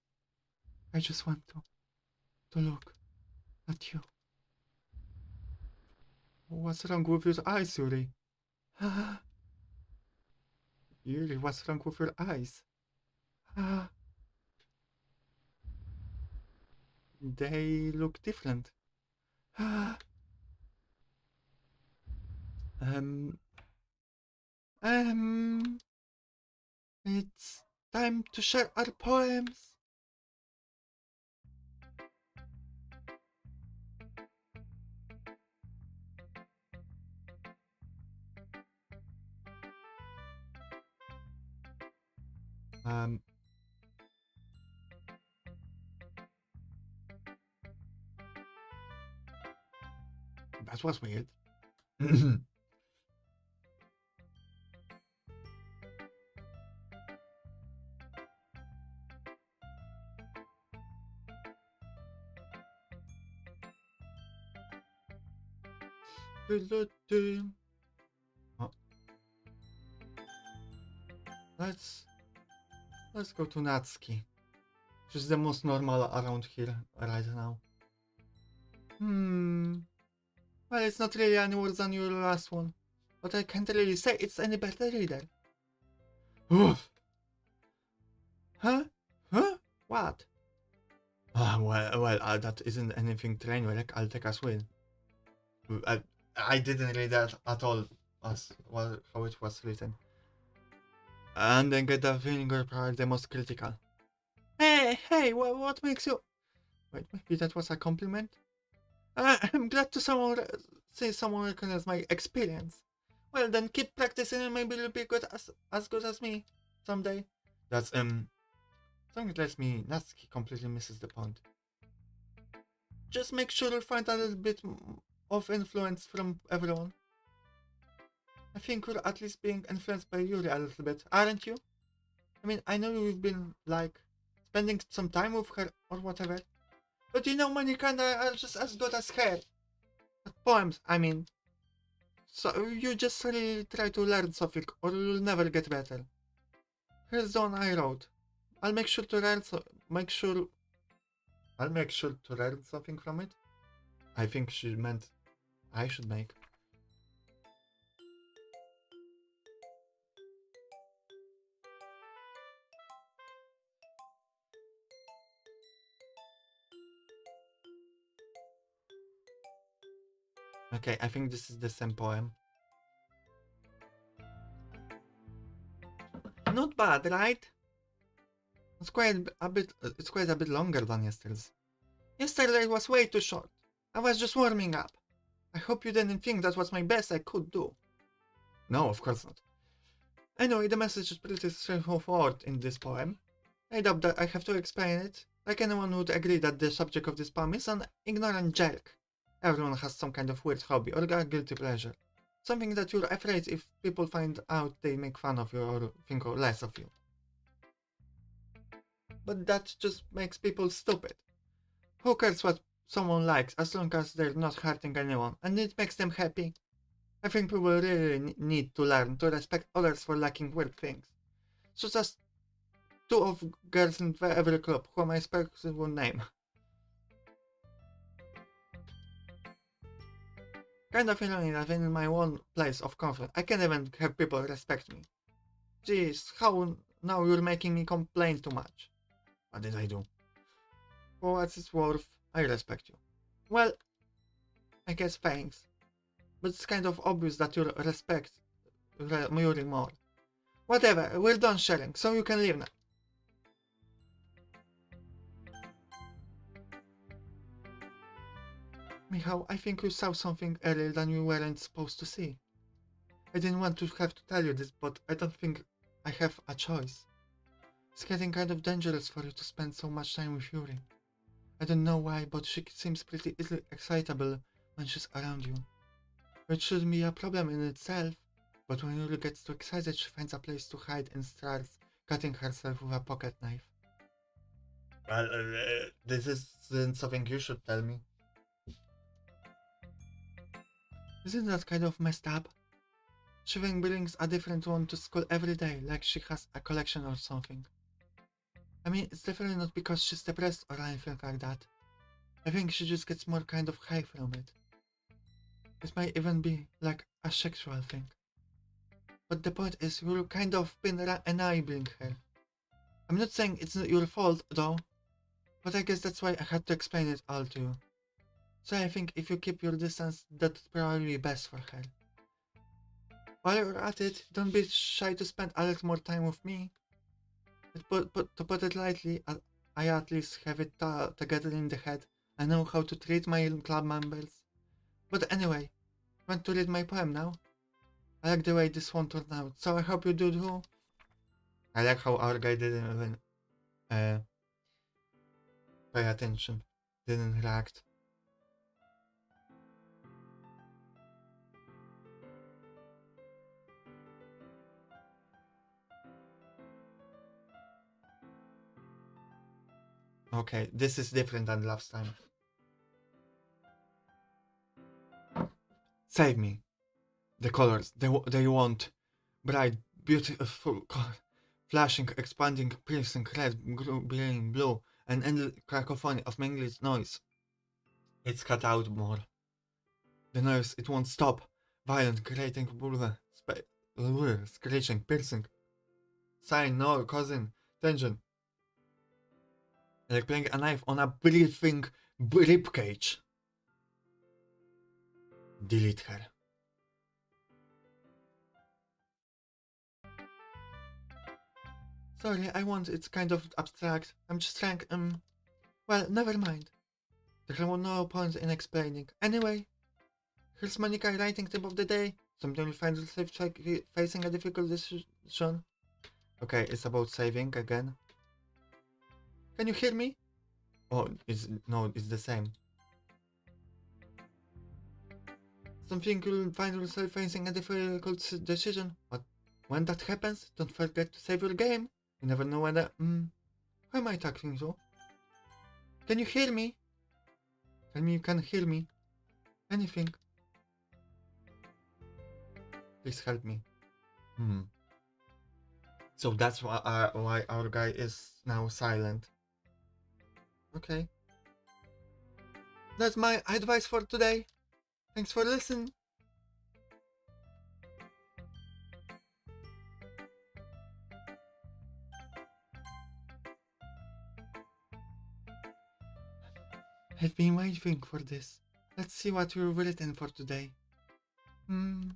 I just want to look at you. What's wrong with your eyes, Yuri? Yuri, what's wrong with your eyes? They look different. um, um, it's time to share our poems. Um, that was weird. Oh, let's let's go to Natsuki. She's the most normal around here right now. Hmm. Well, it's not really any worse than your last one, but I can't really say it's any better either. Oof. Huh? Huh? What? That isn't anything trainwreck. I'll take as win. I, I didn't read that at all as well how it was written. And then get the feeling or are the most critical. Hey, what makes you... Wait, maybe that was a compliment? I'm glad to see someone recognize my experience. Well, then keep practicing and maybe you'll be good as good as me someday. That's, something tells me Natsuki completely misses the point. Just make sure you find a little bit of influence from everyone. I think you're at least being influenced by Yuri a little bit, aren't you? I mean, I know you've been, like, spending some time with her or whatever, but you know many kinda are just as good as her. At poems, I mean. So you just really try to learn something or you'll never get better. Here's the one I wrote. I'll make sure to learn I'll make sure to learn something from it. I think she meant I should make. Okay, I think this is the same poem. Not bad, right? It's quite a bit longer than yesterday's. Yesterday was way too short. I was just warming up. I hope you didn't think that was my best I could do. No, of course not. Anyway, the message is pretty straightforward in this poem. I doubt that I have to explain it. Like anyone would agree that the subject of this poem is an ignorant jerk. Everyone has some kind of weird hobby or a guilty pleasure. Something that you're afraid if people find out they make fun of you or think less of you. But that just makes people stupid. Who cares what someone likes as long as they're not hurting anyone and it makes them happy? I think people really need to learn to respect others for liking weird things. Such as two of girls in every club whom I specifically will name. Kind of ironic that in my own place of comfort I can't even have people respect me. Jeez, how now you're making me complain too much. What did I do? For what it's worth, I respect you. Well, I guess thanks. But it's kind of obvious that you respect Yuri more. Whatever, we're done sharing, so you can leave now. Michał, I think you saw something earlier than you weren't supposed to see. I didn't want to have to tell you this, but I don't think I have a choice. It's getting kind of dangerous for you to spend so much time with Yuri. I don't know why, but she seems pretty easily excitable when she's around you. Which shouldn't be a problem in itself, but when Yuri gets too excited she finds a place to hide and starts cutting herself with a pocket knife. Well, this isn't something you should tell me. Isn't that kind of messed up? She then brings a different one to school every day, like she has a collection or something. I mean, it's definitely not because she's depressed or anything like that. I think she just gets more kind of high from it. It might even be like a sexual thing. But the point is, you're kind of been enabling her. I'm not saying it's not your fault, though, but I guess that's why I had to explain it all to you. So I think if you keep your distance, that's probably best for her. While you're at it, don't be shy to spend a little more time with me. To put it lightly, I at least have it together in the head. I know how to treat my club members. But anyway, want to read my poem now? I like the way this one turned out, so I hope you do too. I like how our guy didn't even pay attention, didn't react. Okay, this is different than last time. Save me. The colors, they want bright, beautiful, flashing, expanding, piercing, red, green, blue, and endless cacophony of mingled noise. It's cut out more. The noise, it won't stop. Violent, grating, screeching, piercing. Sign, no, cousin, tension. Like playing a knife on a breathing ribcage. Delete her. Sorry, I want, it's kind of abstract. I'm just trying, well, never mind. There are no points in explaining. Anyway, here's Monica writing tip of the day. Sometimes you find yourself facing a difficult decision. Okay, it's about saving again. Can you hear me? Oh, it's the same. Something you'll find yourself facing a difficult decision. But when that happens, don't forget to save your game. You never know whether. Who am I talking to? Can you hear me? Tell me you can hear me. Anything. Please help me. So that's why our guy is now silent. Okay. That's my advice for today. Thanks for listening. I've been waiting for this. Let's see what you've written for today. Elle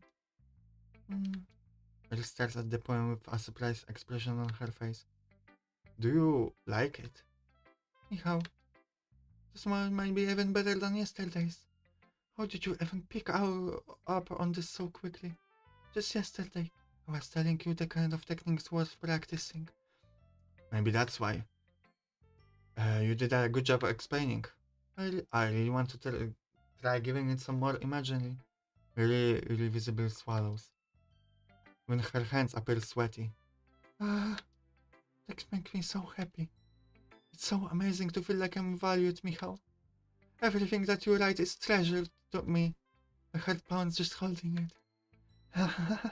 stares at the poem with a surprised expression on her face. Do you like it? Michał, this one might be even better than yesterday's. How did you even pick up on this so quickly? Just yesterday, I was telling you the kind of techniques worth practicing. Maybe that's why. You did a good job explaining. I really want to try giving it some more imagery. Really visible swallows. When her hands appear sweaty. That makes me so happy. It's so amazing to feel like I'm valued, Michał. Everything that you write is treasure to me. My heart pounds just holding it. I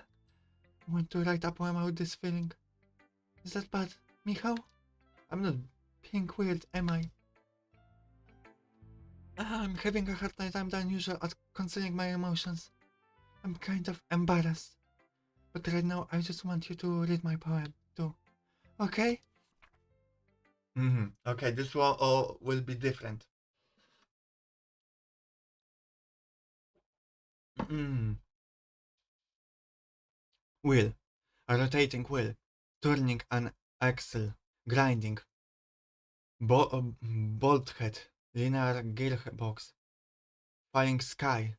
want to write a poem about this feeling. Is that bad, Michał? I'm not being weird, am I? I'm having a hard time than usual at concealing my emotions. I'm kind of embarrassed. But right now, I just want you to read my poem, too. Okay? Okay, this one all will be different. Wheel. A rotating wheel. Turning an axle. Grinding. Bolt head. Linear gearbox. Flying sky.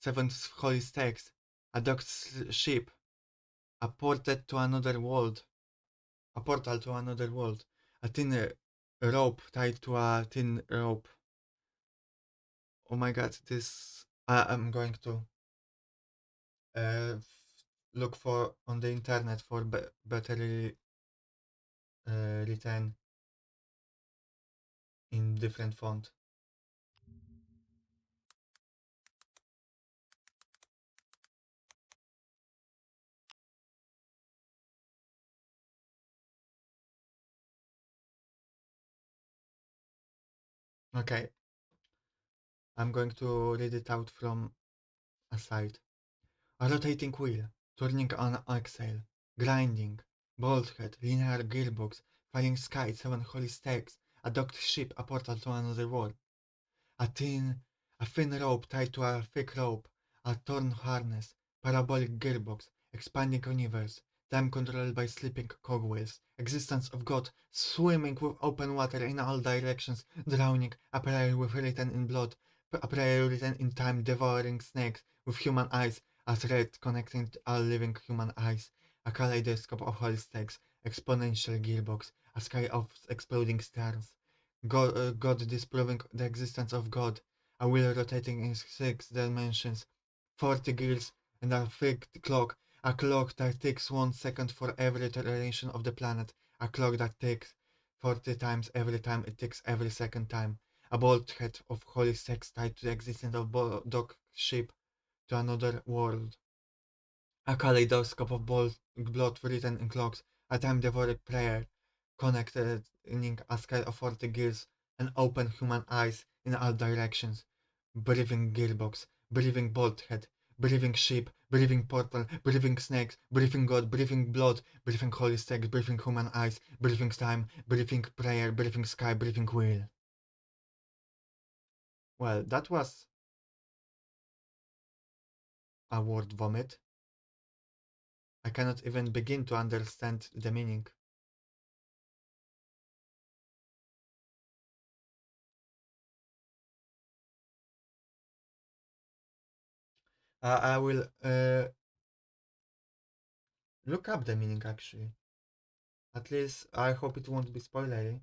Seven holy stakes. A docked ship. A portal to another world. A portal to another world. A thin rope tied to a thin rope. Oh my god, this. I'm going to look for on the internet for better written in different font. Okay, I'm going to read it out from a site. A rotating wheel, turning on axle, grinding, bolthead, linear gearbox, flying sky, seven holy stakes, a docked ship, a portal to another world. A thin rope tied to a thick rope, a torn harness, parabolic gearbox, expanding universe, time controlled by sleeping cogwheels, existence of God, swimming with open water in all directions, drowning, a prayer with written in blood, a prayer written in time, devouring snakes with human eyes, a thread connecting all living human eyes, a kaleidoscope of holy stakes, exponential gearbox, a sky of exploding stars. God disproving the existence of God, a wheel rotating in 6 dimensions, 40 gears, and a fixed clock, a clock that ticks 1 second for every iteration of the planet, a clock that ticks 40 times every time it ticks every second time, a bolthead of holy sex tied to the existence of dock ship to another world, a kaleidoscope of blood written in clocks, a time-devouring prayer, connected in a sky of 40 gears, and open human eyes in all directions, breathing gearbox, breathing bald head, breathing sheep, breathing portal, breathing snakes, breathing God, breathing blood, breathing holy stakes, breathing human eyes, breathing time, breathing prayer, breathing sky, breathing will. Well, that was a word vomit. I cannot even begin to understand the meaning. I will look up the meaning actually. At least I hope it won't be spoilery.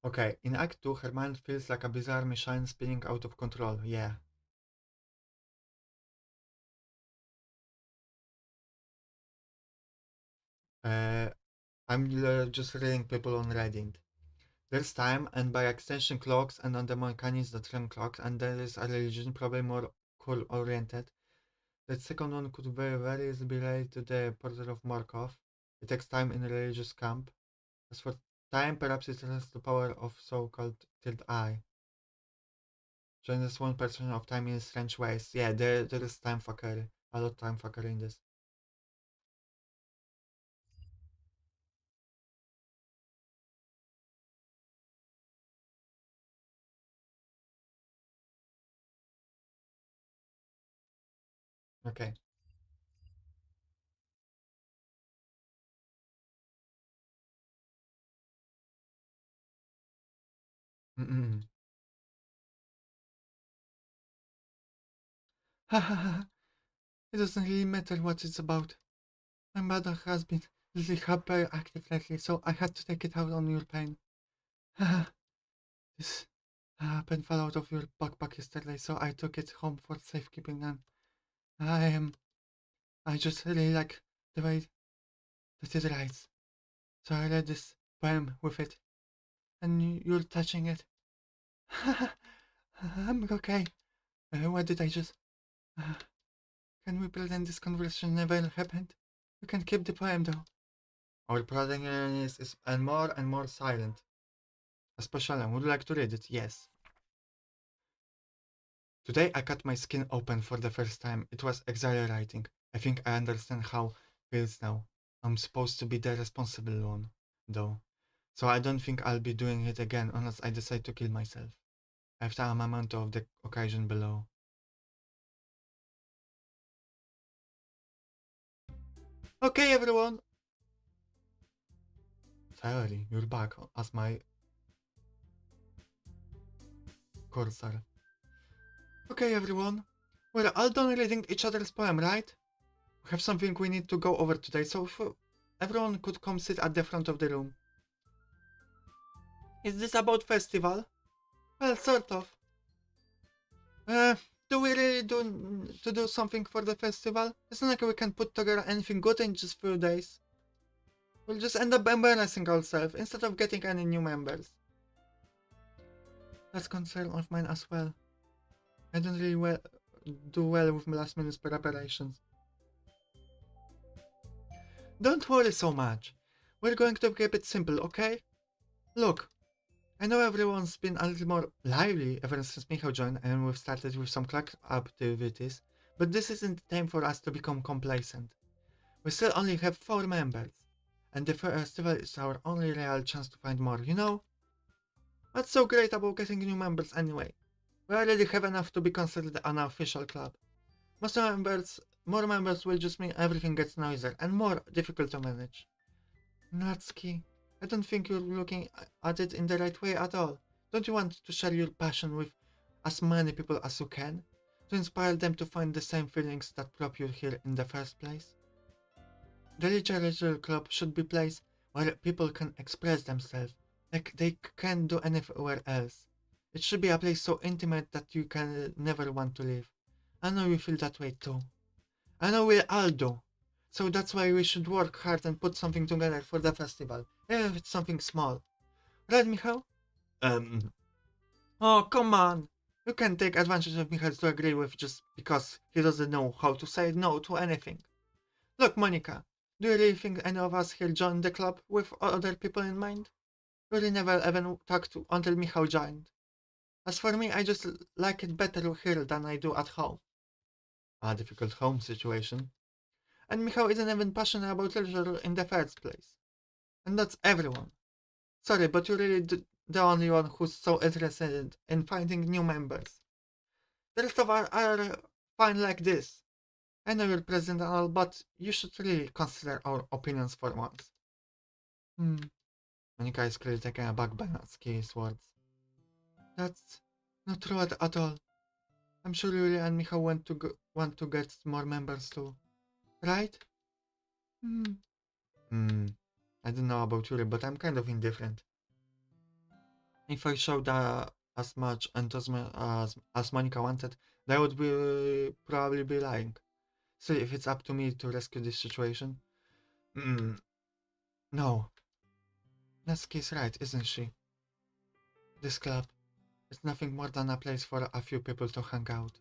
Okay, in Act 2, her mind feels like a bizarre machine spinning out of control. Yeah. Uh, I'm just reading people on Reddit. There's time, and by extension clocks, and on the mechanism that run clocks, and there is a religion probably more cool oriented. That second one could very easily be related to the portrait of Markov. It takes time in a religious camp. As for time, perhaps it has the power of so-called third eye. Joins one person of time in strange ways. Yeah, there is time fuckery. A lot of time fuckery in this. Okay. Mm-mm. Ha ha ha. It doesn't really matter what it's about. My mother has been really hyperactive lately, so I had to take it out on your pain. Ha ha. This pen fell out of your backpack yesterday, so I took it home for safekeeping and I am I just really like the way that it writes. So I read this poem with it, and you're touching it. I'm okay. What did I just? Uh, can we pretend this conversation never happened? You can keep the poem though. Our protagonist is and more silent. Especially, would you like to read it? Yes. Today I cut my skin open for the first time. It was exhilarating. I think I understand how it feels now. I'm supposed to be the responsible one, though. So I don't think I'll be doing it again unless I decide to kill myself. After a moment of the occasion below. Okay, everyone! Sorry, you're back as my cursor. Okay, everyone. We're all done reading each other's poem, right? We have something we need to go over today, so if everyone could come sit at the front of the room. Is this about festival? Well, sort of. Uh, do we really do something for the festival? It's not like we can put together anything good in just few days. We'll just end up embarrassing ourselves instead of getting any new members. That's concern of mine as well. I don't really do well with last minute preparations. Don't worry so much. We're going to keep it simple, okay? Look, I know everyone's been a little more lively ever since Michał joined and we've started with some clock activities, but this isn't the time for us to become complacent. We still only have 4 members, and the festival is our only real chance to find more, you know? What's so great about getting new members anyway? We already have enough to be considered an official club. More members will just mean everything gets noisier and more difficult to manage. Natsuki, I don't think you're looking at it in the right way at all. Don't you want to share your passion with as many people as you can? To inspire them to find the same feelings that brought you here in the first place? The literature club should be a place where people can express themselves, like they can't do anywhere else. It should be a place so intimate that you can never want to leave. I know you feel that way too. I know we all do. So that's why we should work hard and put something together for the festival, even if it's something small. Right, Michał? Oh, come on! You can't take advantage of Michael to agree with just because he doesn't know how to say no to anything. Look, Monica, do you really think any of us here joined the club with other people in mind? We really never even talked to until Michał joined. As for me, I just like it better here than I do at home. A difficult home situation. And Michał isn't even passionate about literature in the first place. And that's everyone. Sorry, but you're really the only one who's so interested in finding new members. The rest of us are fine like this. I know you're president and all, but you should really consider our opinions for once. Hmm. Monica is clearly taken aback by Natsuki's words. That's not true at all. I'm sure Yuri and Michał want to get more members too. Right? Hmm. Hmm. I don't know about Yuri, but I'm kind of indifferent. If I showed as much enthusiasm as Monica wanted, they would be probably be lying. So if it's up to me to rescue this situation, no. Natsuki's right, isn't she? This club is nothing more than a place for a few people to hang out.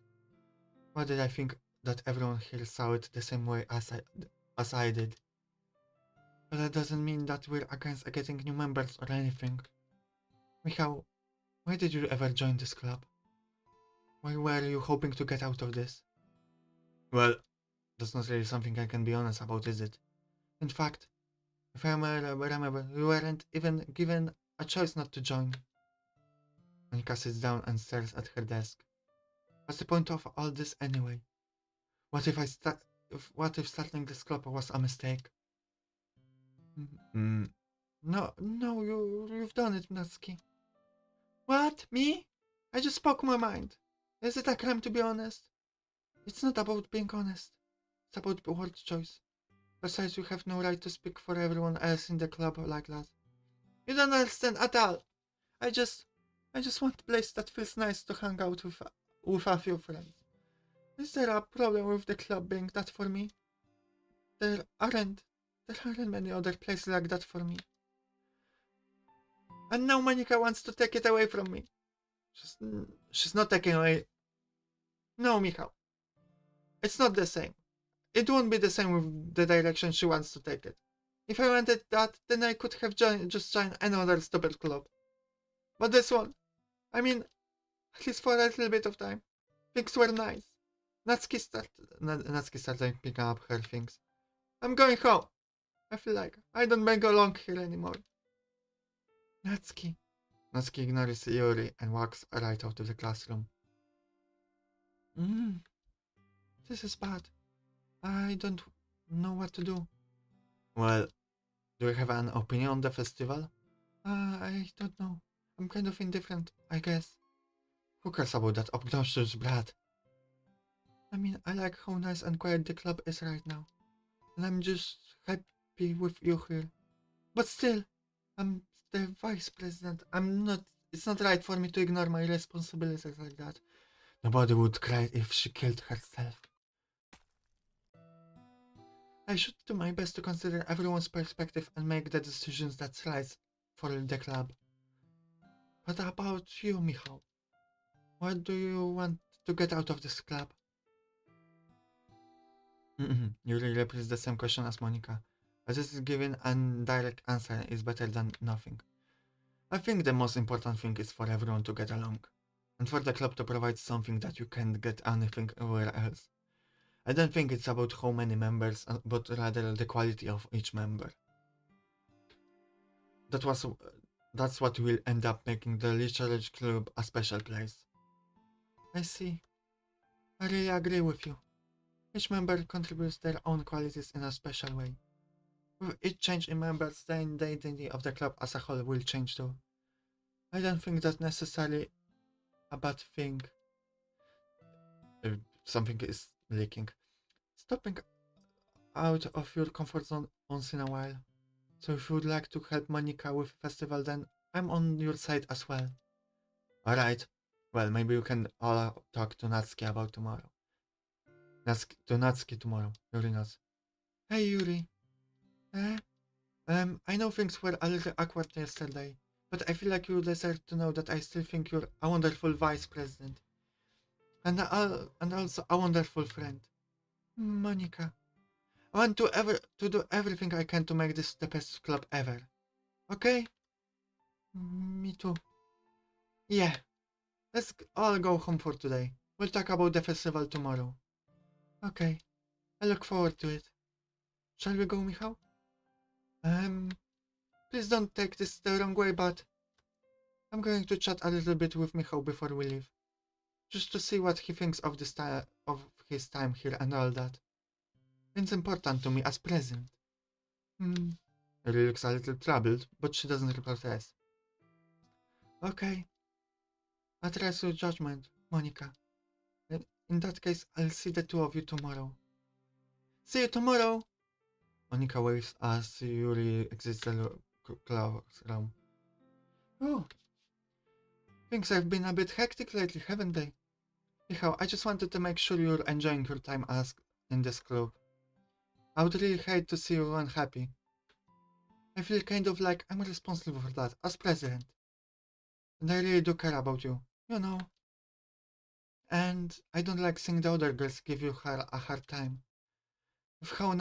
Why did I think that everyone here saw it the same way as I did? But that doesn't mean that we're against getting new members or anything. Michał, why did you ever join this club? Why were you hoping to get out of this? Well, that's not really something I can be honest about, is it? In fact, if I remember, you weren't even given a choice not to join. Monica sits down and stares at her desk. What's the point of all this anyway? What if what if starting this club was a mistake? Mm, no, you've done it, Natsuki. What? Me? I just spoke my mind. Is it a crime to be honest? It's not about being honest. It's about word choice. Besides, you have no right to speak for everyone else in the club like that. You don't understand at all. I just want a place that feels nice to hang out with a few friends. Is there a problem with the club being that for me? There aren't. There aren't many other places like that for me. And now Monica wants to take it away from me. She's, she's not taking away. No, Michał. It's not the same. It won't be the same with the direction she wants to take it. If I wanted that, then I could have just joined another stupid club. But this one, I mean, at least for a little bit of time, things were nice. Natsuki started picking up her things. I'm going home. I feel like I don't belong here anymore. Natsuki. Natsuki ignores Yuri and walks right out of the classroom. Mm, this is bad. I don't know what to do. Well, do you have an opinion on the festival? I don't know. I'm kind of indifferent, I guess. Who cares about that obnoxious brat? I mean, I like how nice and quiet the club is right now. And I'm just happy with you here. But still, I'm the vice president. It's not right for me to ignore my responsibilities like that. Nobody would cry if she killed herself. I should do my best to consider everyone's perspective and make the decisions that's right for the club. What about you, Michał? Why do you want to get out of this club? You really repeat the same question as Monica. But this is giving a direct answer is better than nothing. I think the most important thing is for everyone to get along. And for the club to provide something that you can't get anywhere else. I don't think it's about how many members, but rather the quality of each member. That's what will end up making the Literary Club a special place. I see. I really agree with you. Each member contributes their own qualities in a special way. With each change in members, then the identity of the club as a whole will change too. I don't think that's necessarily a bad thing. Something is leaking. Stepping out of your comfort zone once in a while. So if you would like to help Monica with festival, then I'm on your side as well. Alright. Well, maybe you can all talk to Natsuki about tomorrow. Natsuki tomorrow. Yuri knows. Hey Yuri. I know things were a little awkward yesterday. but I feel like you deserve to know that I still think you're a wonderful vice president. And also a wonderful friend. Monica. I want to do everything I can to make this the best club ever. Okay? Me too. Yeah. Let's all go home for today. We'll talk about the festival tomorrow. Okay. I look forward to it. Shall we go, Michał? Please don't take this the wrong way, but I'm going to chat a little bit with Michał before we leave. Just to see what he thinks of of his time here and all that. It's important to me as president. Hmm. Really looks a little troubled, but she doesn't protest. Okay. I trust your judgment, Monica. In that case, I'll see the two of you tomorrow. See you tomorrow! Monica waves as Yuri exits the classroom. Oh, things have been a bit hectic lately, haven't they? Michał, I just wanted to make sure you're enjoying your time as in this club. I would really hate to see you unhappy. I feel kind of like I'm responsible for that, as president. And I really do care about you, you know. And I don't like seeing the other girls give you a hard time. With how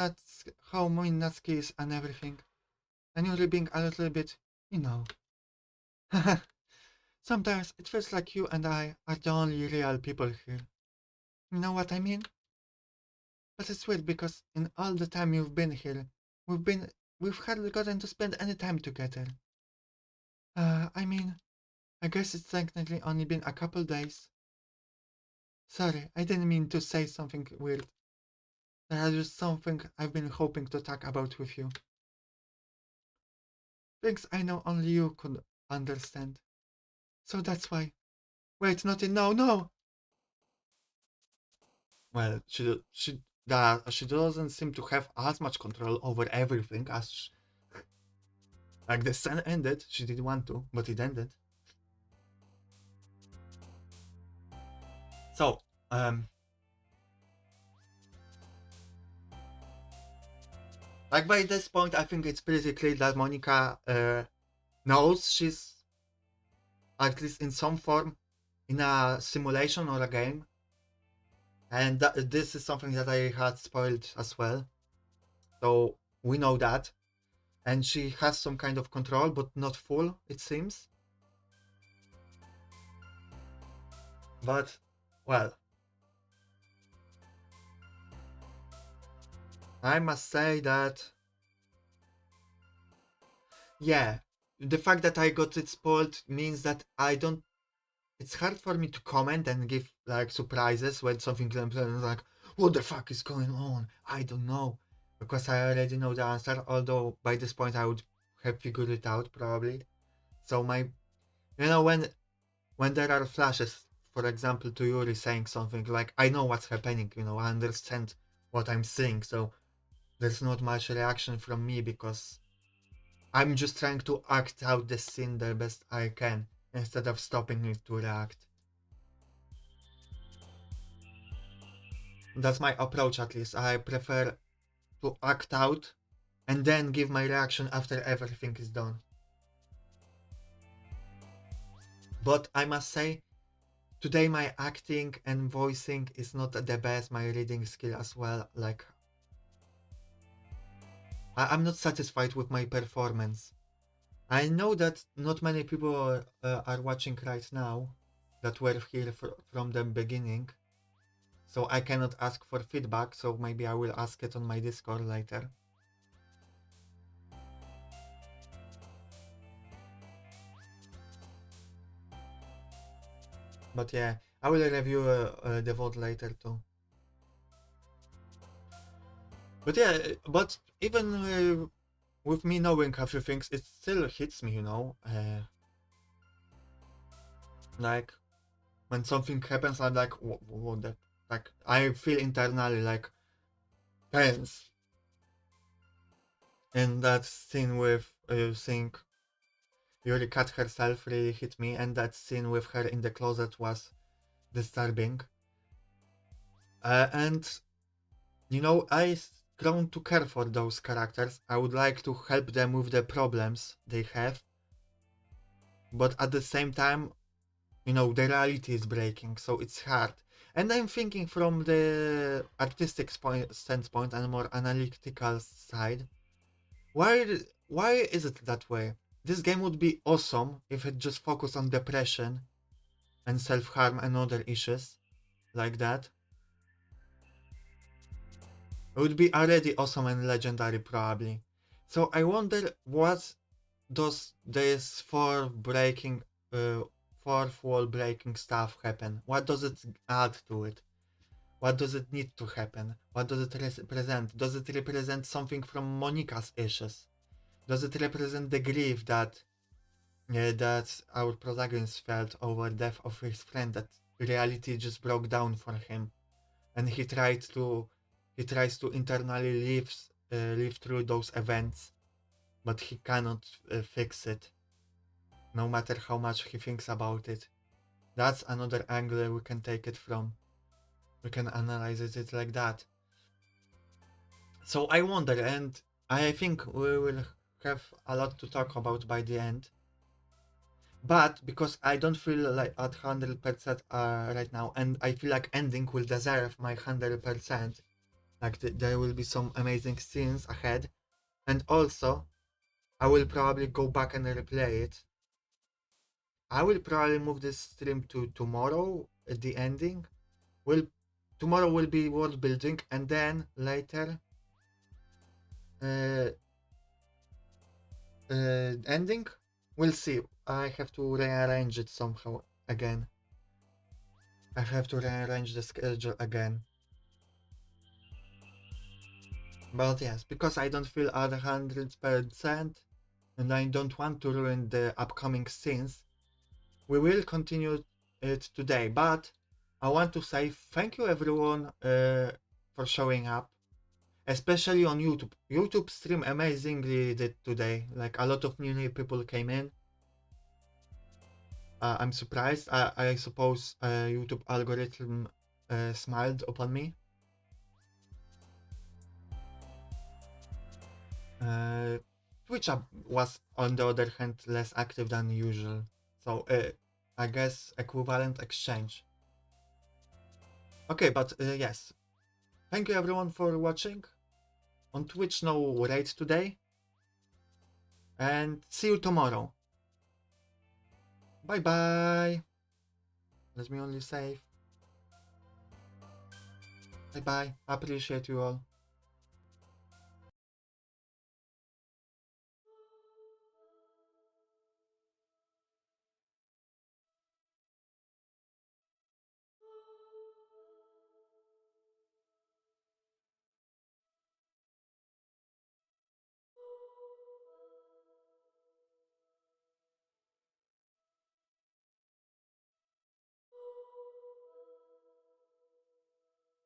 mean Natsuki is and everything. And you're being a little bit, you know. Sometimes it feels like you and I are the only real people here. You know what I mean? But it's weird because in all the time you've been here, we've hardly gotten to spend any time together. I mean, I guess it's technically only been a couple days. Sorry, I didn't mean to say something weird. There is just something I've been hoping to talk about with you. Things I know only you could understand. So that's why. Wait, not in no, no! Well, she doesn't seem to have as much control over everything as like the scene ended. She did want to, but it ended. So, like by this point, I think it's pretty clear that Monica knows she's at least in some form in a simulation or a game, and this is something that I had spoiled as well. So we know that, and she has some kind of control, but not full, it seems. But well, I must say that, yeah, the fact that I got it spoiled means that I don't. It's hard for me to comment and give like surprises when something like, what the fuck is going on? I don't know. Because I already know the answer, although by this point I would have figured it out probably. So when there are flashes, for example, to Yuri saying something like, I know what's happening, I understand what I'm seeing, so there's not much reaction from me because I'm just trying to act out the scene the best I can instead of stopping it to react. That's my approach, at least. I prefer to act out and then give my reaction after everything is done. But I must say, today my acting and voicing is not the best, my reading skill as well. Like, I'm not satisfied with my performance. I know that not many people are watching right now that were here from the beginning. So I cannot ask for feedback, so maybe I will ask it on my Discord later. But yeah, I will review the vote later too. But yeah, but even with me knowing a few things, it still hits me, like when something happens, I'm like, what the, like I feel internally like tense. And that scene with seeing Yuri cut herself really hit me, and that scene with her in the closet was disturbing. And I've grown to care for those characters. I would like to help them with the problems they have. but at the same time, you know, the reality is breaking, so it's hard. And I'm thinking from the artistic standpoint and more analytical side. Why is it that way? This game would be awesome if it just focused on depression and self-harm and other issues like that. It would be already awesome and legendary probably. So I wonder what does this uh, fourth wall breaking stuff happen? What does it add to it? What does it need to happen? What does it represent? Does it represent something from Monica's issues? Does it represent the grief that our protagonist felt over death of his friend? That reality just broke down for him, and he tries to internally live through those events, but he cannot fix it, no matter how much he thinks about it. That's another angle we can take it from. We can analyze it like that. So I wonder, and I think we will have a lot to talk about by the end. But because I don't feel like at 100% right now, and I feel like ending will deserve my 100%, like there will be some amazing scenes ahead, and also I will probably go back and replay it. I will probably move this stream to tomorrow at the ending. Will Tomorrow will be world building, and then later uh, ending. We'll see. I have to rearrange it somehow again. I have to rearrange the schedule again. But yes, because I don't feel at 100% and I don't want to ruin the upcoming scenes, we will continue it today. But I want to say thank you everyone for showing up, especially on YouTube. YouTube stream amazingly did today. Like a lot of new people came in. I'm surprised. I suppose YouTube algorithm smiled upon me. Uh, Twitch was, on the other hand, less active than usual. So I guess equivalent exchange. Okay, but yes. Thank you everyone for watching. On Twitch, no raid today. And see you tomorrow. Bye bye. Let me only save. Bye bye. Appreciate you all.